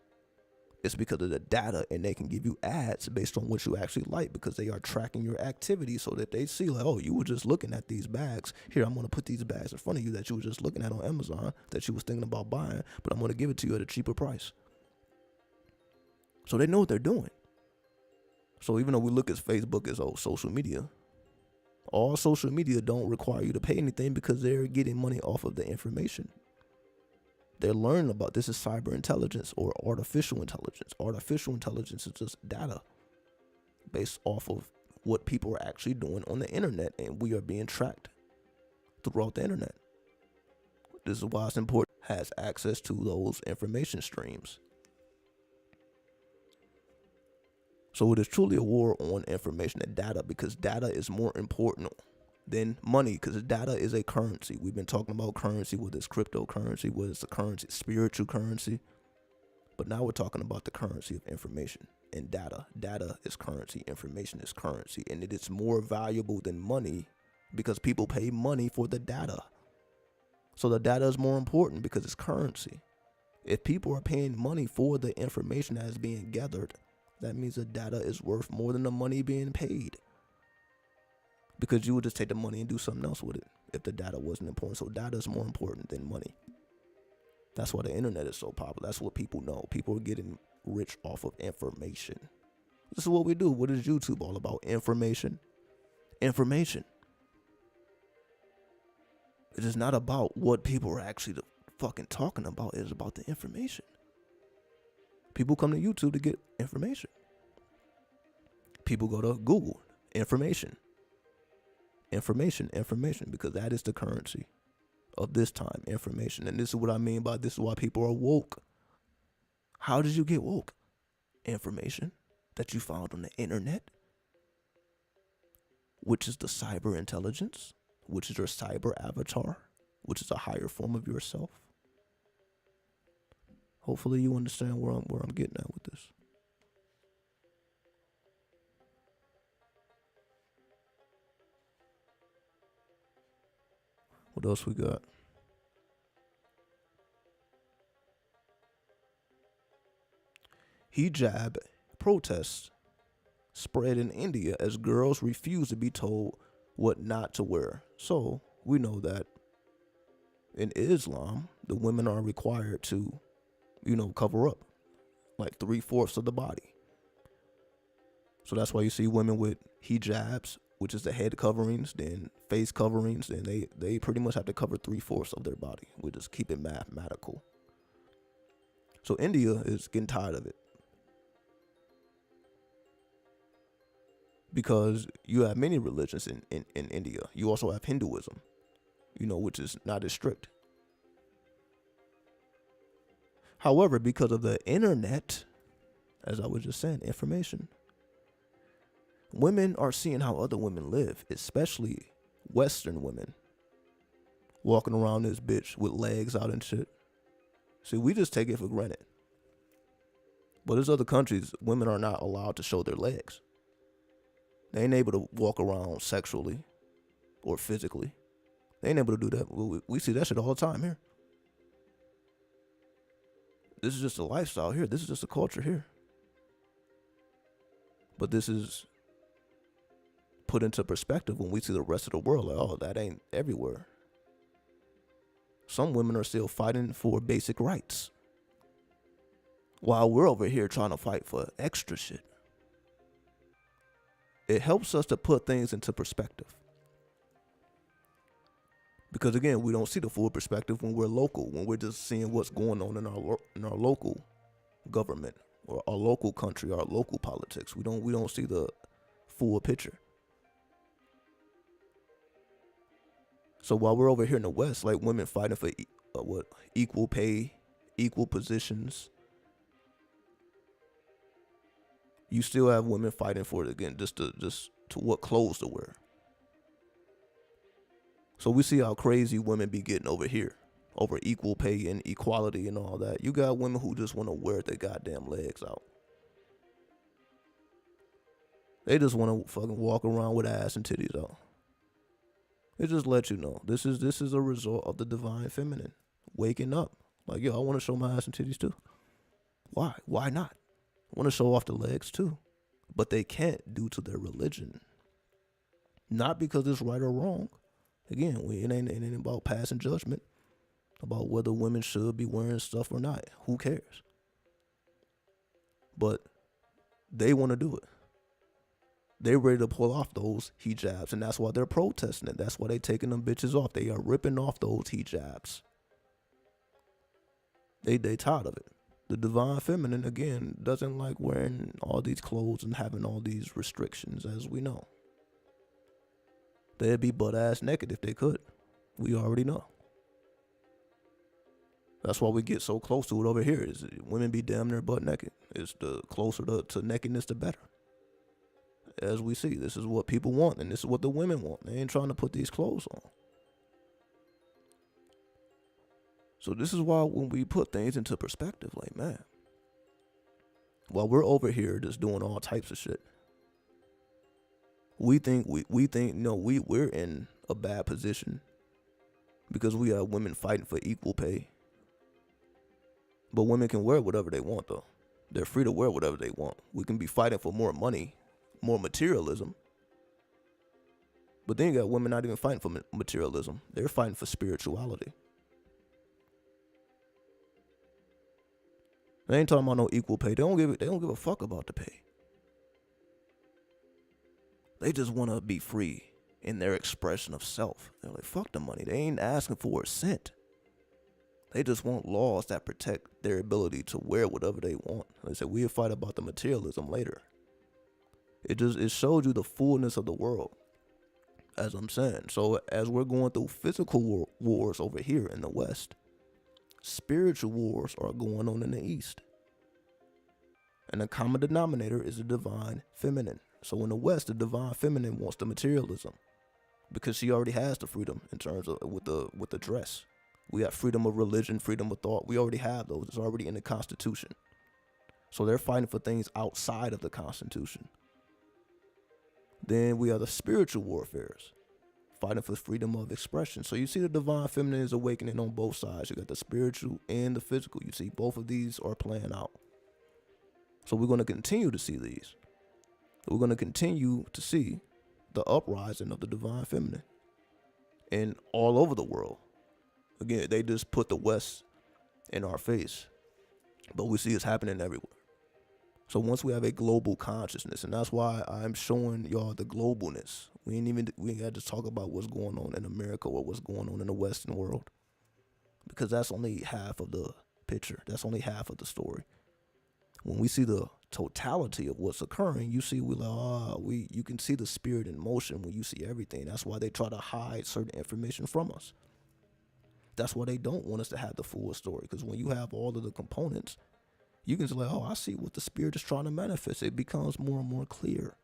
It's because of the data, and they can give you ads based on what you actually like, because they are tracking your activity so that they see, like, oh, you were just looking at these bags. Here, I'm going to put these bags in front of you that you were just looking at on Amazon that you was thinking about buying, but I'm going to give it to you at a cheaper price. So they know what they're doing. So even though we look at Facebook as social media, all social media don't require you to pay anything, because they're getting money off of the information. They're learning about this is cyber intelligence or artificial intelligence. Artificial intelligence is just data based off of what people are actually doing on the internet, and we are being tracked throughout the internet. This is why it's important has access to those information streams. So it is truly a war on information and data, because data is more important than money, because data is a currency. We've been talking about currency, whether it's cryptocurrency, whether it's a currency, spiritual currency. But now we're talking about the currency of information and data. Data is currency, information is currency, and it is more valuable than money because people pay money for the data. So the data is more important because it's currency. If people are paying money for the information that is being gathered, that means the data is worth more than the money being paid. Because you would just take the money and do something else with it if the data wasn't important. So data is more important than money. That's why the internet is so popular. That's what people know. People are getting rich off of information. This is what we do. What is YouTube all about? Information. Information. It is not about what people are actually fucking talking about is about the information. People come to YouTube to get information. People go to Google, information, because that is the currency of this time, information. And this is what I mean by this is why people are woke. How did you get woke? Information that you found on the internet, which is the cyber intelligence, which is your cyber avatar, which is a higher form of yourself. Hopefully you understand where I'm getting at with this. What else we got? Hijab protests spread in India as girls refuse to be told what not to wear. So we know that in Islam, the women are required to, cover up like 3/4 of the body. So that's why you see women with hijabs, which is the head coverings, then face coverings, then they pretty much have to cover 3/4 of their body. We just keep it mathematical. So India is getting tired of it. Because you have many religions in India. You also have Hinduism, which is not as strict. However, because of the internet, as I was just saying, information, women are seeing how other women live, especially Western women, walking around this bitch with legs out and shit. See, we just take it for granted. But there's other countries, women are not allowed to show their legs. They ain't able to walk around sexually or physically. They ain't able to do that. We see that shit all the time here. This is just a lifestyle here. This is just a culture here. But this is put into perspective when we see the rest of the world. Like, oh, that ain't everywhere. Some women are still fighting for basic rights, while we're over here trying to fight for extra shit. It helps us to put things into perspective. Because again, we don't see the full perspective when we're local, when we're just seeing what's going on in our local government or our local country, our local politics. We don't see the full picture. So while we're over here in the West, like women fighting for equal pay, equal positions, you still have women fighting for it again, just to what clothes to wear. So we see how crazy women be getting over here, over equal pay and equality and all that. You got women who just want to wear their goddamn legs out. They just want to fucking walk around with ass and titties out. It just lets you know this is a result of the divine feminine waking up. Like, yo, I want to show my ass and titties too. Why? Why not? I want to show off the legs too. But they can't due to their religion. Not because it's right or wrong. Again, it ain't about passing judgment about whether women should be wearing stuff or not. Who cares? But they want to do it. They're ready to pull off those hijabs, and that's why they're protesting it. That's why they taking them bitches off. They are ripping off those hijabs. They tired of it. The divine feminine, again, doesn't like wearing all these clothes and having all these restrictions, as we know. They'd be butt-ass naked if they could. We already know. That's why we get so close to it over here. Is women be damn near butt naked. It's the closer to nakedness, the better. As we see, this is what people want, and this is what the women want. They ain't trying to put these clothes on. So this is why when we put things into perspective, like, man, while we're over here just doing all types of shit, we think we're in a bad position because we have women fighting for equal pay. But women can wear whatever they want, though. They're free to wear whatever they want. We can be fighting for more money, more materialism. But then you got women not even fighting for materialism. They're fighting for spirituality. They ain't talking about no equal pay. They don't give a fuck about the pay. They just want to be free in their expression of self. They're like, fuck the money. They ain't asking for a cent. They just want laws that protect their ability to wear whatever they want. They say we'll fight about the materialism later. It showed you the fullness of the world, as I'm saying. So as we're going through physical wars over here in the West, spiritual wars are going on in the East. And the common denominator is the divine feminine. So in the West, the divine feminine wants the materialism because she already has the freedom in terms of with the dress. We have freedom of religion, freedom of thought. We already have those. It's already in the Constitution. So they're fighting for things outside of the Constitution. Then we have the spiritual warfares, fighting for freedom of expression. So you see the divine feminine is awakening on both sides. You got the spiritual and the physical. You see both of these are playing out. So we're going to continue to see these. We're going to continue to see the uprising of the divine feminine and all over the world. Again, they just put the West in our face, but we see it's happening everywhere. So once we have a global consciousness, and that's why I'm showing y'all the globalness. We ain't had to talk about what's going on in America or what's going on in the Western world, because that's only half of the picture. That's only half of the story. When we see the totality of what's occurring, you see you can see the spirit in motion when you see everything. That's why they try to hide certain information from us. That's why they don't want us to have the full story, because when you have all of the components, you can say, I see what the spirit is trying to manifest. It becomes more and more clear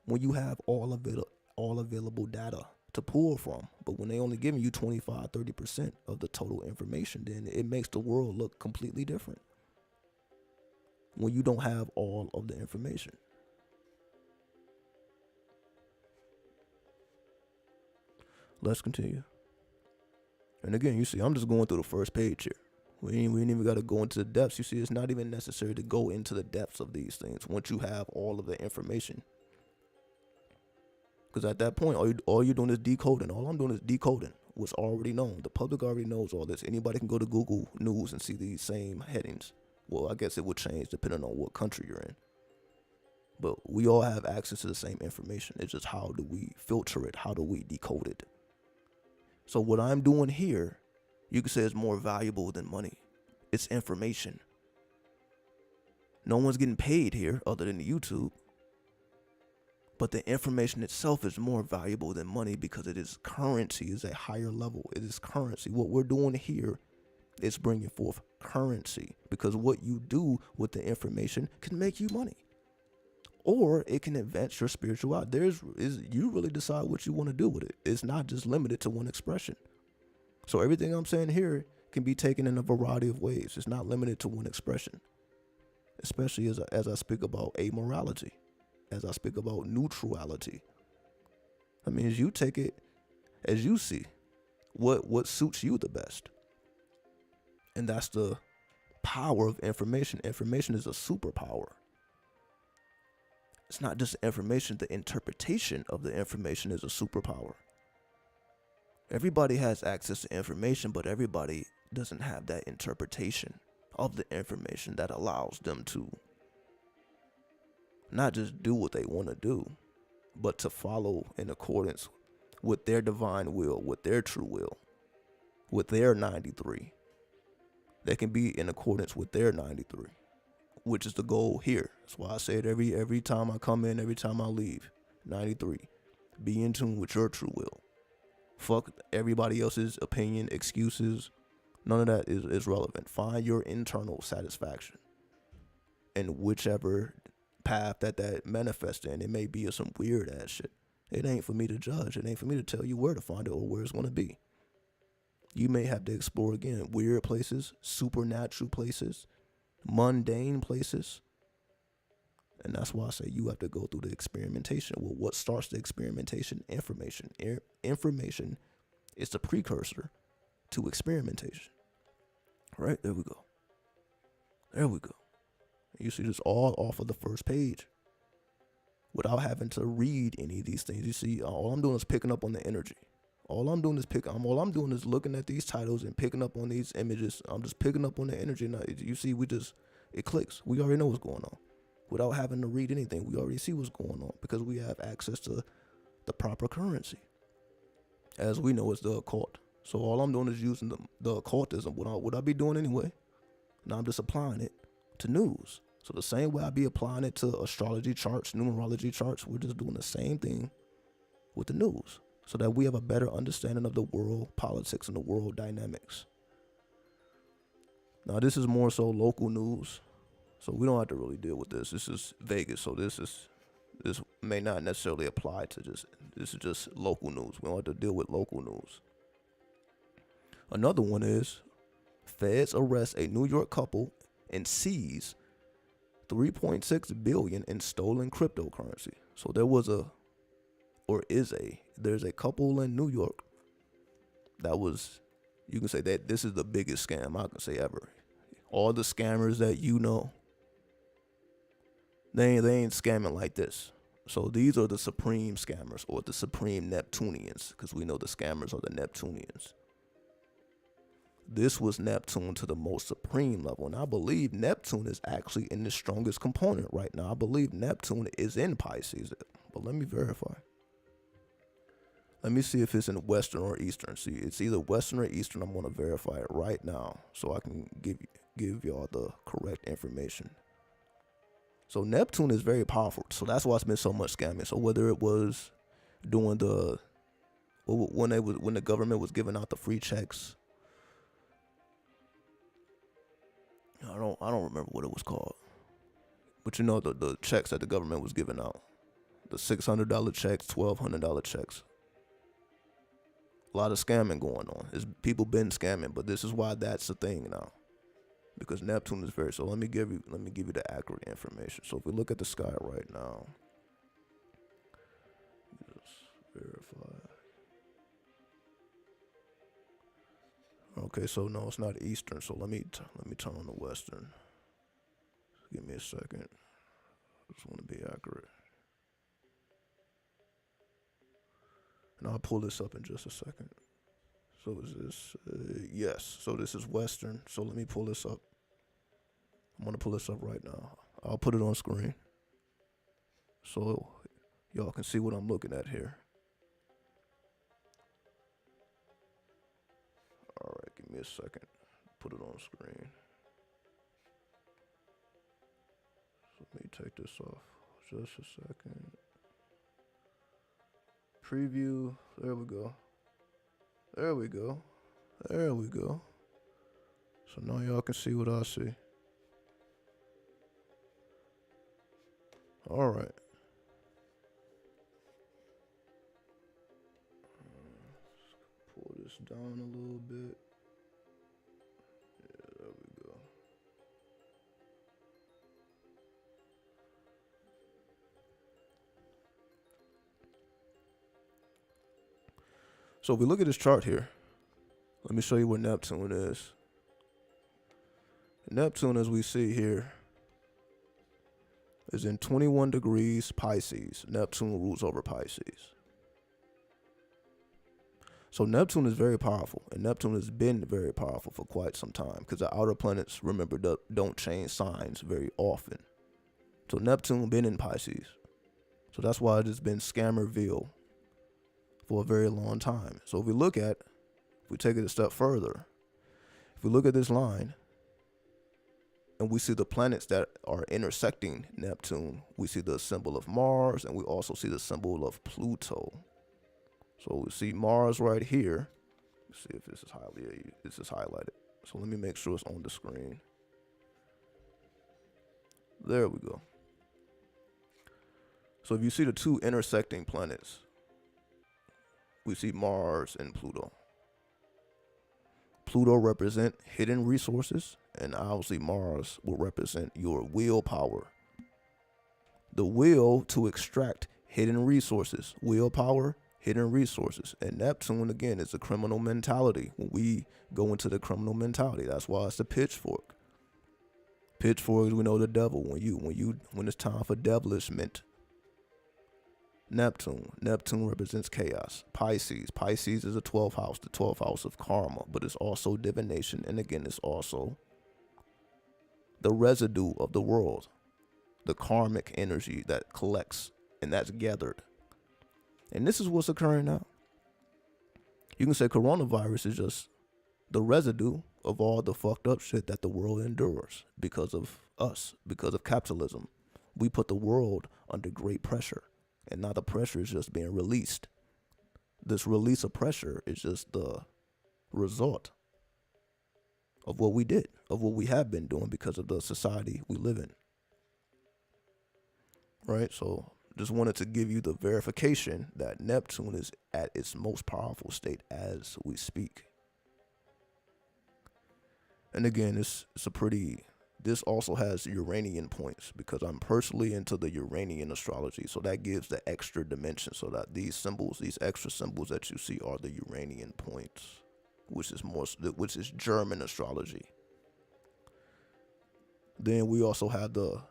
when you have all available data to pull from. But when they only giving you 25, 30% of the total information, then it makes the world look completely different when you don't have all of the information. Let's continue. And again, you see, I'm just going through the first page here. We ain't even got to go into the depths. You see, it's not even necessary to go into the depths of these things once you have all of the information. Because at that point, all you're doing is decoding. All I'm doing is decoding what's already known. The public already knows all this. Anybody can go to Google News and see these same headings. Well, I guess it would change depending on what country you're in. But we all have access to the same information. It's just how do we filter it? How do we decode it? So what I'm doing here, you could say it's more valuable than money. It's information. No one's getting paid here other than YouTube. But the information itself is more valuable than money because it is currency. It's a higher level. It is currency. What we're doing here is bringing forth currency, because what you do with the information can make you money, or it can advance your spirituality. You really decide what you want to do with it. It's not just limited to one expression. So everything I'm saying here can be taken in a variety of ways. It's not limited to one expression, especially as I speak about amorality, as I speak about neutrality. I mean, as you take it as you see what suits you the best. And that's the power of information. Information is a superpower. It's not just information, the interpretation of the information is a superpower. Everybody has access to information, but everybody doesn't have that interpretation of the information that allows them to not just do what they want to do, but to follow in accordance with their divine will, with their true will, with their 93. They can be in accordance with their 93, which is the goal here. That's why I say it every time I come in, every time I leave. 93. Be in tune with your true will. Fuck everybody else's opinion, excuses. None of that is relevant. Find your internal satisfaction in whichever path that manifests in. It may be some weird ass shit. It ain't for me to judge. It ain't for me to tell you where to find it or where it's going to be. You may have to explore again weird places, supernatural places, mundane places. And that's why I say you have to go through the experimentation. Well, what starts the experimentation? Information. Information is the precursor to experimentation. Right? There we go. There we go. You see this all off of the first page without having to read any of these things. You see, all I'm doing is picking up on the energy. All I'm doing is looking at these titles and picking up on these images. I'm just picking up on the energy. Now, you see, it clicks. We already know what's going on. Without having to read anything, we already see what's going on because we have access to the proper currency. As we know, it's the occult. So all I'm doing is using the occultism, what I be doing anyway. Now I'm just applying it to news. So the same way I be applying it to astrology charts, numerology charts, we're just doing the same thing with the news so that we have a better understanding of the world politics and the world dynamics. Now this is more so local news, so we don't have to really deal with this. This is Vegas, so this may not necessarily apply to this is just local news. We don't have to deal with local news. Another one is feds arrest a New York couple and seize $3.6 billion in stolen cryptocurrency. So there's a couple in New York that was, you can say that this is the biggest scam I can say ever. All the scammers that you know, they ain't scamming like this. So these are the supreme scammers, or the supreme Neptunians, because we know the scammers are the Neptunians. This was Neptune to the most supreme level. And I believe Neptune is actually in the strongest component right now. I believe Neptune is in Pisces. But let me verify. Let me see if it's in Western or Eastern. See, it's either Western or Eastern. I'm going to verify it right now so I can give y'all the correct information. So Neptune is very powerful. So that's why it's been so much scamming. So whether it was doing when the government was giving out the free checks, I don't remember what it was called. But you know the checks that the government was giving out. The $600 checks, $1,200 checks. A lot of scamming going on. People been scamming, but this is why that's the thing now. Because Neptune is very, so let me give you the accurate information. So if we look at the sky right now, just verify. Okay, so no, it's not Eastern. So let me turn on the Western. Give me a second. I just want to be accurate. And I'll pull this up in just a second. So is this, yes. So this is Western. So let me pull this up. I'm going to pull this up right now. I'll put it on screen so y'all can see what I'm looking at here. All right, give me a second. Put it on screen. So let me take this off just a second. Preview. There we go. There we go. There we go. So now y'all can see what I see. All right. Pull this down a little bit. Yeah, there we go. So if we look at this chart here, let me show you where Neptune is. Neptune, as we see here, is in 21 degrees Pisces. Neptune rules over Pisces. So Neptune is very powerful, and Neptune has been very powerful for quite some time because the outer planets, remember, don't change signs very often. So Neptune been in Pisces. So that's why it has been Scammerville for a very long time. So if we take it a step further, if we look at this line, and we see the planets that are intersecting Neptune, we see the symbol of Mars, and we also see the symbol of Pluto. So we see Mars right here. Let's see if this is highlighted. So let me make sure it's on the screen. There we go. So if you see the two intersecting planets, we see Mars and Pluto. Pluto represent hidden resources, and obviously Mars will represent your willpower. The will to extract hidden resources. Willpower, hidden resources. And Neptune, again, is a criminal mentality. When we go into the criminal mentality, that's why it's the pitchfork. Pitchforks, we know the devil. When it's time for devilishment. Neptune represents chaos. Pisces is a 12th house, the 12th house of karma, but it's also divination, and again, it's also the residue of the world, the karmic energy that collects and that's gathered. And this is what's occurring now. You can say coronavirus is just the residue of all the fucked up shit that the world endures because of us, because of capitalism. We put the world under great pressure, and now the pressure is just being released. This release of pressure is just the result of what we did, of what we have been doing because of the society we live in. Right? So just wanted to give you the verification that Neptune is at its most powerful state as we speak. And again, it's a pretty, this also has Uranian points because I'm personally into the Uranian astrology. So that gives the extra dimension, so that these symbols, these extra symbols that you see are the Uranian points, which is German astrology. Then we also have the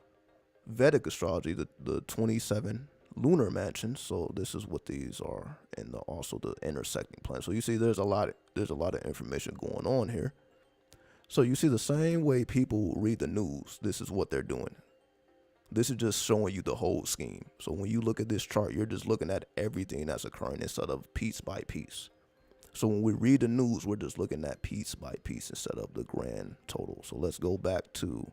Vedic astrology, the 27 lunar mansions. So this is what these are, and also the intersecting planets. So you see, there's a lot of information going on here. So you see, the same way people read the news, this is what they're doing. This is just showing you the whole scheme. So when you look at this chart, you're just looking at everything that's occurring instead of piece by piece. So when we read the news, we're just looking at piece by piece instead of the grand total. So let's go back to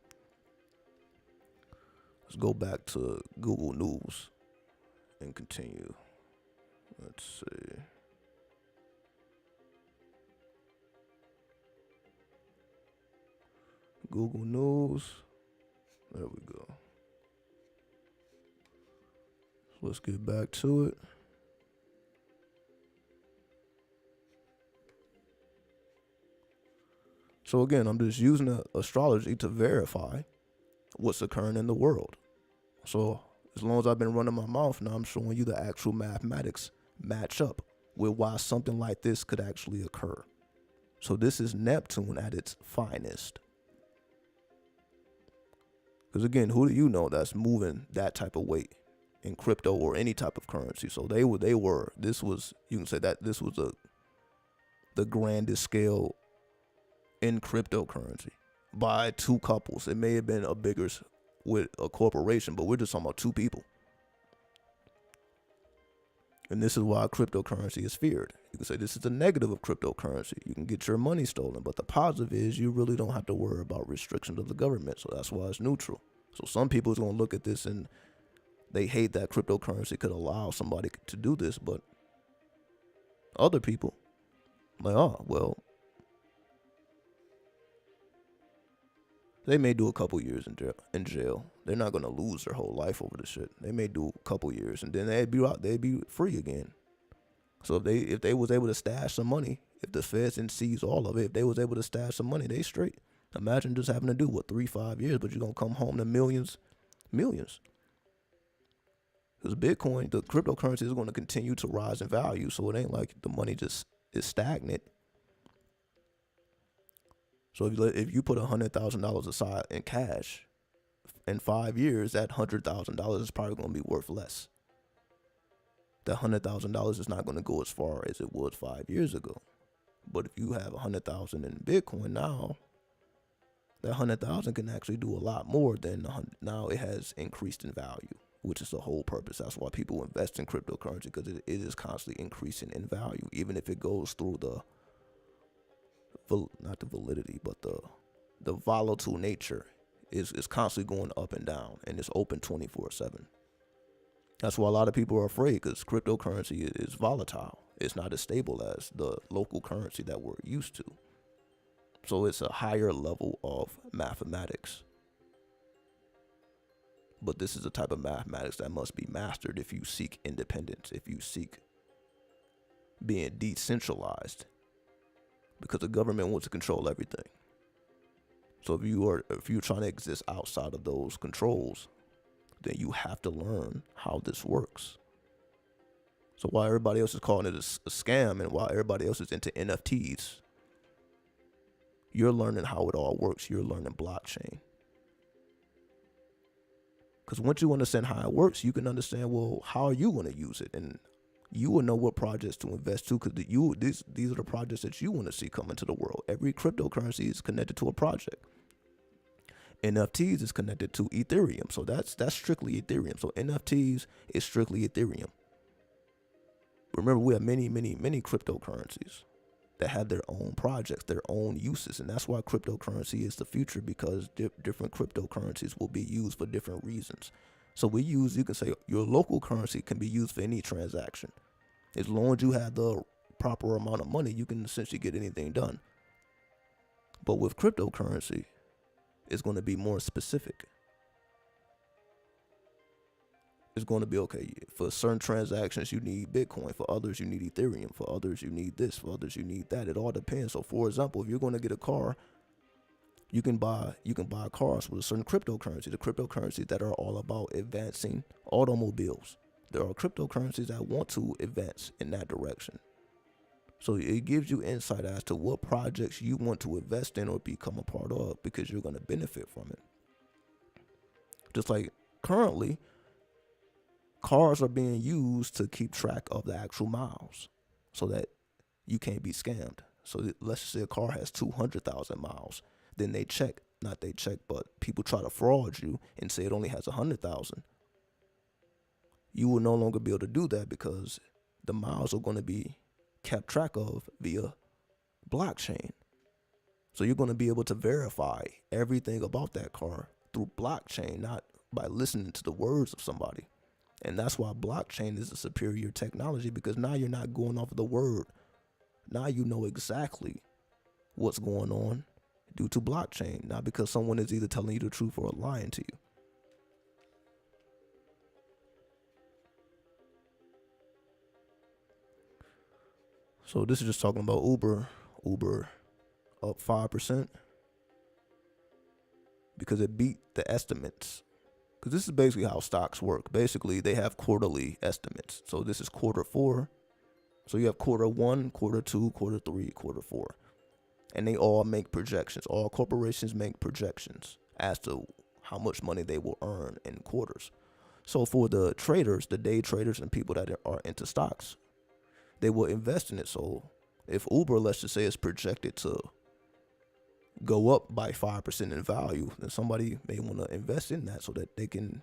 Google News and continue. Let's see. Google News. There we go. So let's get back to it. So again, I'm just using astrology to verify what's occurring in the world. So as long as I've been running my mouth, now I'm showing you the actual mathematics match up with why something like this could actually occur. So this is Neptune at its finest. Because again, who do you know that's moving that type of weight in crypto or any type of currency? So you can say that this was the grandest scale in cryptocurrency by two couples. It may have been a bigger with a corporation, but we're just talking about two people. And this is why cryptocurrency is feared. You can say this is the negative of cryptocurrency. You can get your money stolen, but the positive is you really don't have to worry about restrictions of the government. So that's why it's neutral. So some people is going to look at this and they hate that cryptocurrency could allow somebody to do this, but other people, like, oh, well, they may do a couple years in jail. They're not going to lose their whole life over this shit. They may do a couple years, and then they'd be free again. So if they was able to stash some money, if the feds didn't seize all of it, if they was able to stash some money, they straight. Imagine just having to do 3-5 years, but you're going to come home to millions. Because Bitcoin, the cryptocurrency, is going to continue to rise in value. So it ain't like the money just is stagnant. So if you put $100,000 aside in cash, in 5 years, that $100,000 is probably going to be worth less. That $100,000 is not going to go as far as it was 5 years ago. But if you have $100,000 in Bitcoin now, that $100,000 can actually do a lot more than now. It has increased in value, which is the whole purpose. That's why people invest in cryptocurrency, because it is constantly increasing in value, even if it goes through not the validity, but the volatile nature is constantly going up and down, and it's open 24/7. That's why a lot of people are afraid, because cryptocurrency is volatile. It's not as stable as the local currency that we're used to. So it's a higher level of mathematics. But this is a type of mathematics that must be mastered if you seek independence, if you seek being decentralized, because the government wants to control everything. So if you're trying to exist outside of those controls, then you have to learn how this works. So while everybody else is calling it a scam, and while everybody else is into NFTs, you're learning how it all works. You're learning blockchain. Because once you understand how it works, you can understand, well, how are you going to use it? And you will know what projects to invest to, because these are the projects that you want to see come into the world. Every cryptocurrency is connected to a project. NFTs is connected to Ethereum. So that's strictly Ethereum. So NFTs is strictly Ethereum. Remember, we have many, many, many cryptocurrencies that have their own projects, their own uses. And that's why cryptocurrency is the future, because different cryptocurrencies will be used for different reasons. So you can say your local currency can be used for any transaction. As long as you have the proper amount of money, you can essentially get anything done. But with cryptocurrency, it's going to be more specific. It's going to be, okay, for certain transactions you need Bitcoin, for others you need Ethereum, for others you need this, for others you need that. It all depends. So for example, if you're going to get a car, you can buy cars with a certain cryptocurrency, the cryptocurrencies that are all about advancing automobiles. There are cryptocurrencies that want to advance in that direction. So it gives you insight as to what projects you want to invest in or become a part of, because you're going to benefit from it. Just like currently, cars are being used to keep track of the actual miles so that you can't be scammed. So let's just say a car has 200,000 miles. Then but people try to fraud you and say it only has 100,000. You will no longer be able to do that, because the miles are going to be kept track of via blockchain. So you're going to be able to verify everything about that car through blockchain, not by listening to the words of somebody. And that's why blockchain is a superior technology, because now you're not going off of the word. Now you know exactly what's going on due to blockchain, not because someone is either telling you the truth or lying to you. So this is just talking about Uber. Uber up 5% because it beat the estimates. Because this is basically how stocks work. Basically, they have quarterly estimates. So this is quarter 4. So you have quarter 1, quarter 2, quarter 3, quarter 4. And they all make projections. All corporations make projections as to how much money they will earn in quarters. So for the traders, the day traders and people that are into stocks, they will invest in it. So if Uber, let's just say, is projected to go up by 5% in value, then somebody may want to invest in that so that they can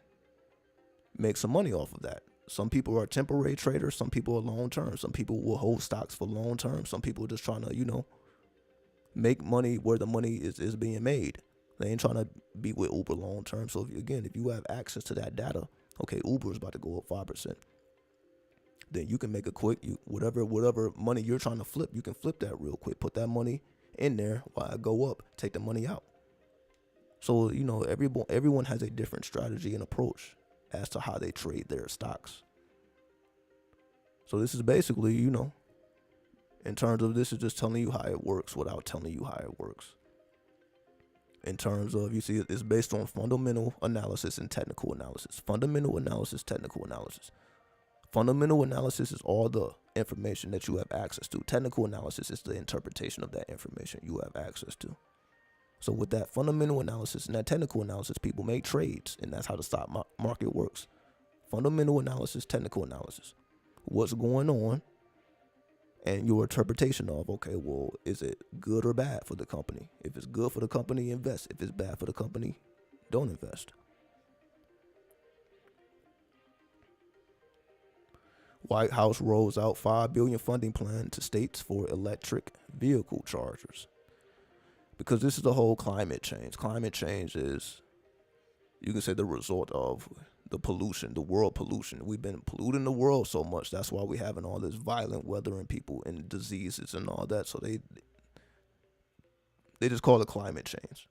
make some money off of that. Some people are temporary traders. Some people are long term. Some people will hold stocks for long term. Some people are just trying to, make money where the money is being made. They ain't trying to be with Uber long term. So if you have access to that data, okay, Uber is about to go up 5%. Then you can make a quick, whatever money you're trying to flip, you can flip that real quick. Put that money in there while I go up, take the money out. So, everyone has a different strategy and approach as to how they trade their stocks. So this is basically, in terms of, this is just telling you how it works without telling you how it works. In terms of, you see, it's based on fundamental analysis and technical analysis. Fundamental analysis, technical analysis. Fundamental analysis is all the information that you have access to. Technical analysis is the interpretation of that information you have access to. So with that fundamental analysis and that technical analysis, people make trades, and that's how the stock market works. Fundamental analysis, technical analysis. What's going on, and your interpretation of, okay, well, is it good or bad for the company? If it's good for the company, invest. If it's bad for the company, don't invest. White House rolls out $5 billion funding plan to states for electric vehicle chargers. Because this is the whole climate change. Climate change is, you can say, the result of the pollution, the world pollution. We've been polluting the world so much. That's why we're having all this violent weather and people and diseases and all that. So they just call it climate change.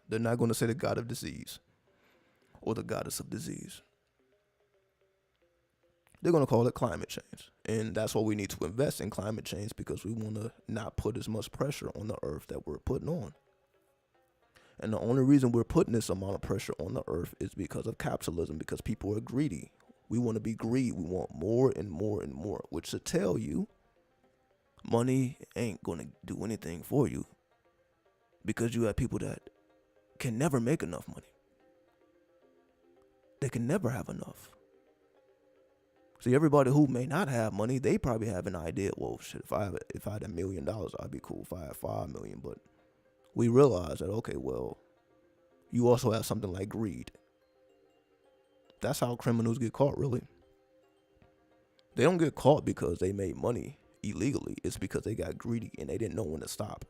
They're not going to say the god of disease or the goddess of disease. They're going to call it climate change. And that's why we need to invest in climate change, because we want to not put as much pressure on the earth that we're putting on. And the only reason we're putting this amount of pressure on the earth is because of capitalism, because people are greedy. We want to be greedy. We want more and more and more, which should tell you money ain't going to do anything for you, because you have people that can never make enough money. They can never have enough. See, everybody who may not have money, they probably have an idea, well, shit, if I had $1 million, I'd be cool. If I had 5 million, but we realize that, okay, well, you also have something like greed. That's how criminals get caught, really. They don't get caught because they made money illegally. It's because they got greedy and they didn't know when to stop.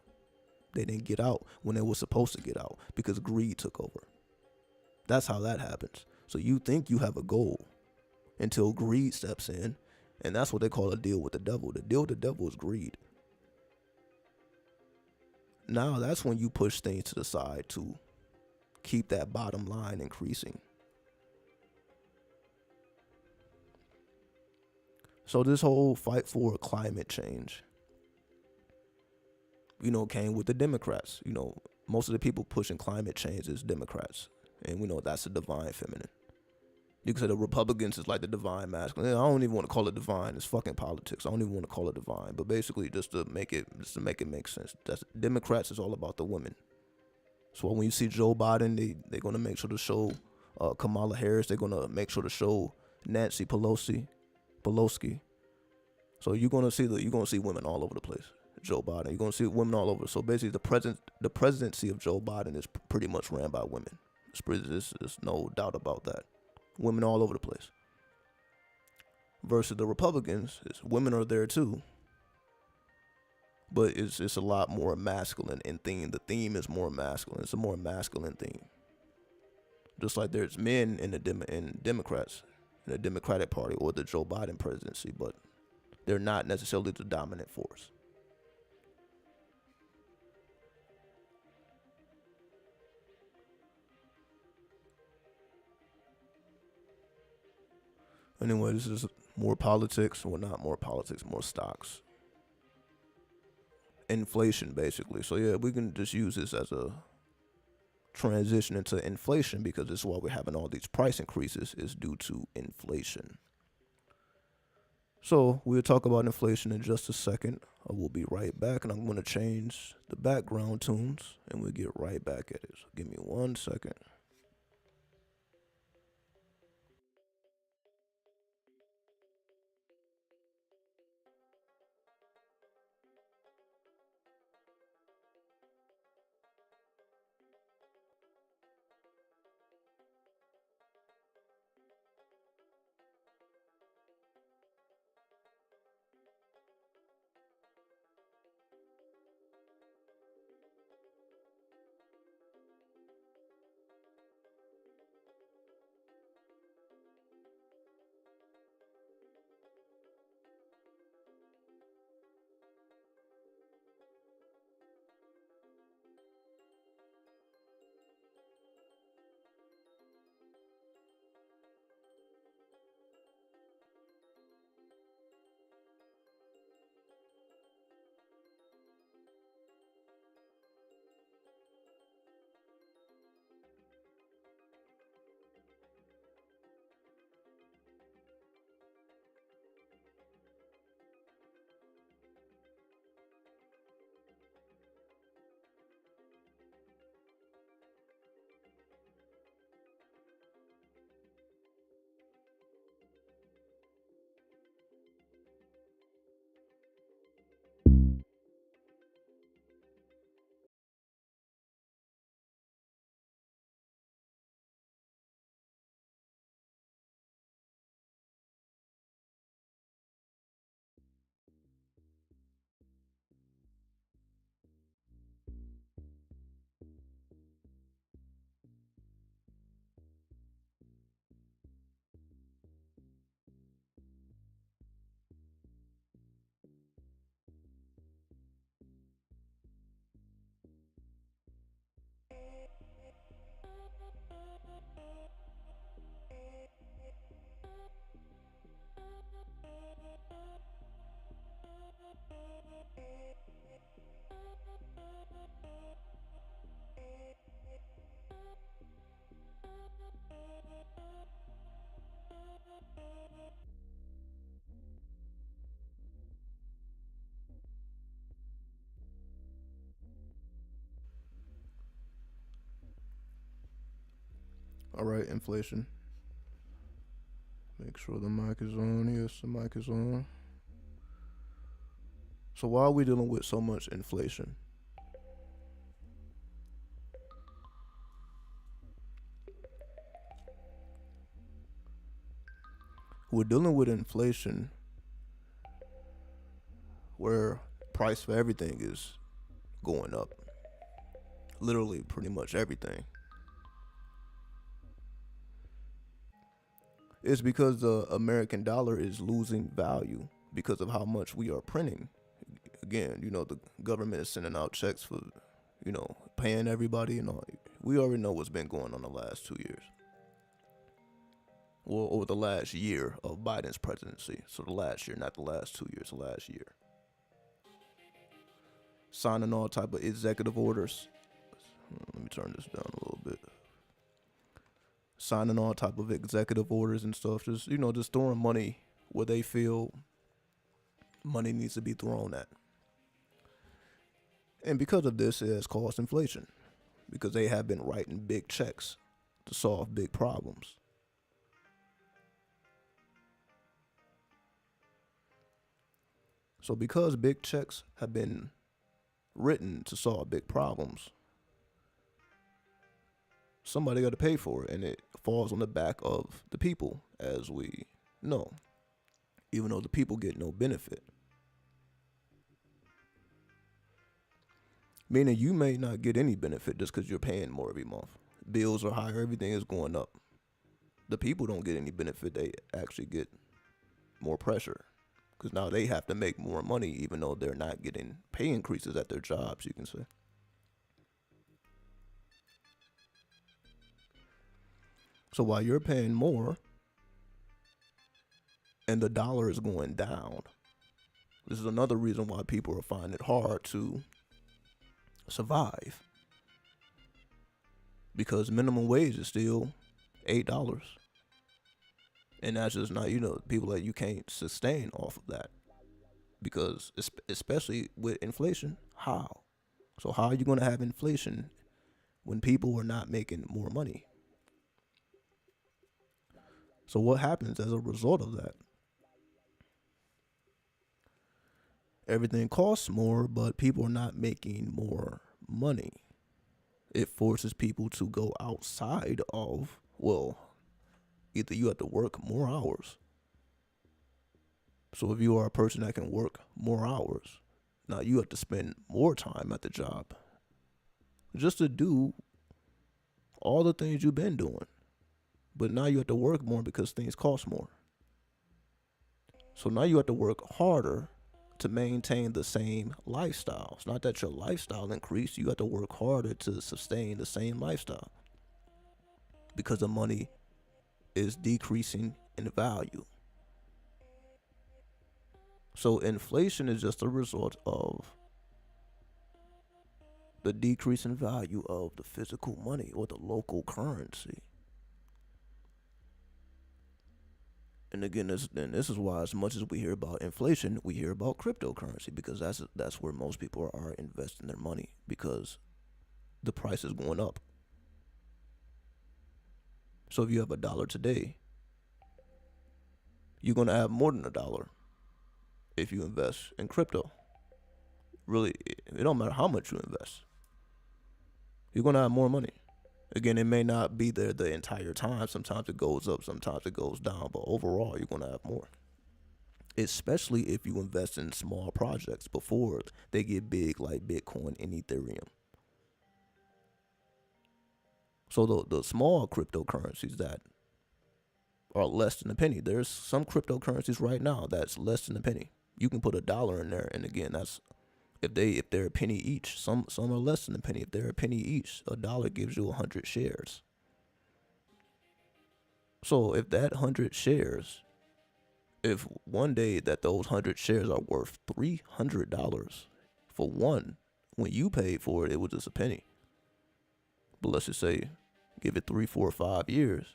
They didn't get out when they were supposed to get out because greed took over. That's how that happens. So you think you have a goal until greed steps in, and that's what they call a deal with the devil. The deal with the devil is greed. Now that's when you push things to the side to keep that bottom line increasing. So this whole fight for climate change, came with the Democrats. Most of the people pushing climate change is Democrats. And we know that's the divine feminine. You can say the Republicans is like the divine masculine. I don't even want to call it divine. It's fucking politics. I don't even want to call it divine. But basically, just to make it make sense, Democrats is all about the women. So when you see Joe Biden, they're gonna make sure to show Kamala Harris. They're gonna make sure to show Nancy Pelosi. So you're gonna see women all over the place. Joe Biden, you're gonna see women all over. So basically, the presidency of Joe Biden is pretty much ran by women. There's no doubt about that. Women all over the place. Versus the Republicans, women are there too. But it's a lot more masculine in theme. The theme is more masculine. It's a more masculine theme. Just like there's men in Democrats, in the Democratic Party or the Joe Biden presidency, but they're not necessarily the dominant force. Anyway, this is more politics. Well, not more politics, more stocks. Inflation, basically. So yeah, we can just use this as a transition into inflation because this is why we're having all these price increases is due to inflation. So we'll talk about inflation in just a second. I will be right back, and I'm going to change the background tunes, and we'll get right back at it. So give me 1 second. All right, inflation. Make sure the mic is on. Yes, the mic is on. So why are we dealing with so much inflation? We're dealing with inflation where price for everything is going up. Literally, pretty much everything. It's because the American dollar is losing value because of how much we are printing. Again, the government is sending out checks for, paying everybody and all. We already know what's been going on the last 2 years. Well, over the last year of Biden's presidency. So the last year, not the last 2 years, the last year. Signing all type of executive orders. Let me turn this down a little bit. Signing all type of executive orders and stuff. Just throwing money where they feel money needs to be thrown at. And because of this, it has caused inflation. Because they have been writing big checks to solve big problems. So because big checks have been written to solve big problems, somebody got to pay for it, and it falls on the back of the people, as we know, even though the people get no benefit. Meaning you may not get any benefit just because you're paying more every month. Bills are higher, everything is going up. The people don't get any benefit, they actually get more pressure. Because now they have to make more money even though they're not getting pay increases at their jobs, you can say. So while you're paying more and the dollar is going down, this is another reason why people are finding it hard to survive. Because minimum wage is still $8. And that's just not, people that you can't sustain off of that. Because especially with inflation, how? So how are you going to have inflation when people are not making more money? So what happens as a result of that? Everything costs more, but people are not making more money. It forces people to go outside of, either you have to work more hours. So if you are a person that can work more hours, now you have to spend more time at the job just to do all the things you've been doing. But now you have to work more because things cost more. So now you have to work harder to maintain the same lifestyle. It's not that your lifestyle increased. You have to work harder to sustain the same lifestyle because the money is decreasing in value. So inflation is just a result of the decrease in value of the physical money or the local currency. And again, this is why, as much as we hear about inflation, we hear about cryptocurrency, because that's where most people are investing their money, because the price is going up. So if you have $1 today, you're going to have more than $1 if you invest in crypto. Really, it don't matter how much you invest. You're going to have more money. Again, it may not be there the entire time. Sometimes it goes up, sometimes it goes down, but overall, you're going to have more. Especially if you invest in small projects before they get big, like Bitcoin and Ethereum. So the small cryptocurrencies that are less than a penny, there's some cryptocurrencies right now that's less than a penny. You can put $1 in there, and again, that's if they're a penny each. Some are less than a penny. If they're a penny each, $1 gives you 100 shares. So if that 100 shares, if one day that those 100 shares are worth $300 for one, when you paid for it, it was just a penny. But let's just say, give it 3, 4, 5 years.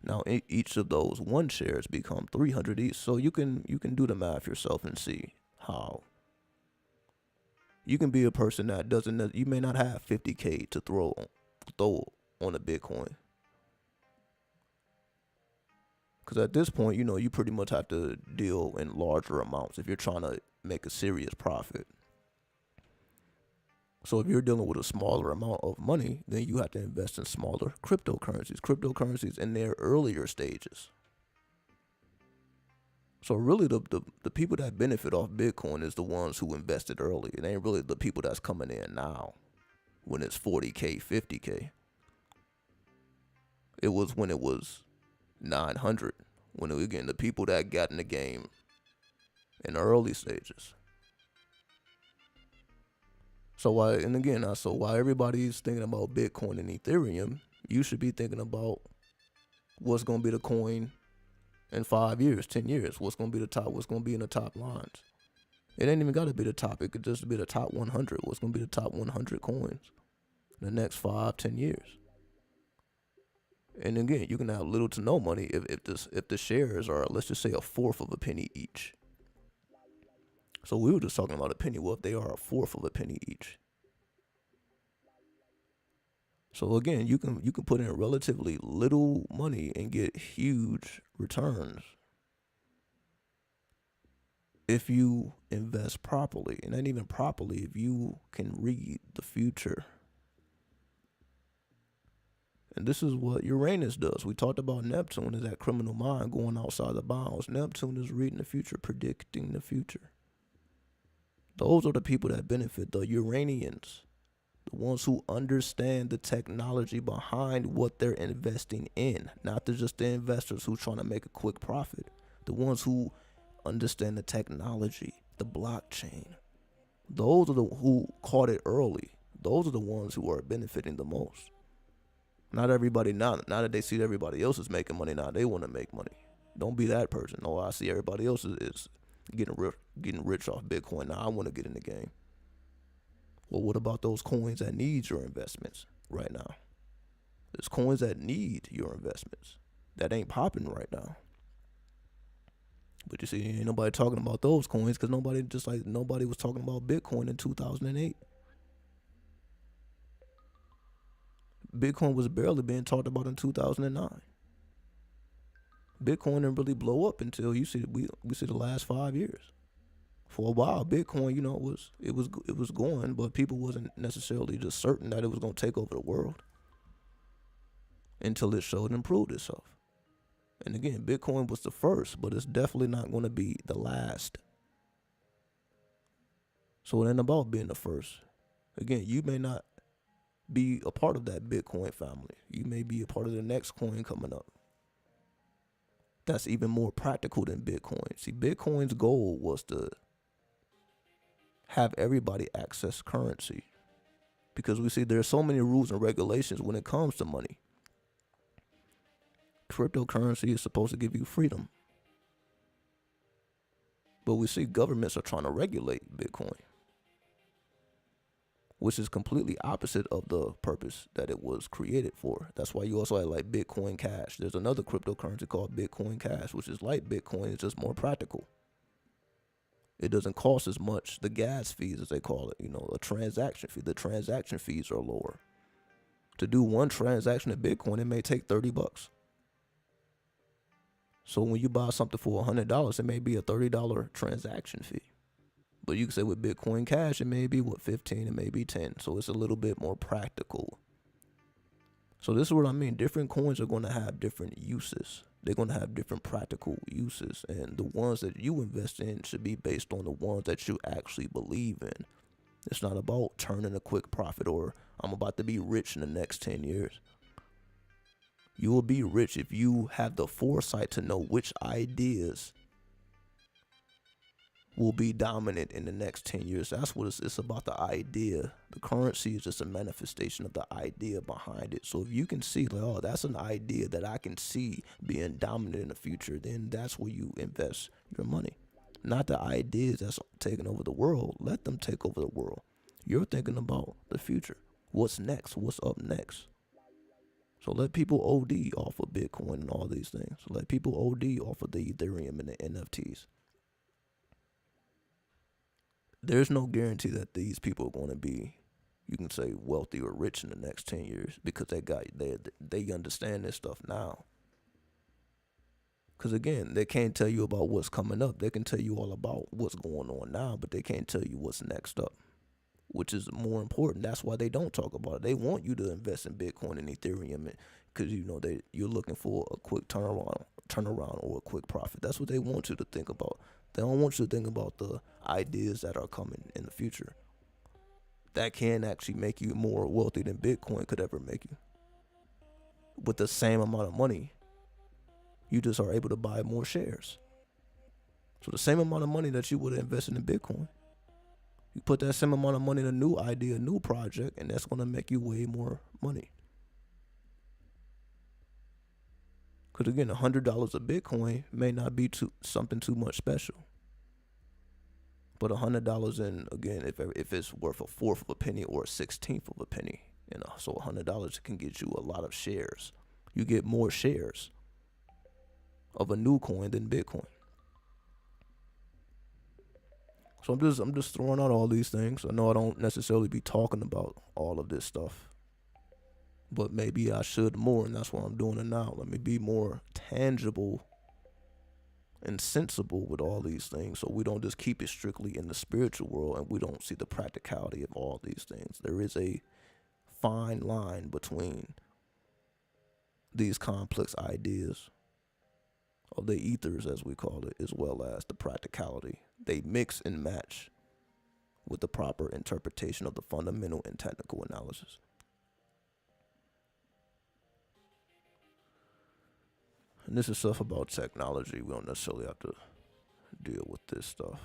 Now each of those one shares become 300 each. So you can do the math yourself and see how. You can be a person that you may not have 50K to throw on a Bitcoin. Because at this point, you pretty much have to deal in larger amounts if you're trying to make a serious profit. So if you're dealing with a smaller amount of money, then you have to invest in smaller cryptocurrencies in their earlier stages. So really, the people that benefit off Bitcoin is the ones who invested early. It ain't really the people that's coming in now when it's 40K, 50K. It was when it was 900. When it, again, the people that got in the game in the early stages. So why everybody's thinking about Bitcoin and Ethereum, you should be thinking about what's gonna be the coin in 5 years, 10 years. What's gonna be the top? What's gonna be in the top lines? It ain't even gotta be the top. It could just be the top 100. What's gonna be the top 100 coins in the next 5, 10 years? And again, you can have little to no money if the shares are, let's just say, a fourth of a penny each. So we were just talking about a penny. Well, if they are a fourth of a penny each. So again, you can put in relatively little money and get huge returns if you invest properly. And not even properly, if you can read the future. And this is what Uranus does. We talked about Neptune is that criminal mind going outside the bounds. Neptune is reading the future, predicting the future. Those are the people that benefit, the Uranians, the ones who understand the technology behind what they're investing in, not just the investors who trying to make a quick profit. The ones who understand the technology, the blockchain. Those are the who caught it early. Those are the ones who are benefiting the most. Not everybody now that they see everybody else is making money now, they want to make money. Don't be that person. No, I see everybody else is getting rich off Bitcoin. Now I want to get in the game. Well, what about those coins that need your investments right now? There's coins that need your investments that ain't popping right now. But you see, ain't nobody talking about those coins because nobody was talking about Bitcoin in 2008. Bitcoin was barely being talked about in 2009. Bitcoin didn't really blow up until we see the last 5 years. For a while, Bitcoin, it was going, but people wasn't necessarily just certain that it was going to take over the world until it showed and proved itself. And again, Bitcoin was the first, but it's definitely not going to be the last. So it ain't about being the first. Again, you may not be a part of that Bitcoin family. You may be a part of the next coin coming up. That's even more practical than Bitcoin. See, Bitcoin's goal was to have everybody access currency. Because we see there's so many rules and regulations when it comes to money. Cryptocurrency is supposed to give you freedom. But we see governments are trying to regulate Bitcoin, which is completely opposite of the purpose that it was created for. That's why you also have like Bitcoin Cash. There's another cryptocurrency called Bitcoin Cash, which is like Bitcoin, it's just more practical. It doesn't cost as much, the gas fees as they call it, a transaction fee. The transaction fees are lower. To do one transaction of Bitcoin, it may take $30. So when you buy something for $100, it may be a $30 transaction fee. But you can say with Bitcoin Cash, it may be, 15, it may be 10. So it's a little bit more practical. So this is what I mean. Different coins are going to have different uses. They're going to have different practical uses. And the ones that you invest in should be based on the ones that you actually believe in. It's not about turning a quick profit or I'm about to be rich in the next 10 years. You will be rich if you have the foresight to know which ideas will be dominant in the next 10 years. That's what it's about, the idea. The currency is just a manifestation of the idea behind it. So if you can see, that's an idea that I can see being dominant in the future, then that's where you invest your money. Not the ideas that's taking over the world. Let them take over the world. You're thinking about the future. What's next? What's up next? So let people OD off of Bitcoin and all these things. Let people OD off of the Ethereum and the NFTs. There's no guarantee that these people are going to be, you can say, wealthy or rich in the next 10 years because they understand this stuff now. Because again, they can't tell you about what's coming up. They can tell you all about what's going on now, but they can't tell you what's next up. which is more important. That's why they don't talk about it. They want you to invest in Bitcoin and Ethereum because you're looking for a quick turnaround or a quick profit. That's what they want you to think about. They don't want you to think about the ideas that are coming in the future that can actually make you more wealthy than Bitcoin could ever make you. With the same amount of money, you just are able to buy more shares. So the same amount of money that you would have invested in Bitcoin, you put that same amount of money in a new idea, a new project, and that's going to make you way more money. Because again, $100 of Bitcoin may not be something too much special. But $100 in, again, if it's worth a fourth of a penny or a 16th of a penny, so $100 can get you a lot of shares. You get more shares of a new coin than Bitcoin. So I'm just throwing out all these things. I know I don't necessarily be talking about all of this stuff, but maybe I should more, and that's why I'm doing it now. Let me be more tangible and sensible with all these things, so we don't just keep it strictly in the spiritual world and we don't see the practicality of all these things. There is a fine line between these complex ideas, or the ethers as we call it, as well as the practicality. They mix and match with the proper interpretation of the fundamental and technical analysis. And this is stuff about technology. We don't necessarily have to deal with this stuff.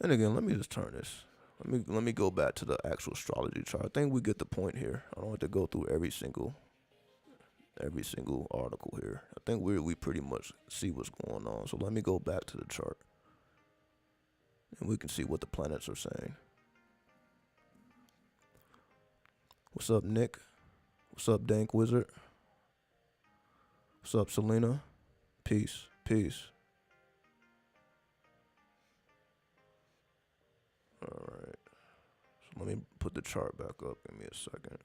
And again, let me just turn this. Let me go back to the actual astrology chart. I think we get the point here. I don't have to go through every single article here. I think we pretty much see what's going on. So let me go back to the chart, and we can see what the planets are saying. What's up, Nick? What's up, Dank Wizard? What's up, Selena? Peace. All right. So let me put the chart back up. Give me a second.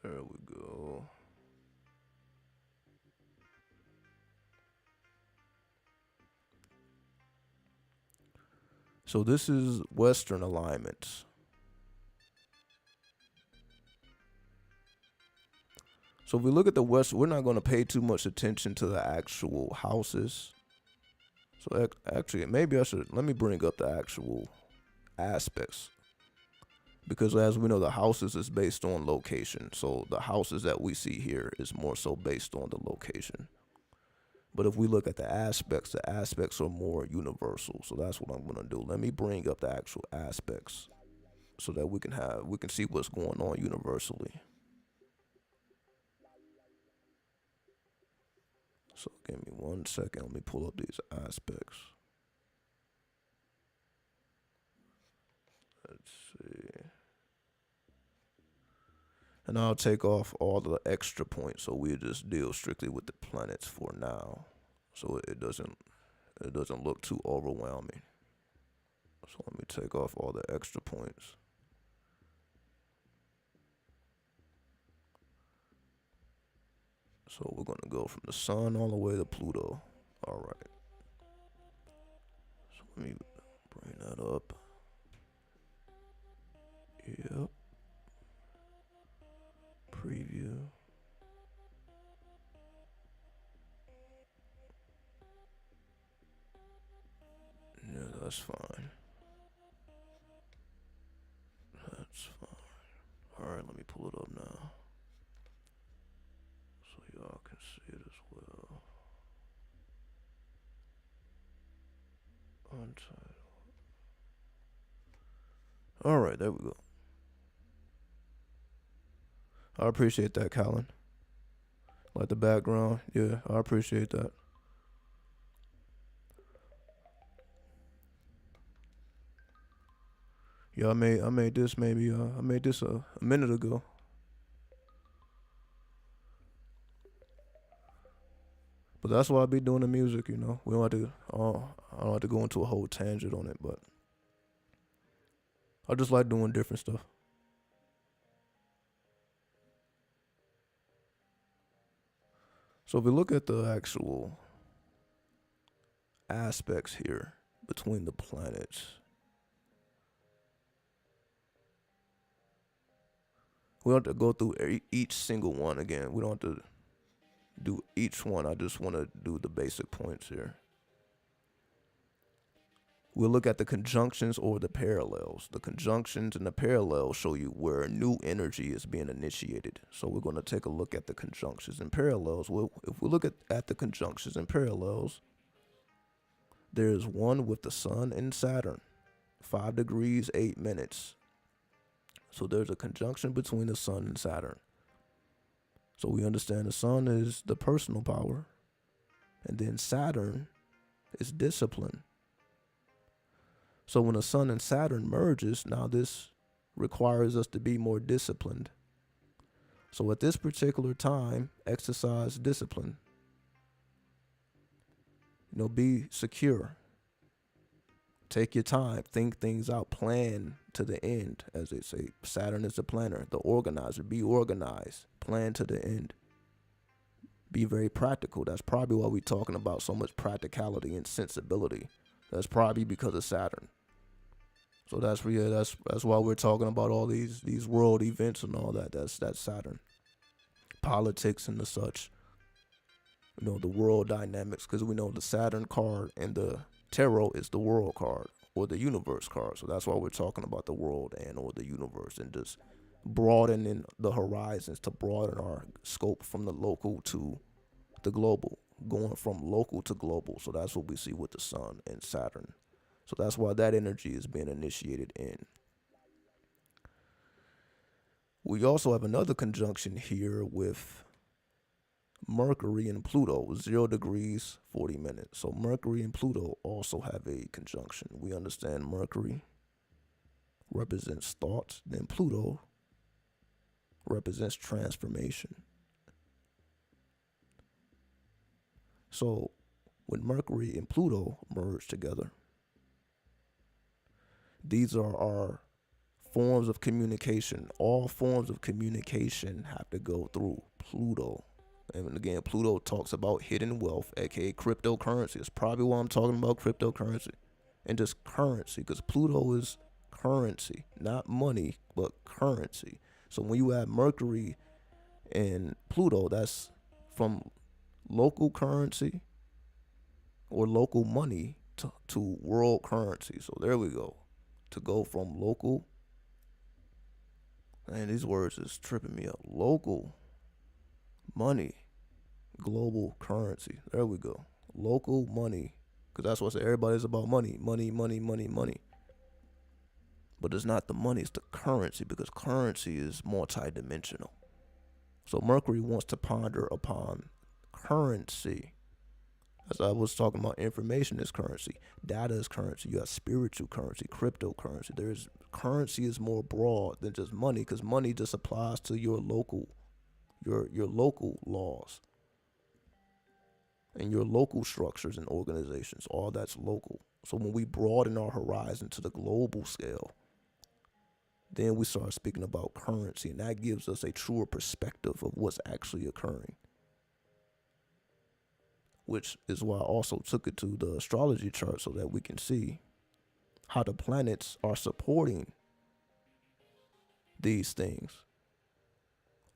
There we go. So this is Western alignments. So if we look at the West, we're not going to pay too much attention to the actual houses. So actually, maybe let me bring up the actual aspects. Because as we know, the houses is based on location. So the houses that we see here is more so based on the location. But if we look at the aspects are more universal. So that's what I'm going to do. Let me bring up the actual aspects so that we can see what's going on universally. So give me 1 second. Let me pull up these aspects. Let's see. And I'll take off all the extra points, so we'll just deal strictly with the planets for now, so it doesn't look too overwhelming. So let me take off all the extra points. So we're gonna go from the sun all the way to Pluto. All right. So let me bring that up. Yep. Preview. Yeah, that's fine. That's fine. Alright, let me pull it up now, so y'all can see it as well. Untitled. Alright, there we go. I appreciate that, Colin. Like the background. Yeah, I appreciate that. Yeah, I made this a minute ago. But that's why I be doing the music, We don't have to I don't have to go into a whole tangent on it, but I just like doing different stuff. So if we look at the actual aspects here between the planets, we don't have to go through each single one again. We don't have to do each one. I just want to do the basic points here. We'll look at the conjunctions or the parallels. The conjunctions and the parallels show you where new energy is being initiated. So we're going to take a look at the conjunctions and parallels. Well, if we look at the conjunctions and parallels, there's one with the Sun and Saturn, 5 degrees, 8 minutes. So there's a conjunction between the Sun and Saturn. So we understand the Sun is the personal power, and then Saturn is discipline. So when the Sun and Saturn merges, now this requires us to be more disciplined. So at this particular time, exercise discipline. Be secure. Take your time, think things out, plan to the end. As they say, Saturn is the planner, the organizer. Be organized, plan to the end. Be very practical. That's probably why we're talking about so much practicality and sensibility. That's probably because of Saturn. So that's why we're talking about all these world events and all that. That's Saturn. Politics and the such. The world dynamics, because we know the Saturn card and the tarot is the world card or the universe card. So that's why we're talking about the world and or the universe, and just broadening the horizons to broaden our scope from the local to the global, going from local to global. So that's what we see with the Sun and Saturn. So that's why that energy is being initiated in. We also have another conjunction here with Mercury and Pluto, 0 degrees, 40 minutes. So Mercury and Pluto also have a conjunction. We understand Mercury represents thoughts, then Pluto represents transformation. So when Mercury and Pluto merge together, these are our forms of communication. All forms of communication have to go through Pluto. And again, Pluto talks about hidden wealth, aka cryptocurrency. It's probably why I'm talking about cryptocurrency and just currency, because Pluto is currency, not money, but currency. So when you add Mercury and Pluto, that's from local currency or local money to world currency. So there we go. To go from local, and these words is tripping me up. Local money, global currency. There we go. Local money, because that's what everybody's about. Money. But it's not the money, it's the currency, because currency is multidimensional. So Mercury wants to ponder upon currency. As I was talking about, information is currency, data is currency, you have spiritual currency, cryptocurrency. Currency is more broad than just money, because money just applies to your local laws and your local structures and organizations. All that's local. So when we broaden our horizon to the global scale, then we start speaking about currency, and that gives us a truer perspective of what's actually occurring. Which is why I also took it to the astrology chart, so that we can see how the planets are supporting these things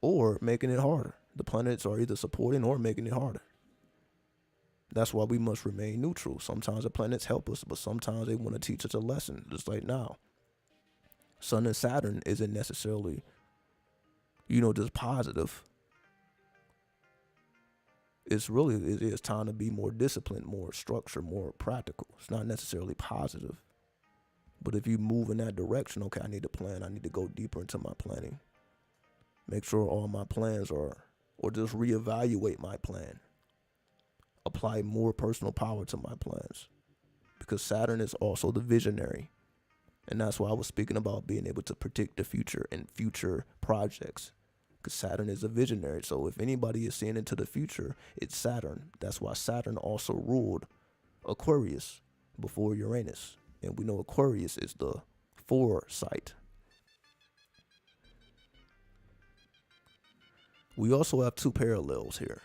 or making it harder. The planets are either supporting or making it harder. That's why we must remain neutral. Sometimes the planets help us, but sometimes they want to teach us a lesson, just like now. Sun and Saturn isn't necessarily, just positive. It is time to be more disciplined, more structured, more practical. It's not necessarily positive. But if you move in that direction, okay, I need to plan. I need to go deeper into my planning. Make sure all my plans or just reevaluate my plan. Apply more personal power to my plans. Because Saturn is also the visionary. And that's why I was speaking about being able to predict the future and future projects. Because Saturn is a visionary. So if anybody is seeing into the future, it's Saturn. That's why Saturn also ruled Aquarius before Uranus. And we know Aquarius is the foresight. We also have two parallels here.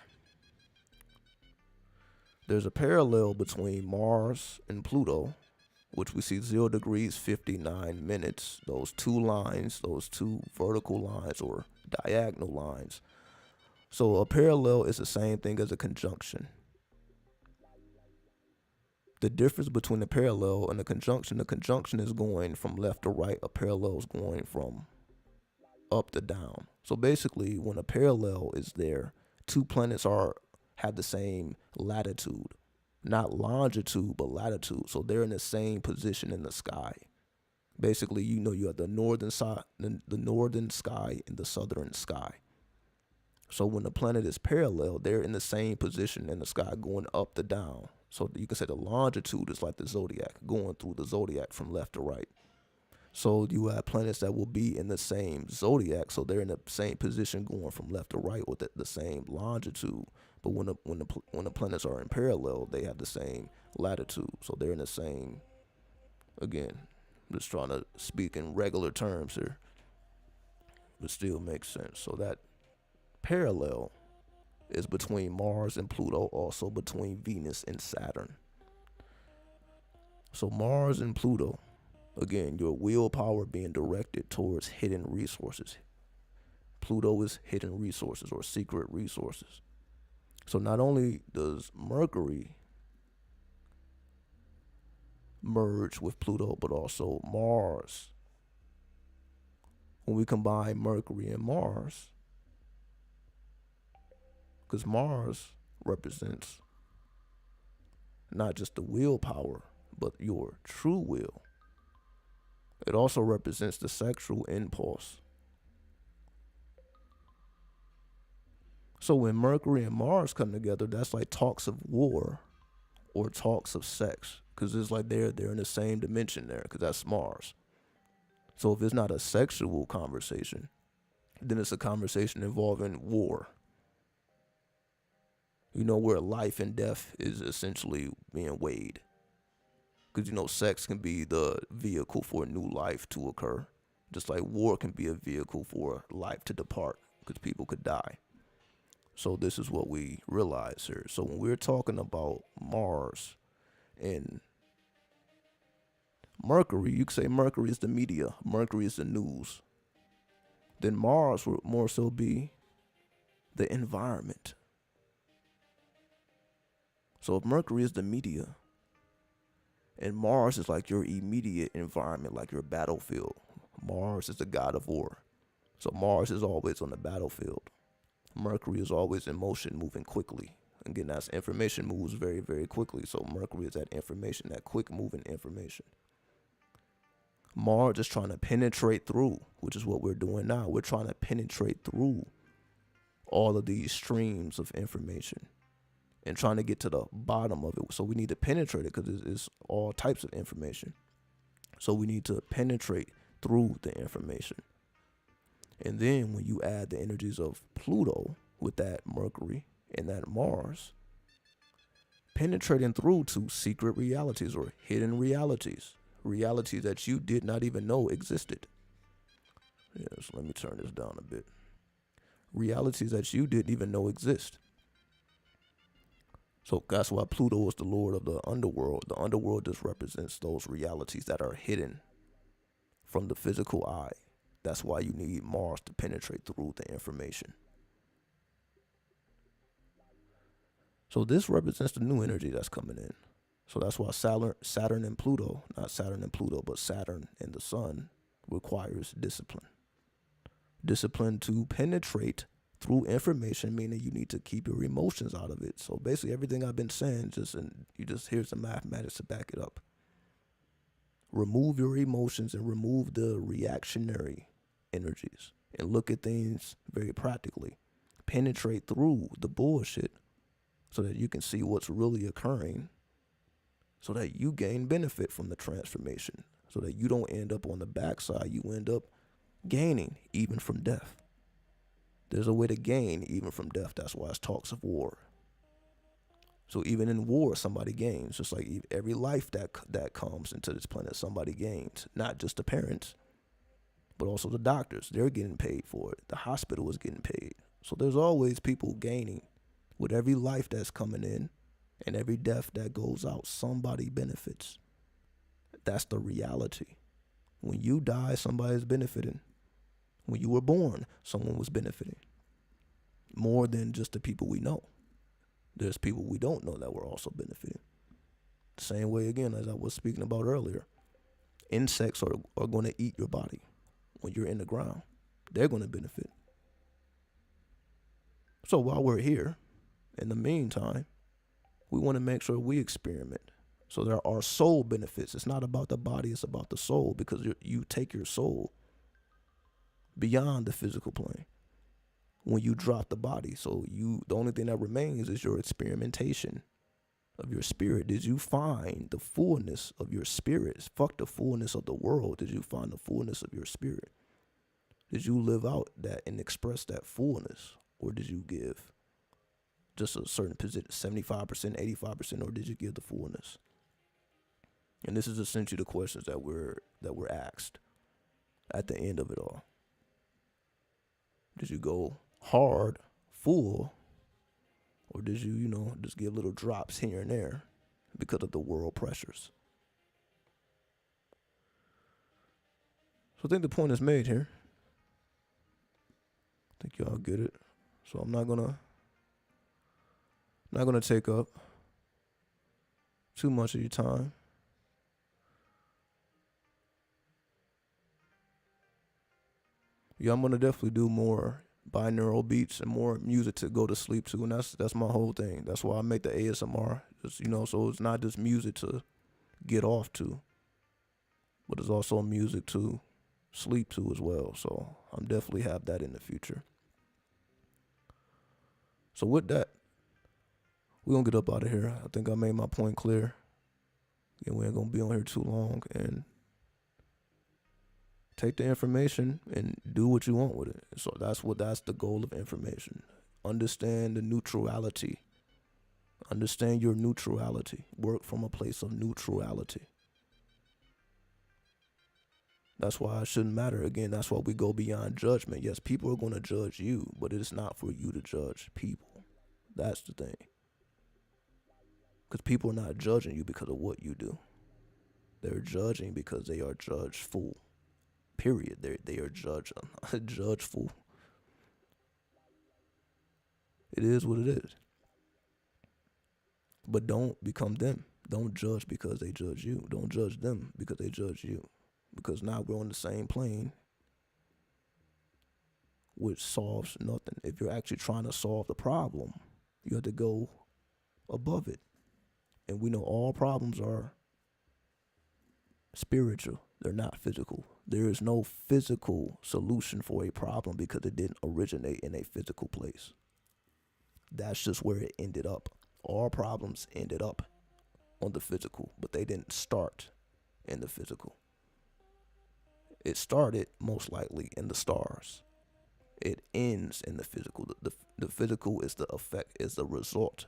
there's a parallel between Mars and Pluto, which we see 0 degrees 59 minutes. Those two lines, those two vertical lines or diagonal lines. So a parallel is the same thing as a conjunction. The difference between a parallel and a conjunction is going from left to right. A parallel is going from up to down. So basically, when a parallel is there, two planets have the same latitude, not longitude, but latitude. So they're in the same position in the sky. Basically, you have the northern side, the northern sky and the southern sky. So when the planet is parallel, they're in the same position in the sky, going up to down. So you can say the longitude is like the zodiac, going through the zodiac from left to right. So you have planets that will be in the same zodiac, so they're in the same position going from left to right with the same longitude. But when the planets are in parallel, they have the same latitude, so they're in the same. Again, I'm just trying to speak in regular terms here, but still makes sense. So that parallel is between Mars and Pluto, also between Venus and Saturn. So Mars and Pluto, again, your willpower being directed towards hidden resources. Pluto is hidden resources or secret resources. So not only does Mercury merge with Pluto, but also Mars. When we combine Mercury and Mars, because Mars represents not just the willpower, but your true will. It also represents the sexual impulse. So when Mercury and Mars come together, that's like talks of war or talks of sex, because it's like they're in the same dimension there, because that's Mars. So if it's not a sexual conversation, then it's a conversation involving war. Where life and death is essentially being weighed. Because, sex can be the vehicle for a new life to occur. Just like war can be a vehicle for life to depart, because people could die. So this is what we realize here. So when we're talking about Mars and Mercury, you could say Mercury is the media, Mercury is the news. Then Mars would more so be the environment. So if Mercury is the media, and Mars is like your immediate environment, like your battlefield. Mars is the god of war. So Mars is always on the battlefield. Mercury is always in motion, moving quickly. Again, that's information moves very, very quickly. So Mercury is that information, that quick moving information. Mars is trying to penetrate through, which is what we're doing now. We're trying to penetrate through all of these streams of information and trying to get to the bottom of it. So we need to penetrate it, because it's all types of information. So we need to penetrate through the information. And then when you add the energies of Pluto with that Mercury and that Mars, penetrating through to secret realities or hidden realities, realities that you did not even know existed. Yes, let me turn this down a bit. Realities that you didn't even know exist. So that's why Pluto is the lord of the underworld. The underworld just represents those realities that are hidden from the physical eye. That's why you need Mars to penetrate through the information. So this represents the new energy that's coming in. So that's why Saturn and Pluto, not Saturn and Pluto, but Saturn and the Sun requires discipline. Discipline to penetrate through information, meaning you need to keep your emotions out of it. So basically everything I've been saying, here's the mathematics to back it up. Remove your emotions and remove the reactionary energies and look at things very practically. Penetrate through the bullshit so that you can see what's really occurring, so that you gain benefit from the transformation, so that you don't end up on the backside. You end up gaining even from death. There's a way to gain even from death. That's why it's talks of war. So even in war, somebody gains. Just like every life that comes into this planet, somebody gains. Not just the parents, but also the doctors. They're getting paid for it. The hospital is getting paid. So there's always people gaining with every life that's coming in And every death that goes out, somebody benefits. That's the reality. When you die, somebody's benefiting. When you were born, someone was benefiting. More than just the people we know. There's people we don't know that were also benefiting. The same way, again, as I was speaking about earlier. Insects are going to eat your body when you're in the ground. They're going to benefit. So while we're here, in the meantime, we want to make sure we experiment. So there are soul benefits. It's not about the body, it's about the soul, because you take your soul beyond the physical plane when you drop the body. So the only thing that remains is your experimentation of your spirit. Did you find the fullness of your spirit? Fuck the fullness of the world. Did you find the fullness of your spirit? Did you live out that and express that fullness? Or did you give just a certain position, 75%, 85%, or did you give the fullness? And this is essentially the questions that we're asked at the end of it all. Did you go hard, full, or did you, just give little drops here and there because of the world pressures? So I think the point is made here. I think y'all get it. So I'm not gonna take up too much of your time. Yeah, I'm gonna definitely do more binaural beats and more music to go to sleep to, and that's my whole thing. That's why I make the ASMR. Just, so it's not just music to get off to, but it's also music to sleep to as well. So I'm definitely have that in the future. So with that, we're gonna get up out of here. I think I made my point clear. And we ain't gonna be on here too long, and take the information and do what you want with it. So that's the goal of information. Understand the neutrality. Understand your neutrality. Work from a place of neutrality. That's why it shouldn't matter. Again, that's why we go beyond judgment. Yes, people are going to judge you, but it's not for you to judge people. That's the thing. Because people are not judging you because of what you do. They're judging because they are judgeful. Period. They are judgeful. It is what it is. But don't become them. Don't judge because they judge you. Don't judge them because they judge you. Because now we're on the same plane, which solves nothing. If you're actually trying to solve the problem, you have to go above it. And we know all problems are spiritual. They're not physical. There is no physical solution for a problem because it didn't originate in a physical place. That's just where it ended up. All problems ended up on the physical, but they didn't start in the physical. It started most likely in the stars. It ends in the physical. The physical is the effect, is the result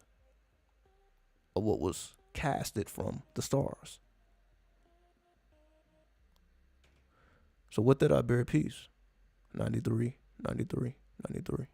of what was casted from the stars. So with that, I bear peace. 93, 93, 93.